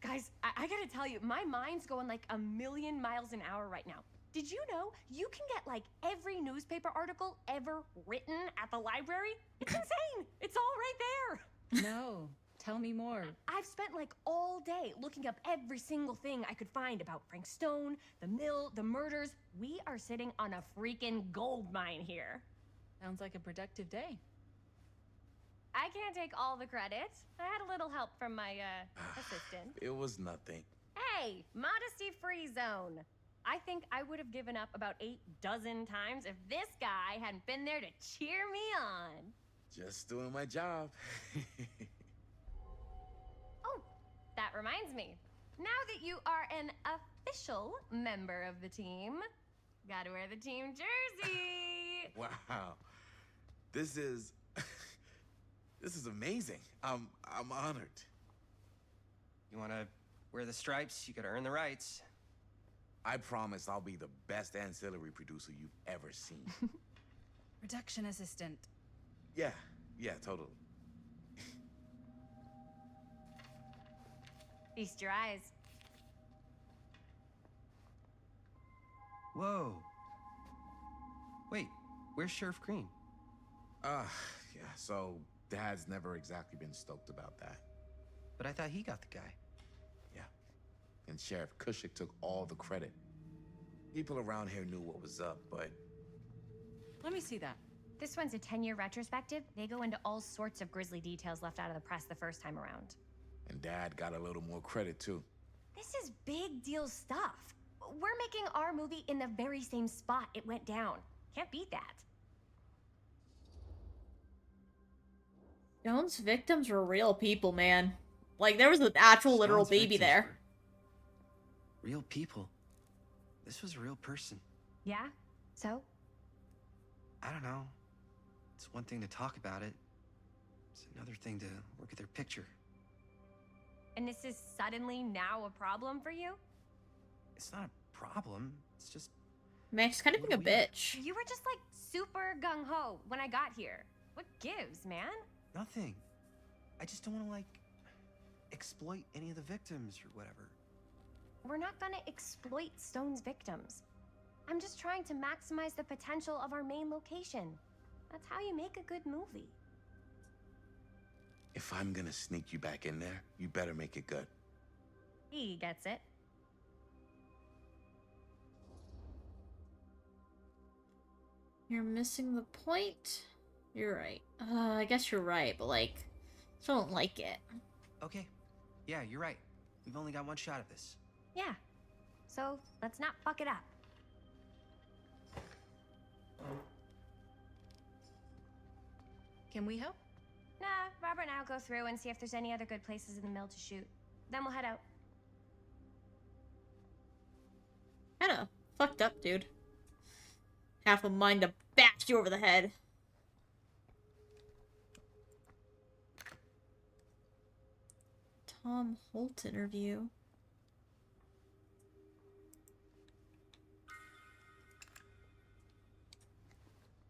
Guys, I gotta tell you, my mind's going like a million miles an hour right now. Did you know you can get like every newspaper article ever written at the library? It's insane. It's all right there. No, tell me more. I've spent like all day looking up every single thing I could find about Frank Stone, the mill, the murders. We are sitting on a freaking gold mine here. Sounds like a productive day. I can't take all the credit. I had a little help from my assistant. It was nothing. Hey, modesty-free zone. I think I would have given up about 8 dozen times if this guy hadn't been there to cheer me on. Just doing my job. Oh, that reminds me. Now that you are an official member of the team, gotta wear the team jersey. Wow. This is this is amazing. I'm honored. You wanna wear the stripes? You gotta earn the rights. I promise I'll be the best ancillary producer you've ever seen. Production assistant. Yeah, totally. Feast your eyes. Whoa. Wait, where's Sheriff Green? Yeah, so Dad's never exactly been stoked about that. But I thought he got the guy. Yeah, and Sheriff Cushik took all the credit. People around here knew what was up, but... Let me see that. This one's a 10-year retrospective. They go into all sorts of grisly details left out of the press the first time around. And Dad got a little more credit, too. This is big deal stuff. We're making our movie in the very same spot it went down. Can't beat that. Stone's victims were real people, man. Like, there was an actual literal Stone's baby victims there. were real people. This was a real person. Yeah? So? I don't know. It's one thing to talk about it. It's another thing to look at their picture. And this is suddenly now a problem for you? It's not a problem. It's just... Man, she's kind of being a bitch. You were just like super gung-ho when I got here. What gives, man? Nothing. I just don't want to, like, exploit any of the victims or whatever. We're not gonna exploit Stone's victims. I'm just trying to maximize the potential of our main location. That's how you make a good movie. If I'm gonna sneak you back in there, you better make it good. He gets it. You're missing the point. You're right. I guess you're right, but like, I don't like it. Okay. Yeah, you're right. We've only got one shot at this. Yeah. So let's not fuck it up. Can we help? Nah, Robert and I'll go through and see if there's any other good places in the mill to shoot. Then we'll head out. Kinda fucked up, dude. Half a mind to bash you over the head. Tom Holt interview.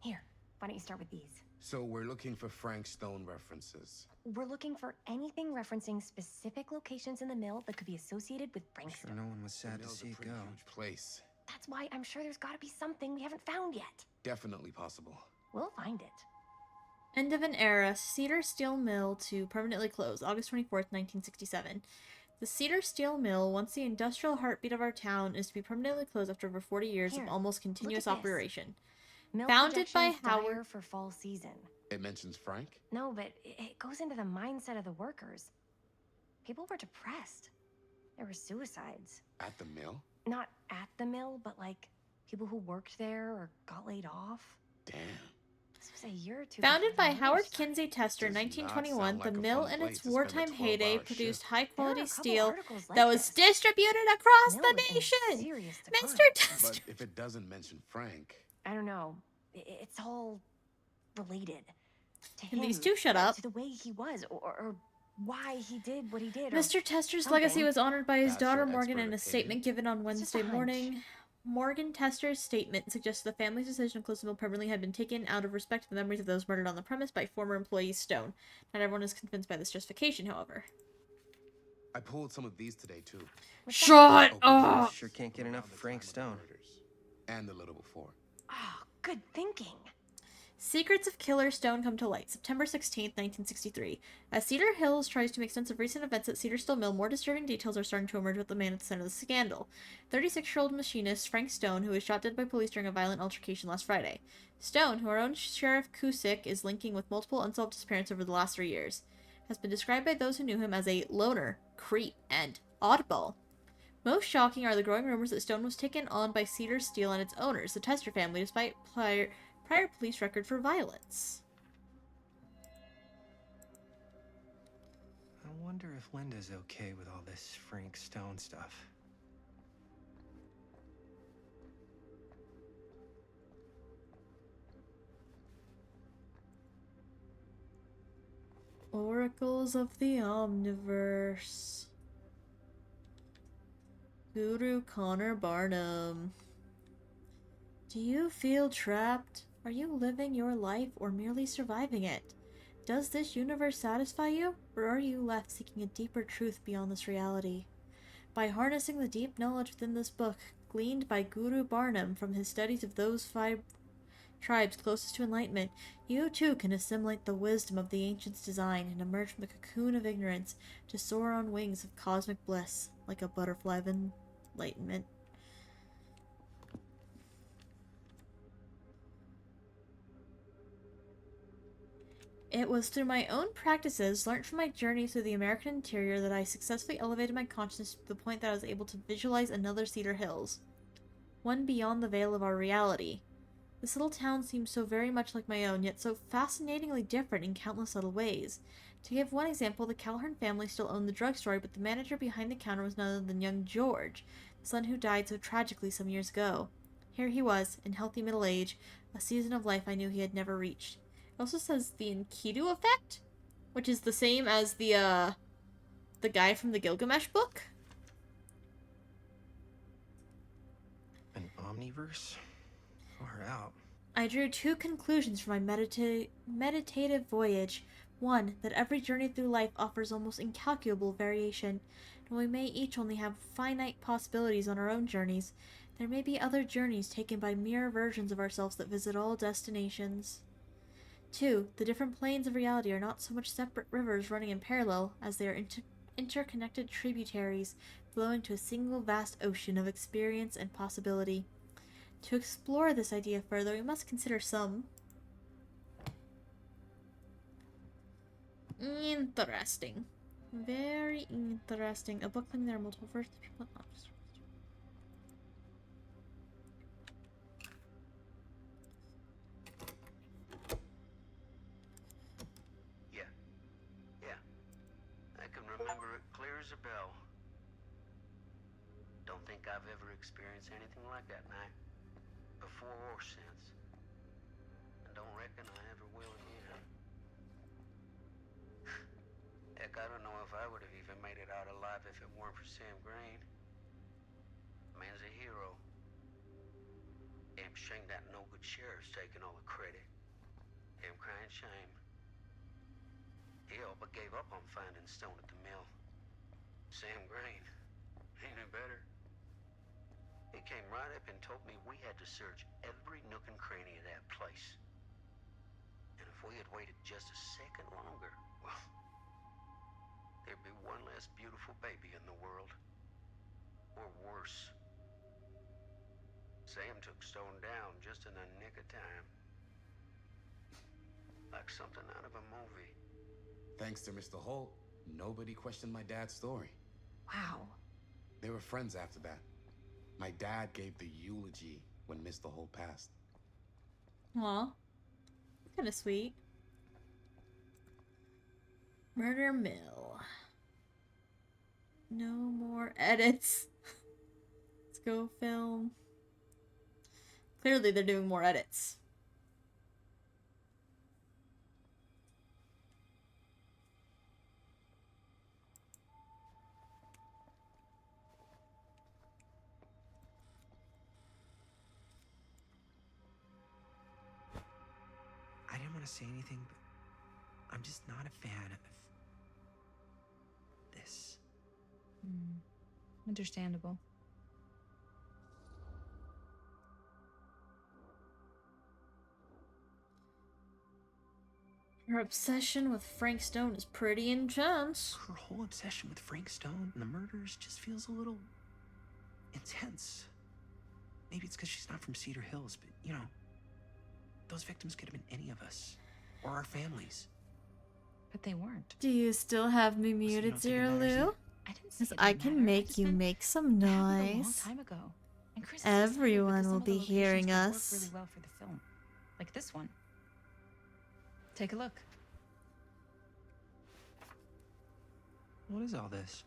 Here, why don't you start with these? So we're looking for Frank Stone references. We're looking for anything referencing specific locations in the mill that could be associated with Frank Sure, Stone. no one was sad to Mill's see a it pretty go. huge place. That's why I'm sure there's gotta be something we haven't found yet. Definitely possible. We'll find it. End of an era. Cedar Steel Mill to permanently close. August 24th, 1967. The Cedar Steel Mill, once the industrial heartbeat of our town, is to be permanently closed after over 40 years Here, of almost continuous look at this. operation. Mill Founded by projections dire Howard... for fall season. It mentions Frank? No, but it goes into the mindset of the workers. People were depressed. There were suicides. At the mill? Not at the mill, but like people who worked there or got laid off. Damn. This was a year or two. Founded by before Howard the war Kinsey Tester in Does not 1921, sound the like a mill fun in place its to spend a wartime 12-hour heyday shift. produced There are high-quality a couple steel articles like that was this. distributed across Mill the was in nation. serious decline. Mr. Tester. But if it doesn't mention Frank... I don't know. It's all related. To Can him, these two shut up? To the way he was, or why he did what he did. Mr. Tester's something. legacy was honored by his That's daughter your Morgan expert in a opinion? statement given on It's just a Wednesday hunch. morning. Morgan Tester's statement suggests the family's decision to close the mill permanently had been taken out of respect to the memories of those murdered on the premise by former employee Stone. Not everyone is convinced by this justification, however. I pulled some of these today too. Shut Oh, up! sure can't get enough Frank Stone. And a little before. Oh, good thinking. Secrets of Killer Stone come to light, September 16th, 1963. As Cedar Hills tries to make sense of recent events at Cedar Stone Mill, more disturbing details are starting to emerge with the man at the center of the scandal. 36-year-old machinist Frank Stone, who was shot dead by police during a violent altercation last Friday. Stone, who our own Sheriff Cusick is linking with multiple unsolved disappearances over the last 3 years, has been described by those who knew him as a loner, creep, and oddball. Most shocking are the growing rumors that Stone was taken on by Cedar Steel and its owners, the Tester family, despite prior police record for violence. I wonder if Linda's okay with all this Frank Stone stuff. Oracles of the Omniverse. Guru Connor Barnum. Do you feel trapped? Are you living your life or merely surviving it? Does this universe satisfy you, or are you left seeking a deeper truth beyond this reality? By harnessing the deep knowledge within this book, gleaned by Guru Barnum from his studies of those 5 tribes closest to enlightenment, you too can assimilate the wisdom of the ancients' design and emerge from the cocoon of ignorance to soar on wings of cosmic bliss, like a butterfly of enlightenment. It was through my own practices, learnt from my journey through the American interior, that I successfully elevated my consciousness to the point that I was able to visualize another Cedar Hills. One beyond the veil of our reality. This little town seems so very much like my own, yet so fascinatingly different in countless subtle ways. To give one example, the Calhoun family still owned the drugstore, but the manager behind the counter was none other than young George, the son who died so tragically some years ago. Here he was, in healthy middle age, a season of life I knew he had never reached. It also says the Enkidu effect, which is the same as the guy from the Gilgamesh book. An omniverse? Far out. I drew 2 conclusions from my meditative voyage. One, that every journey through life offers almost incalculable variation, and we may each only have finite possibilities on our own journeys. There may be other journeys taken by mirror versions of ourselves that visit all destinations. 2. The different planes of reality are not so much separate rivers running in parallel as they are interconnected tributaries flowing to a single vast ocean of experience and possibility. To explore this idea further, we must consider some interesting. Very interesting. A book claiming there are multiple versions of people. Yeah. I can remember it clear as a bell. Don't think I've ever experienced anything like that night, before or since. And don't reckon I ever will again. Heck, I don't know if I would have even made it out alive if it weren't for Sam Green. Man's a hero. Damn shame that no good sheriff's taking all the credit. Damn crying shame. He all but gave up on finding Stone at the mill. Sam Green. He knew better. He came right up and told me we had to search every nook and cranny of that place. And if we had waited just a second longer, well, there'd be one less beautiful baby in the world. Or worse. Sam took Stone down just in the nick of time. Like something out of a movie. Thanks to Mr. Holt, nobody questioned my dad's story. Wow. They were friends after that. My dad gave the eulogy when Mr. Holt passed. Aw. Kind of sweet. Murder Mill. No more edits. Let's go film. Clearly they're doing more edits. want to say anything, but I'm just not a fan of this. Understandable. Her obsession with Frank Stone is pretty intense. Her whole obsession with Frank Stone and the murders just feels a little intense. Maybe it's because she's not from Cedar Hills, but you know, those victims could have been any of us or our families. But they weren't. Do you still have me muted, Zero Lou? Because I can make you make some noise. A long time ago. And Chris is excited because Everyone some will of the be locations hearing would work us. really well for the film. Like this one. Take a look. What is all this?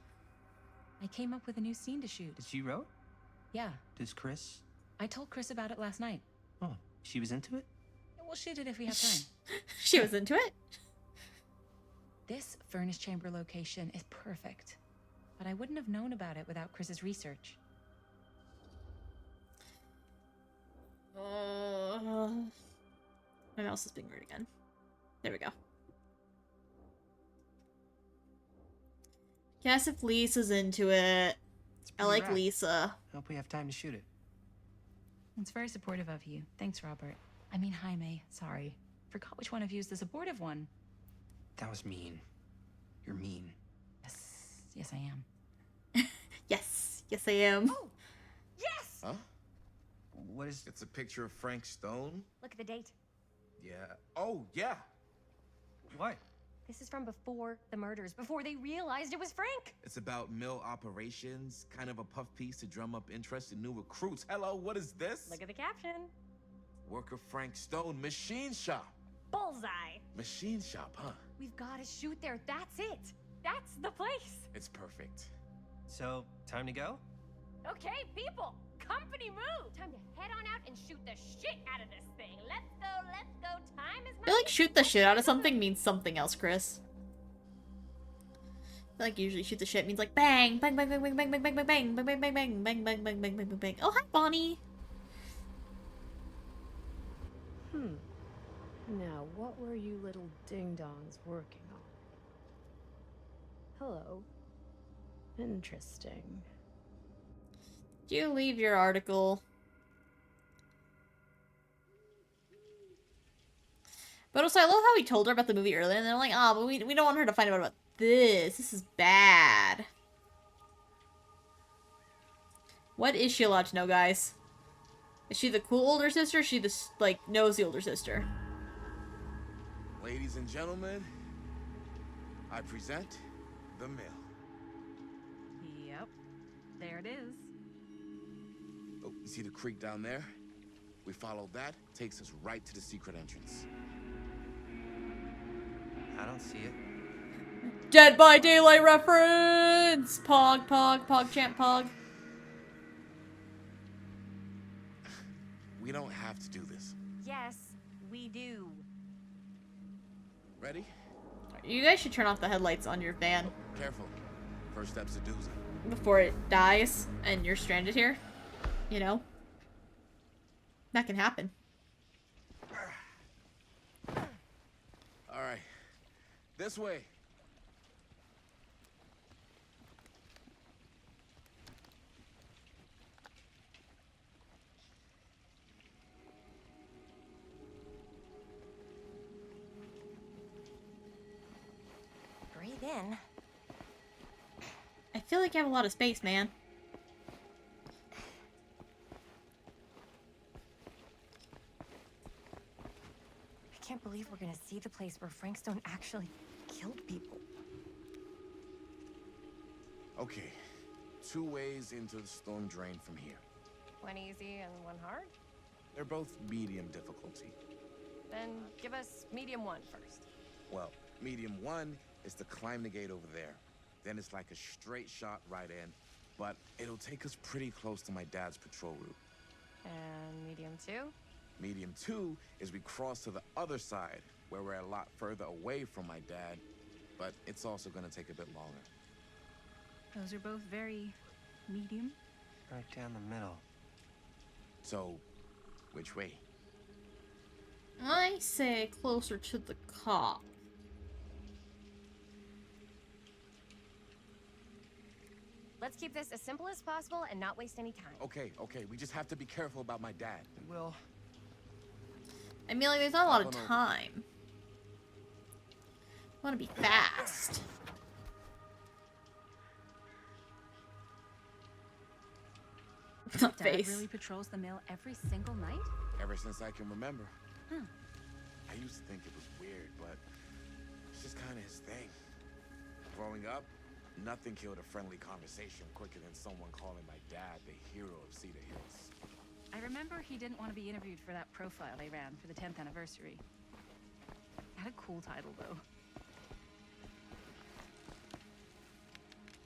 I came up with a new scene to shoot. That you wrote? Yeah. Does Chris? I told Chris about it last night. Oh, she was into it? We'll shoot it if we have time. She was into it? This furnace chamber location is perfect. But I wouldn't have known about it without Chris's research. My mouse is being weird again. There we go. Guess if Lisa's into it. I like rad. Lisa. Hope we have time to shoot it. It's very supportive of you. Thanks, Robert. I mean, Jaime. Sorry. Forgot which one of you is the supportive one. That was mean. You're mean. Yes. Yes, I am. Yes. Yes, I am. Oh, yes! Huh? What is... It's a picture of Frank Stone? Look at the date. Yeah. Oh, yeah. What? This is from before the murders, before they realized it was Frank. It's about mill operations, kind of a puff piece to drum up interest in new recruits. Hello, what is this? Look at the caption. Worker Frank Stone, machine shop. Bullseye. Machine shop, huh? We've got to shoot there. That's it. That's the place. It's perfect. So, time to go? Okay, people. Company move. Time to head on out and shoot the shit out of this thing. Let's go, let's go. Time is I feel like shoot the shit out of something means something else, Chris. I feel like usually shoot the shit means like bang, bang, bang, bang, bang, bang, bang, bang, bang, bang, bang, bang, bang, bang, bang, bang, bang, bang, bang, bang. Oh, hi, Bonnie. Now, what were you little ding-dongs working on? Hello. Interesting. Do you leave your article? But also, I love how he told her about the movie earlier, and they're like, oh, but we don't want her to find out about this. This is bad. What is she allowed to know, guys? Is she the cool older sister? Or is she the, like, nosy older sister? Ladies and gentlemen, I present the mill. Yep. There it is. Oh, you see the creek down there? We follow that, takes us right to the secret entrance. I don't see it. Dead by Daylight reference! Pog, pog, pog, champ, pog. We don't have to do this. Yes, we do. Ready? You guys should turn off the headlights on your van Careful. First step's a doozy. before it dies and you're stranded here. You know? That can happen. All right. This way. Breathe in. I feel like you have a lot of space, man. I can't believe we're gonna see the place where Frank Stone actually killed people. Okay. 2 ways into the storm drain from here. One easy and one hard? They're both medium difficulty. Then give us medium one first. Well, medium 1 is to climb the gate over there. Then it's like a straight shot right in, but it'll take us pretty close to my dad's patrol route. And medium two? Medium 2 is we cross to the other side, where we're a lot further away from my dad, but it's also gonna take a bit longer. Those are both very medium. Right down the middle. So, which way? I say closer to the cop. Let's keep this as simple as possible and not waste any time. Okay, we just have to be careful about my dad. We will. I mean, like, there's not a lot of Hop on over. time. I want to be fast. Your dad Face. really patrols the mill every single night? Ever since I can remember. Huh. I used to think it was weird, but it's just kind of his thing. Growing up, nothing killed a friendly conversation quicker than someone calling my dad the hero of Cedar Hills. I remember he didn't want to be interviewed for that profile they ran for the 10th anniversary. Had a cool title, though.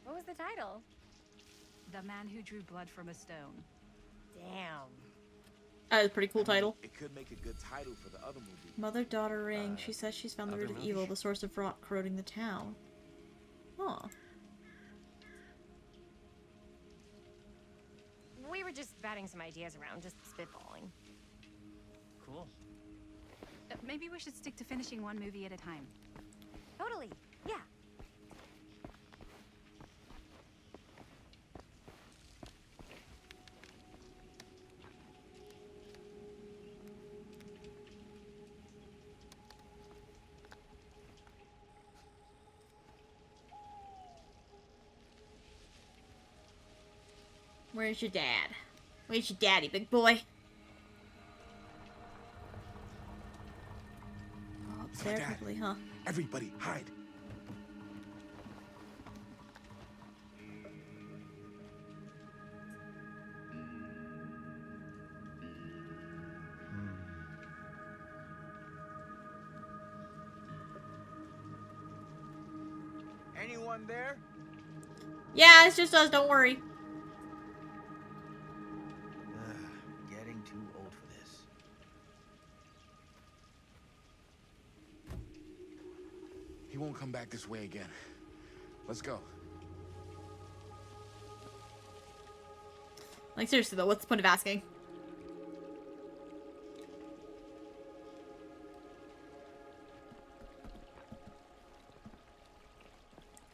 What was the title? The Man Who Drew Blood from a Stone. Damn. That is a pretty cool title. It could make a good title for the other movie. Mother-daughter ring. She says she's found the root of evil, the source of rot corroding the town. Huh. We were just batting some ideas around, just spitballing. Cool. Maybe we should stick to finishing one movie at a time. Totally. Yeah. Where's your dad? Where's your daddy, big boy? Oh, up It's my there, dad. probably, huh? Everybody, hide. Anyone there? Yeah, it's just us, don't worry. Getting too old for this. He won't come back this way again. Let's go. Like, seriously, though, what's the point of asking?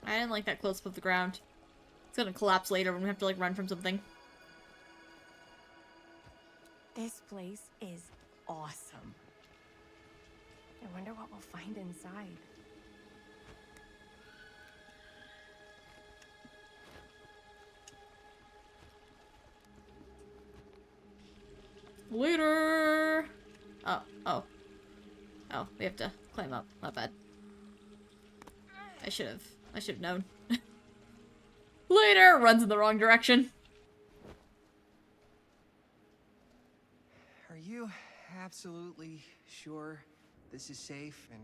I didn't like that close-up of the ground. It's gonna collapse later when we have to, like, run from something. This place is awesome. I wonder what we'll find inside. Later! Oh, we have to climb up. Not bad. I should have known. Later! Runs in the wrong direction. Are you absolutely sure this is safe and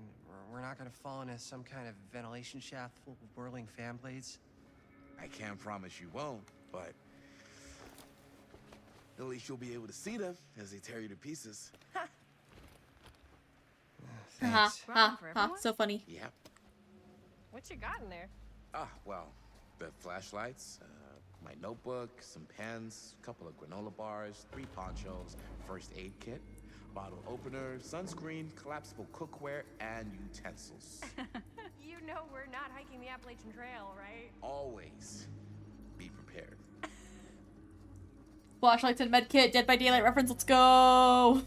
we're not gonna fall into some kind of ventilation shaft full of whirling fan blades? I can't promise you won't, but at least you'll be able to see them as they tear you to pieces. Ha Thanks. ha ha. So funny. Yep. What you got in there? Well, the flashlights, my notebook, some pens, a couple of granola bars, 3 ponchos, first aid kit, bottle opener, sunscreen, collapsible cookware, and utensils. You know we're not hiking the Appalachian Trail, right? Always be prepared. Flashlights and medkit. Dead by Daylight reference. Let's go!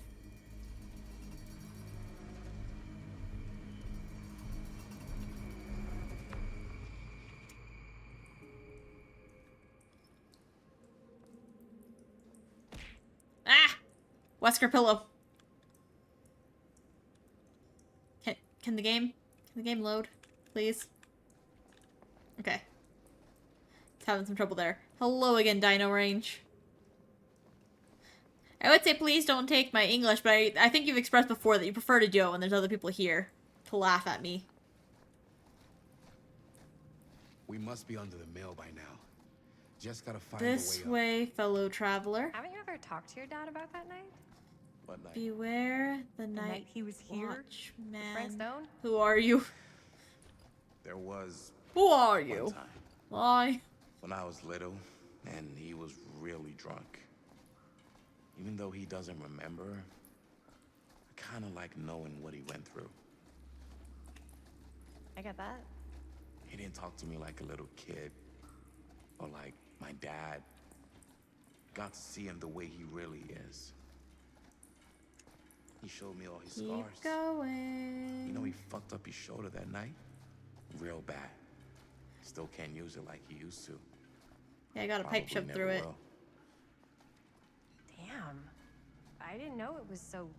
Ah! Wesker pillow. Can the game load, please? Okay. It's having some trouble there. Hello again, Dino Range. I would say please don't take my English, but I think you've expressed before that you prefer to do it when there's other people here to laugh at me. We must be under the mill by now. Just gotta find This a way way, fellow traveler. Haven't you ever talked to your dad about that night? up. What night? Beware the night he was here? Watchman. Frank Stone? Who are you? There was Who are one you? time Why? when I was little and he was really drunk. Even though he doesn't remember, I kind of like knowing what he went through. I get that. He didn't talk to me like a little kid or like my dad. Got to see him the way he really is. He showed me all his Keep scars. going. You know, he fucked up his shoulder that night. Real bad. Still can't use it like he used to. Yeah, I got a pipe Probably shoved never through it. will. Damn. I didn't know it was so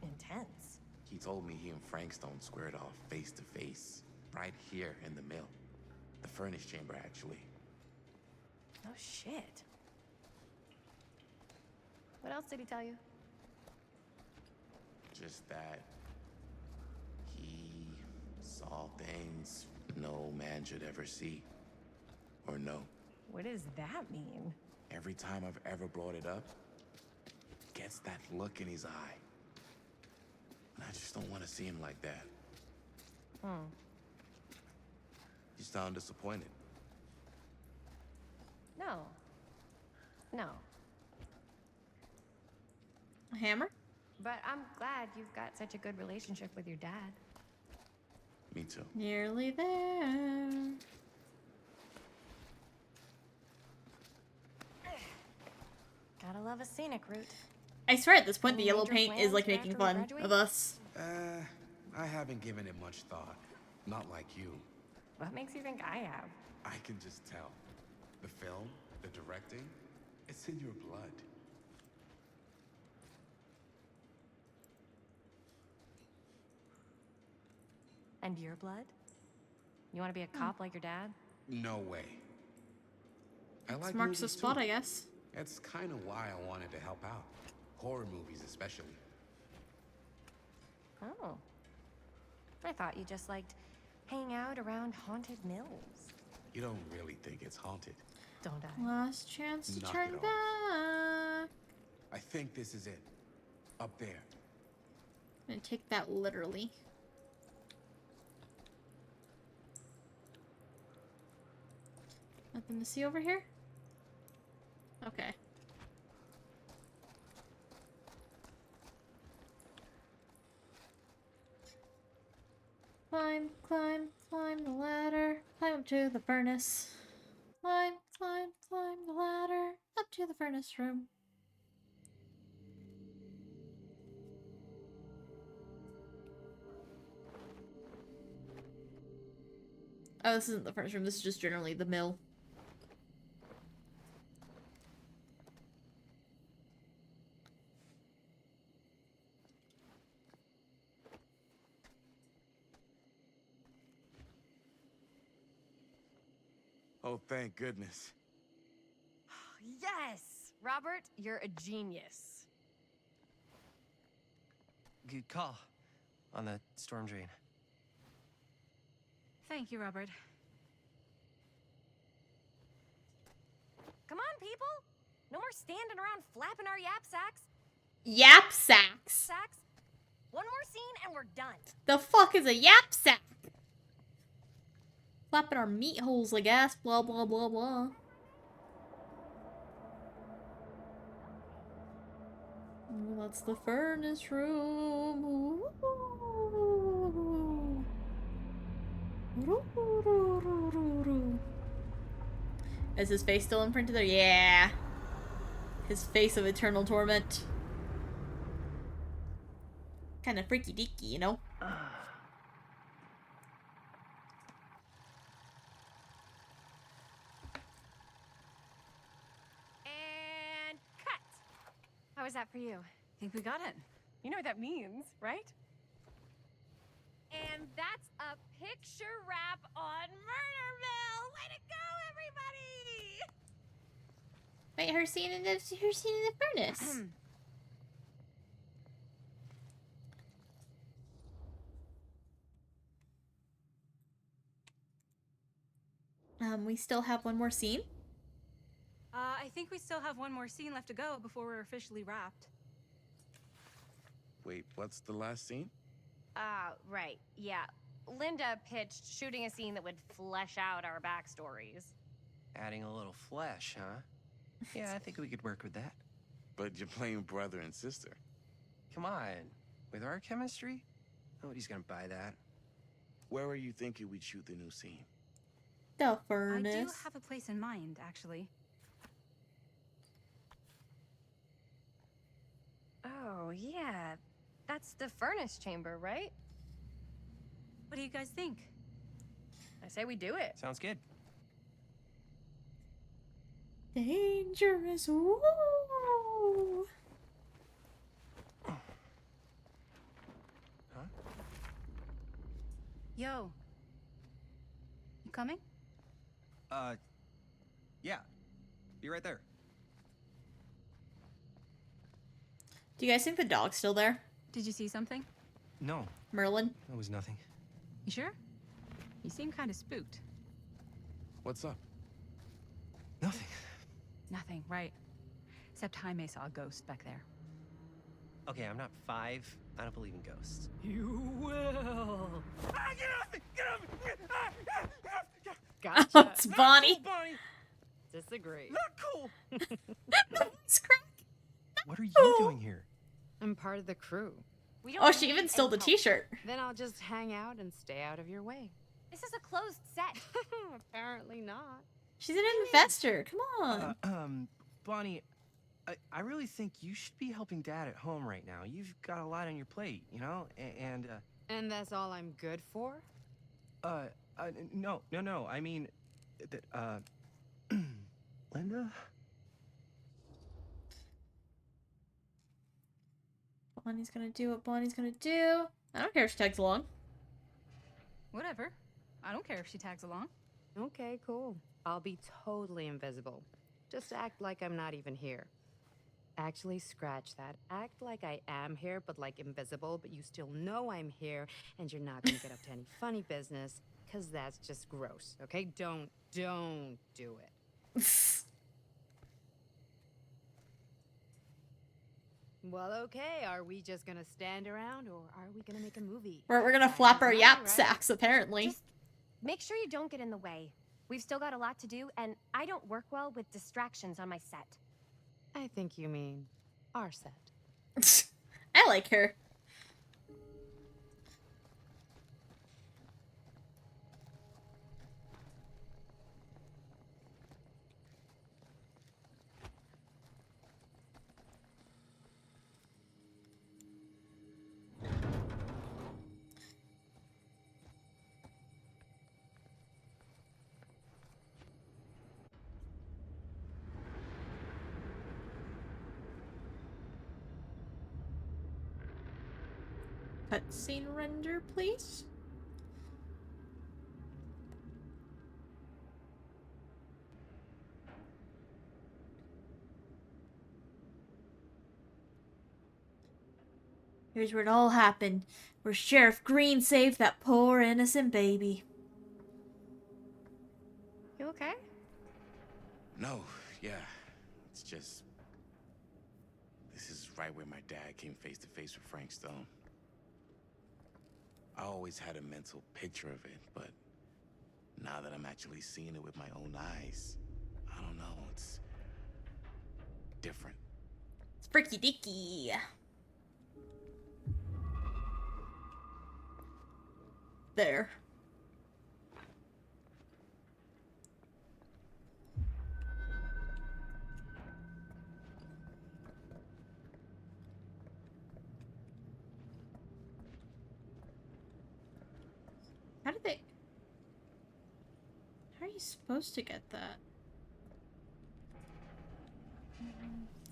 intense. He told me he and Frankstone squared off face to face, right here in the mill. The furnace chamber, actually. Oh, shit. What else did he tell you? Just that he saw things no man should ever see or know. What does that mean? Every time I've ever brought it up, gets that look in his eye. And I just don't want to see him like that. You sound disappointed. No. No. A hammer? But I'm glad you've got such a good relationship with your dad. Me too. Nearly there. Gotta love a scenic route. I swear at this point the Any yellow major paint is plans like for making after we fun graduate? of us. I haven't given it much thought. Not like you. What makes you think I have? I can just tell. The film, the directing, it's in your blood. And your blood? You want to be a cop like your dad? No way. I like This marks the movies spot, too. I guess. That's kind of why I wanted to help out. Horror movies especially. Oh. I thought you just liked hanging out around haunted mills. You don't really think it's haunted. Don't I? Last chance to Knock turn it off. back. I think this is it. Up there. I'm gonna take that literally. Nothing to see over here? Okay. Climb, climb, climb the ladder. Climb up to the furnace. Climb, climb, climb the ladder. Up to the furnace room. Oh, this isn't the furnace room. This is just generally the mill. Oh, thank goodness. Yes! Robert, you're a genius. Good call on the storm drain. Thank you, Robert. Come on, people! No more standing around flapping our yap sacks. Yap sacks. Sacks. One more scene and we're done. The fuck is a yap sack? Flapping our meat holes, I guess. Blah, blah, blah, blah. Oh, that's the furnace room. Ooh. Is his face still imprinted there? Yeah. His face of eternal torment. Kind of freaky deaky, you know? And cut! How was that for you? Think we got it. You know what that means, right? And that's a picture wrap on Murderville! Way to go, everybody! Wait, her scene in the furnace. We still have one more scene. I think we still have one more scene left to go before we're officially wrapped. Wait, what's the last scene? Right. Yeah. Linda pitched shooting a scene that would flesh out our backstories. Adding a little flesh, huh? Yeah, I think we could work with that. But you're playing brother and sister. Come on. With our chemistry? Nobody's gonna buy that. Where are you thinking we'd shoot the new scene? The I do furnace. have a place in mind, actually. Oh, yeah. That's the furnace chamber, right? What do you guys think? I say we do it. Sounds good. Dangerous. Woo! Huh? Yo. You coming? Yeah. Be right there. Do you guys think the dog's still there? Did you see something? No, Merlin? that was nothing. You sure? You seem kind of spooked. What's up? Nothing. Nothing, right. Except Jaime saw a ghost back there. Okay, I'm not 5. I don't believe in ghosts. You will. Ah, get off me! Get off me! Ah, ah, ah, ah. Gotcha. Oh, it's Bonnie. Cool, Bonnie. Disagree. Not cool. It's crack. What are you doing here? I'm part of the crew. We don't Oh, she need even stole any the help. t-shirt. Then I'll just hang out and stay out of your way. This is a closed set. Apparently not. She's an investor. Come on. Bonnie, I really think you should be helping Dad at home right now. You've got a lot on your plate, you know? And that's all I'm good for? No. I mean, Linda? Bonnie's gonna do what Bonnie's gonna do. I don't care if she tags along. Whatever. I don't care if she tags along. Okay, cool. I'll be totally invisible. Just act like I'm not even here. Actually, scratch that. Act like I am here, but like invisible, but you still know I'm here, and you're not gonna get up to any funny business, because that's just gross, okay? Don't do it. Well, okay, are we just gonna stand around, or are we gonna make a movie? We're gonna flap our yap right. sacks, apparently. Just make sure you don't get in the way. We've still got a lot to do, and I don't work well with distractions on my set. I think you mean our set. I like her. Cutscene render, please. Here's where it all happened, where Sheriff Green saved that poor innocent baby. You okay? No, yeah. It's just... This is right where my dad came face to face with Frank Stone. I always had a mental picture of it, but now that I'm actually seeing it with my own eyes, I don't know, it's different. It's freaky dicky. There. How did they... How are you supposed to get that?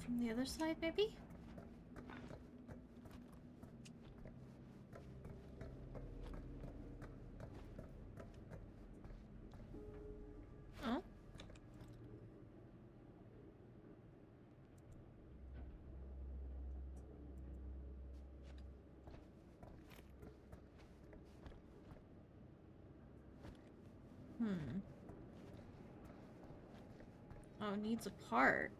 From the other side, maybe? Oh? Oh, it needs a part.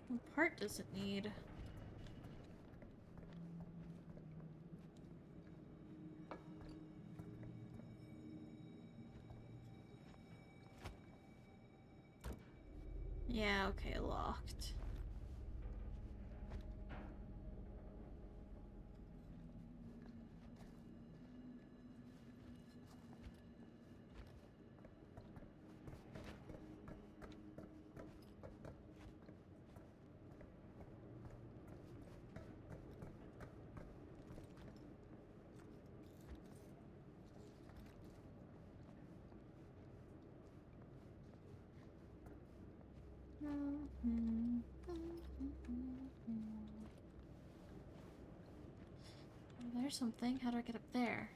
What part does it need? Yeah, okay, locked. There's something. How do I get up there?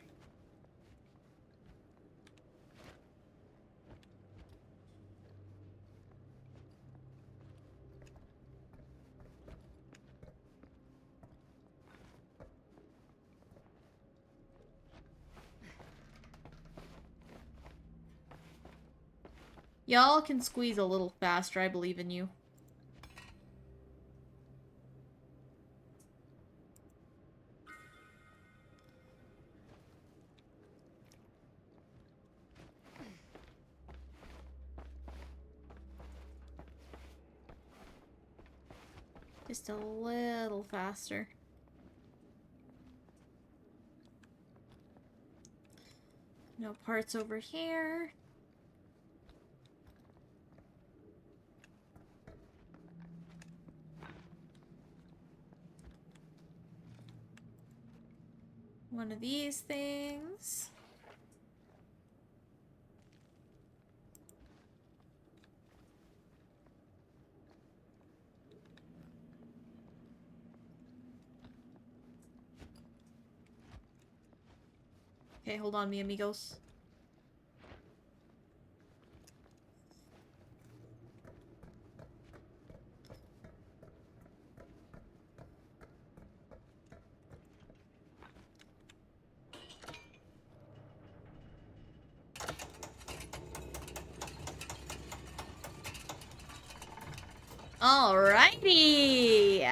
Y'all can squeeze a little faster. I believe in you. Just a little faster. No parts over here. One of these things. Okay, hold on, mi amigos. Alrighty!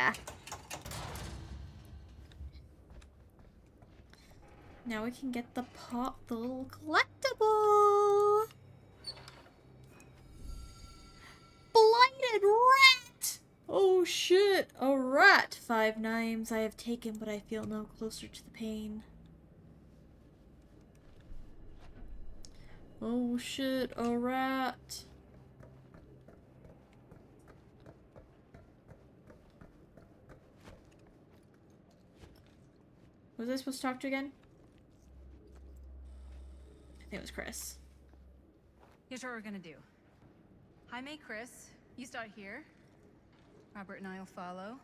Now we can get the little collectible! Blighted rat! Oh shit, a rat! 5 names I have taken, but I feel no closer to the pain. Oh shit, a rat. Was I supposed to talk to again? I think it was Chris. Here's what we're gonna do. Jaime, Chris, you start here. Robert and I'll follow.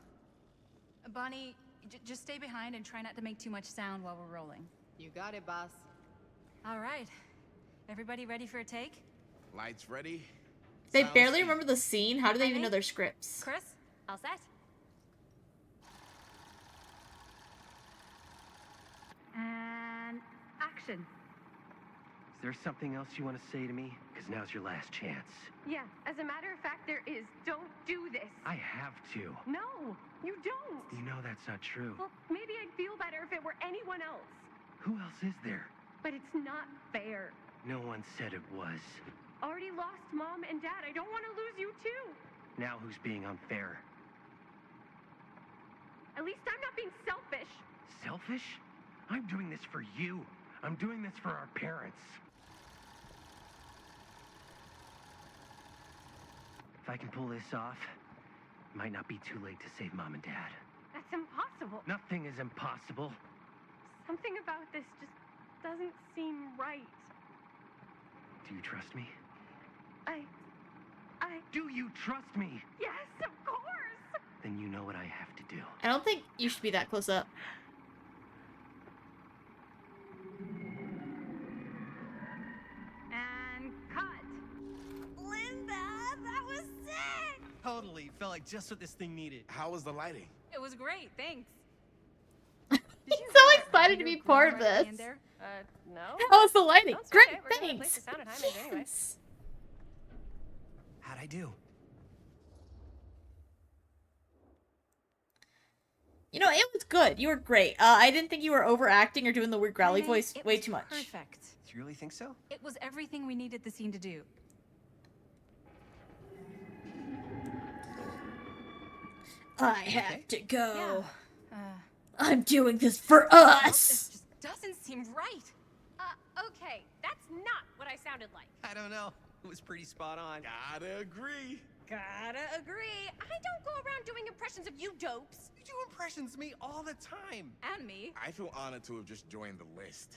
Bonnie, just stay behind and try not to make too much sound while we're rolling. You got it, boss. All right. Everybody ready for a take? Lights ready? They Sounds barely good. remember the scene. How do they even know their scripts? Chris, all set? And action. Is there something else you want to say to me? Because now's your last chance. Yeah, as a matter of fact, there is. Don't do this. I have to. No, you don't. You know that's not true. Well, maybe I'd feel better if it were anyone else. Who else is there? But it's not fair. No one said it was. Already lost Mom and Dad. I don't want to lose you too. Now who's being unfair? At least I'm not being selfish. Selfish? I'm doing this for you. I'm doing this for our parents. If I can pull this off, it might not be too late to save Mom and Dad. That's impossible. Nothing is impossible. Something about this just doesn't seem right. Do you trust me? Do you trust me? Yes, of course. Then you know what I have to do. I don't think you should be that close up. And cut. Linda, that was sick! Totally. Felt like just what this thing needed. How was the lighting? It was great, thanks. He's so excited to be part of this. No. How was the lighting? No, it's Great, okay. We're gonna replace thanks. the sound at Jaime's anyway. Yes. How'd I do? You know, it was good. You were great. I didn't think you were overacting or doing the weird growly Jaime, voice it way was too much. Perfect. Do you really think so? It was everything we needed the scene to do. I have to go. Yeah. I'm doing this for us. This just doesn't seem right. Okay, that's not what I sounded like. I don't know. It was pretty spot on. Gotta agree. Gotta agree. I don't go around doing impressions of you dopes. You do impressions of me all the time. And me. I feel honored to have just joined the list.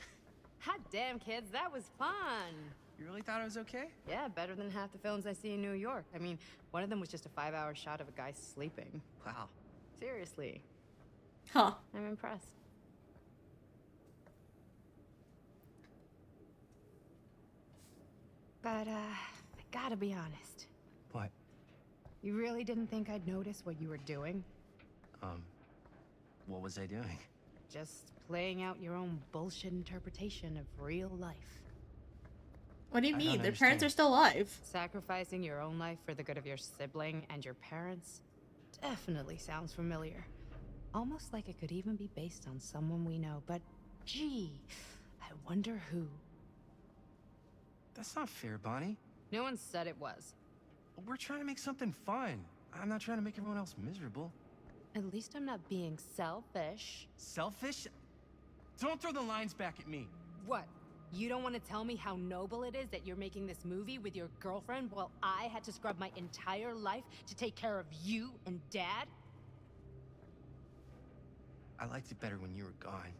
Hot damn, kids, that was fun. You really thought it was okay? Yeah, better than half the films I see in New York. I mean, one of them was just a 5-hour shot of a guy sleeping. Wow. Seriously. Huh. I'm impressed. But, I gotta be honest. What? You really didn't think I'd notice what you were doing? What was I doing? Just playing out your own bullshit interpretation of real life. What do you I mean? don't Their parents are understand. still alive. Sacrificing your own life for the good of your sibling and your parents definitely sounds familiar. Almost like it could even be based on someone we know, but gee, I wonder who. That's not fair, Bonnie. No one said it was. We're trying to make something fun. I'm not trying to make everyone else miserable. At least I'm not being selfish. Selfish? Don't throw the lines back at me. What? You don't want to tell me how noble it is that you're making this movie with your girlfriend while I had to scrub my entire life to take care of you and Dad? I liked it better when you were gone.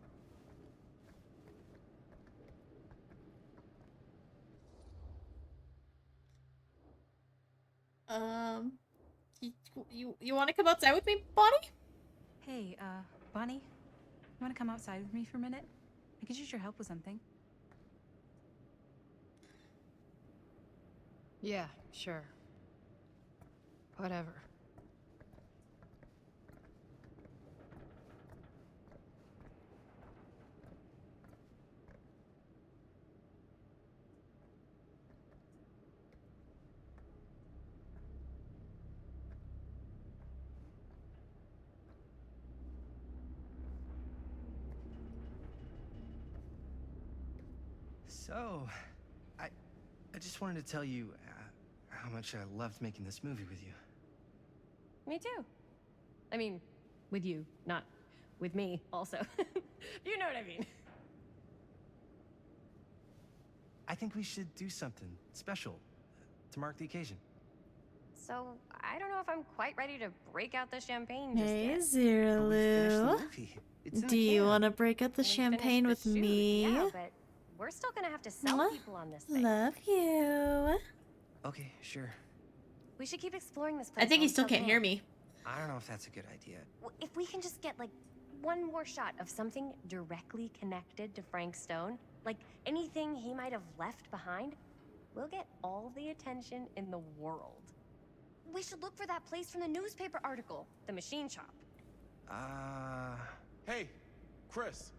You want to come outside with me, Bonnie? Hey, Bonnie, you want to come outside with me for a minute? I could use your help with something. Yeah, sure. Whatever. So, I just wanted to tell you how much I loved making this movie with you. Me too. I mean, with you, not with me, also. You know what I mean. I think we should do something special to mark the occasion. So, I don't know if I'm quite ready to break out the champagne just Hey, yet. Zero Lou. Do you want to break out the We finished champagne the with shoot, me? Yeah, but we're still gonna have to sell Mwah. people on this thing. Love you. Okay, sure. We should keep exploring this place. I think while he we still still can't can. hear me. I don't know if that's a good idea. If we can just get like one more shot of something directly connected to Frank Stone, like anything he might have left behind, we'll get all the attention in the world. We should look for that place from the newspaper article, the machine shop. Hey, Chris.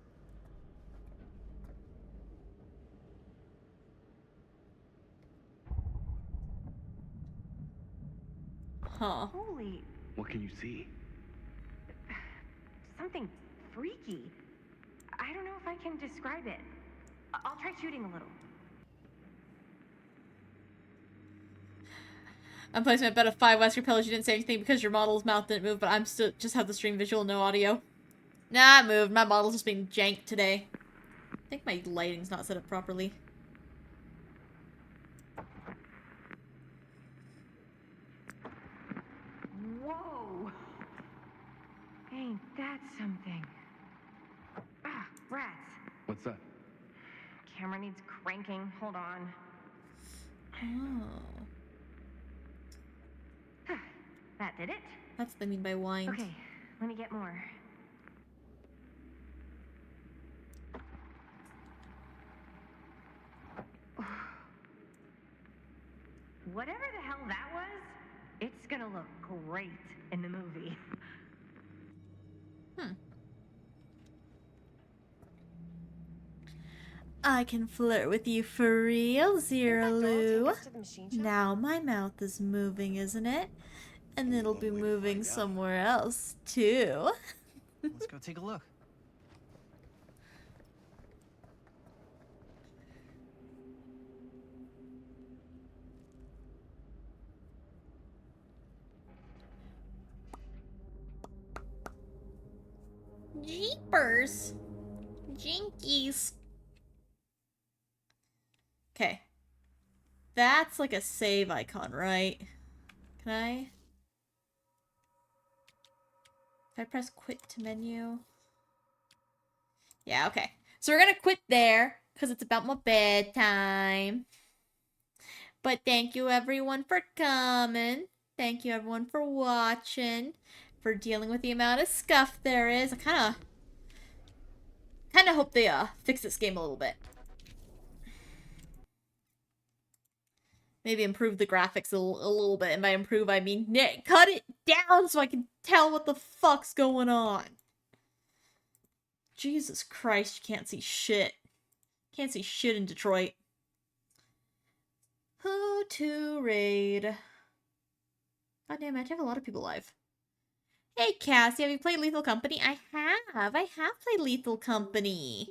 Huh. Holy, What can you see? something freaky. I don't know if I can describe it. I'll try shooting a little. I'm placing a bet of 5 Wesker pillows. You didn't say anything because your model's mouth didn't move, but I'm still just have the stream visual, no audio. Nah, it moved. My model's just being jank today. I think my lighting's not set up properly. Whoa! Ain't that something? Ah, rats. What's that? Camera needs cranking. Hold on. Oh. That did it? That's what they mean by wind. Okay, let me get more. Whatever the hell that was, it's gonna look great in the movie. I can flirt with you for real, Zero Lou. Now my mouth is moving, isn't it? And it'll be moving somewhere else, too. Let's go take a look. Jeepers. Jinkies. Okay. That's like a save icon, right? Can I? If I press quit to menu. Yeah, okay. So we're gonna quit there, because it's about my bedtime. But thank you everyone for coming. Thank you everyone for watching, for dealing with the amount of scuff there is. I kind of hope they fix this game a little bit. Maybe improve the graphics a little bit. And by improve, I mean cut it down so I can tell what the fuck's going on. Jesus Christ, you can't see shit. Can't see shit in Detroit. Who to raid? God damn it, I have a lot of people live. Hey Cassy, have you played Lethal Company? I have played Lethal Company.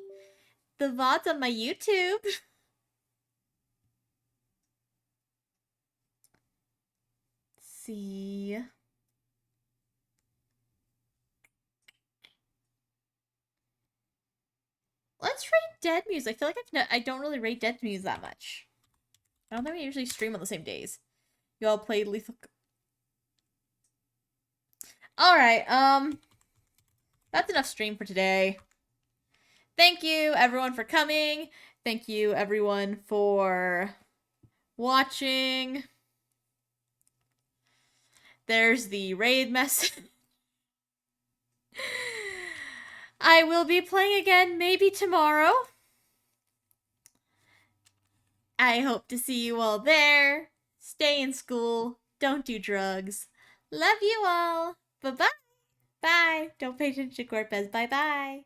The VOD's on my YouTube. See. Let's rate Dead Muse. I feel like I don't really rate Dead Muse that much. I don't think we usually stream on the same days. You all played Lethal. Alright, that's enough stream for today. Thank you everyone for coming. Thank you everyone for watching. There's the raid message. I will be playing again maybe tomorrow. I hope to see you all there. Stay in school. Don't do drugs. Love you all. Bye-bye. Bye. Don't pay attention to Corpez. Bye-bye.